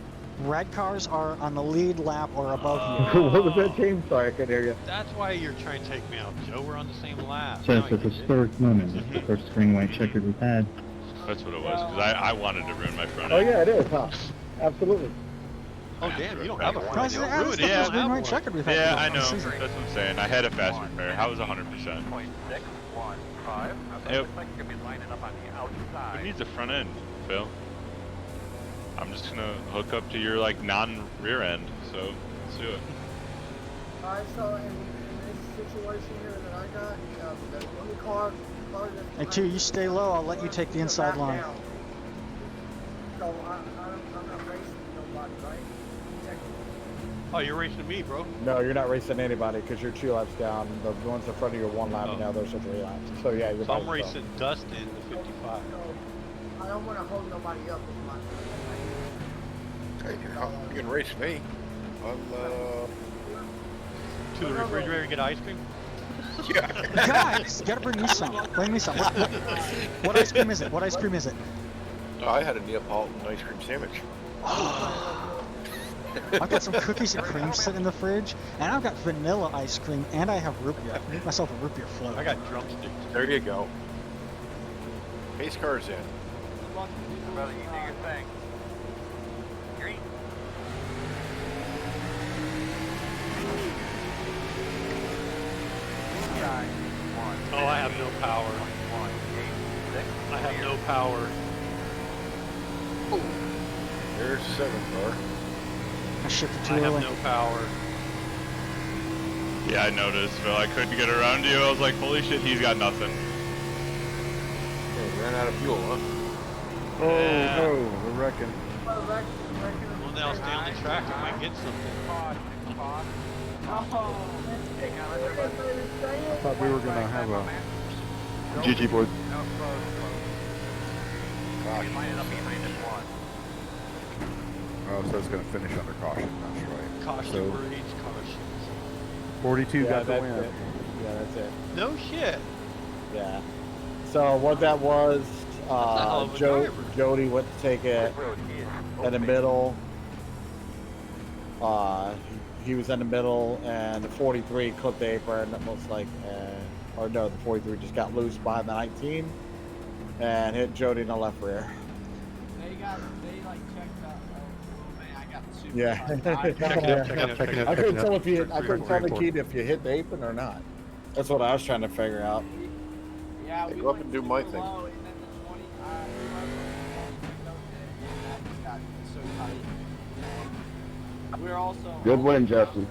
Red cars are on the lead lap or above you. What was that, James? Sorry, I couldn't hear you. That's why you're trying to take me out, Joe. We're on the same lap. So Now it's a I get it. historic moment. It's the first green light checker we've had. That's what it was. Because I wanted to ruin my front Oh, end. yeah, it is, huh? Absolutely. Oh damn, you don't have a front Guys, end. that's Ruin the it. Yeah, first green light checker we've had. Yeah, for I the know. season. That's what I'm saying. I had a fast repair. How was 100%? 6.615. Yep. Looks like you're gonna be lining up on the Who outside. needs a front end, Phil? I'm just gonna hook up to your non-rear end. So let's do it. Alright, so in this situation here that I got, the only car that's Hey, two, you stay low. I'll let you take the inside line. down. So I'm not racing nobody, right? Technically. Oh, you're racing me, bro. No, you're not racing anybody because you're 2 laps down. The ones in front of you are 1 lap, Oh. and now there's a 3 laps. So yeah, you're So by I'm yourself. racing Dustin the 55. So I don't want to hold nobody up with my. Hey, you can race me. I'll, To the refrigerator and get ice cream? yeah. Guys, gotta bring me some. Bring me some. What ice cream is it? What ice cream is it? I had a Neapolitan ice cream sandwich. I've got some cookies and cream sitting in the fridge, and I've got vanilla ice cream, and I have root beer. I can make myself a root beer float. I got drumsticks. There you go. Pace car's in. Brother, you do your thing. Green. Guy, one. Oh, I have no power. 1, 8, 6. I have no power. There's 7 car. I shifted I too have early. no power. Yeah, I noticed, Phil. I couldn't get around you. I was like, holy shit, he's got nothing. Ran out of fuel, huh? Oh, Yeah. no, we're wrecking. Well, now I'll stay on the track. I might get something. I thought we were going to have a GG board. No, close. You might end up being -1. Oh, so it's going to finish under caution. That's right. Caution So, words, cautions. 42 got the win. It. Yeah, that's it. No shit. Yeah. So what that was, hell of a driver. Jody went to take it in the middle. He was in the middle, and the 43 clipped the apron. Almost like, or no, the 43 just got loose behind the 19 and hit Jody in the left rear. They like checked out. Oh man, I got super. Yeah. Check it out. I couldn't tell if you. I couldn't tell the kid if you hit the apron or not. That's what I was trying to figure out. Yeah, Hey, we go up went and do my super thing. low, and then the 20, we went from 20, that just got so tight. We're also Good win, Justin.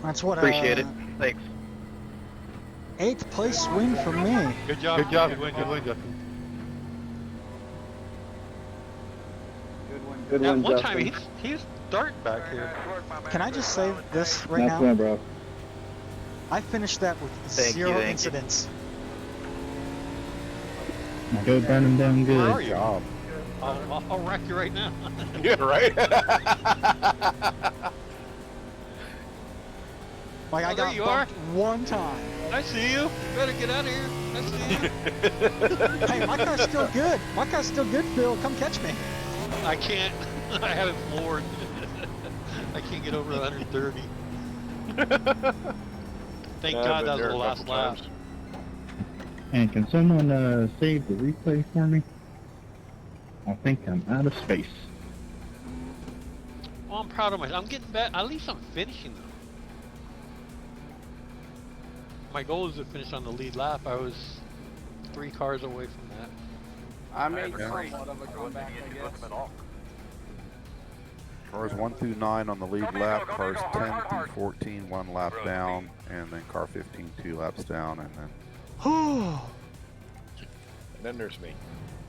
That's what Appreciate it. Thanks. 8th place win for me. Good job. Good job. Good win, Justin. Good That win, one Justin. time he's darting back here. Can I just say this right Nice now? win, bro. I finished that with Thank you, 0 thank you. incidents. Go burn them down good. Where are you? Job. I'll wreck you right now. Yeah, right? Like I Oh, there got you are. bumped one time. I see you. You better get out of here. I see you. Hey, my car's still good. My car's still good, Phil. Come catch me. I can't. I have it floored. I can't get over 130. Thank Yeah, I've God been that was there the a last couple lap. times. And can someone save the replay for me? I think I'm out of space. Well, I'm proud of myself. I'm getting back. At least I'm finishing them. My goal is to finish on the lead lap. I was 3 cars away from that. I made Yeah. somewhat of a comeback, I guess. Cars 1 through 9 on the lead lap, cars 10 through 14, 1 lap down, and then car 15, 2 laps down, and then And then there's me.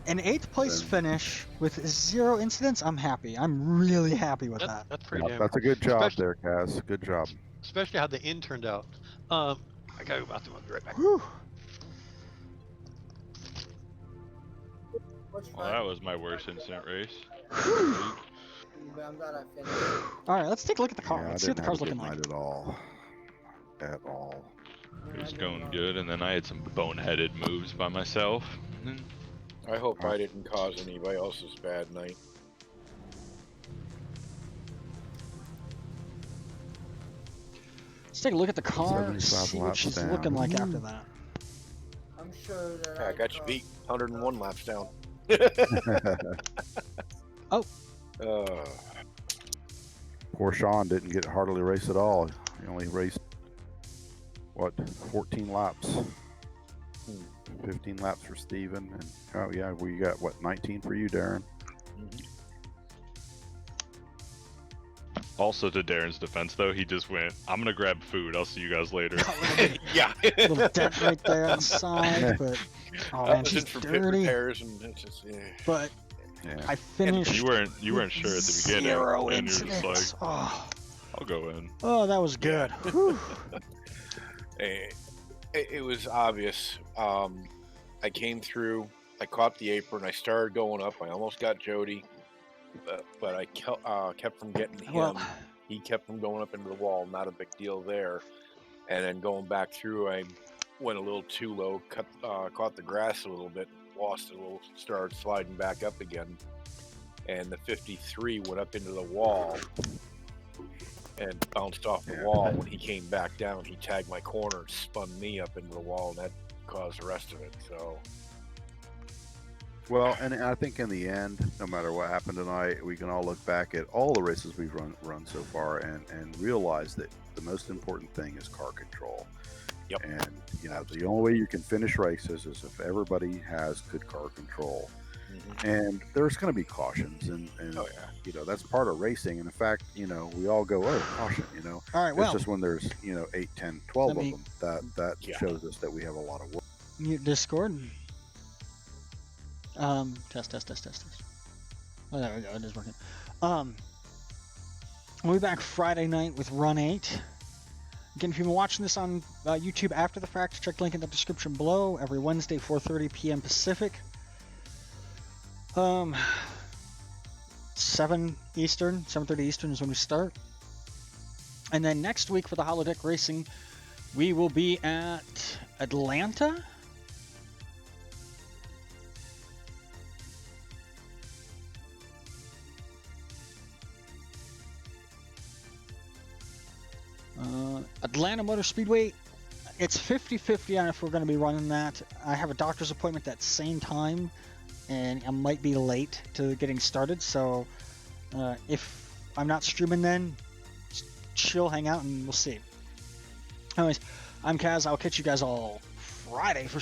An 8th place finish with 0 incidents. I'm happy. I'm really happy with that. That's pretty damn. that's a good job Especially- there, Kaz. Good job. Especially how the end turned out. I gotta go bathroom. I'll be right back. Whew. Well, that was my worst incident race. But I'm glad I finished. All right, let's take a look at the car. Yeah, Let's I see what the didn't have car's a good looking like. night at all. At all. It was going good, and then I had some boneheaded moves by myself. And then I hope I didn't cause anybody else's bad night. Let's take a look at the car. 75 See what laps she's down. looking like after that. I'm sure that Yeah, I got you beat. 101 laps down. Oh. Poor Sean didn't get hardly race at all. He only raced, what, 14 laps. 15 laps for Steven. And, oh, yeah, we got, what, 19 for you, Darren? also, to Darren's defense, though, he just went, I'm going to grab food. I'll see you guys later. Yeah. Little dent right there on the side, but oh man, she's for pit dirty. repairs and it's just, yeah. But Yeah. I finished. You weren't sure at the beginning. 0 and you're just incidents. like, Oh, I'll go in. oh, that was good. Whew. It was obvious. I came through, I caught the apron, I started going up, I almost got Jody, but I kept from getting him. Well- He kept from going up into the wall, not a big deal there. And then going back through, I went a little too low, caught the grass a little bit, lost it a little, started sliding back up again. and the 53 went up into the wall and bounced off the wall. When he came back down, he tagged my corner and spun me up into the wall, and that caused the rest of it. So. Well, and I think in the end, no matter what happened tonight, we can all look back at all the races we've run so far and realize that the most important thing is car control. Yep. And, you know, the only way you can finish races is if everybody has good car control. Mm-hmm. And there's going to be cautions, and you know, that's part of racing. And in fact, you know, we all go, oh, caution, you know. All right, well. It's just when there's, you know, 8, 10, 12 of them, that shows us that we have a lot of work. Mute Discord. Test. Oh, there we go. It is working. We'll be back Friday night with Run 8. Again, if you've been watching this on YouTube after the fact, check the link in the description below. Every Wednesday, 4:30 p.m. Pacific. 7 Eastern, 7:30 Eastern is when we start. And then next week for the holodeck racing, we will be at Atlanta. Atlanta Motor Speedway. It's 50-50 on if we're going to be running that. I have a doctor's appointment that same time, and I might be late to getting started. So if I'm not streaming then, chill, hang out, and we'll see. Anyways, I'm Kaz. I'll catch you guys all Friday for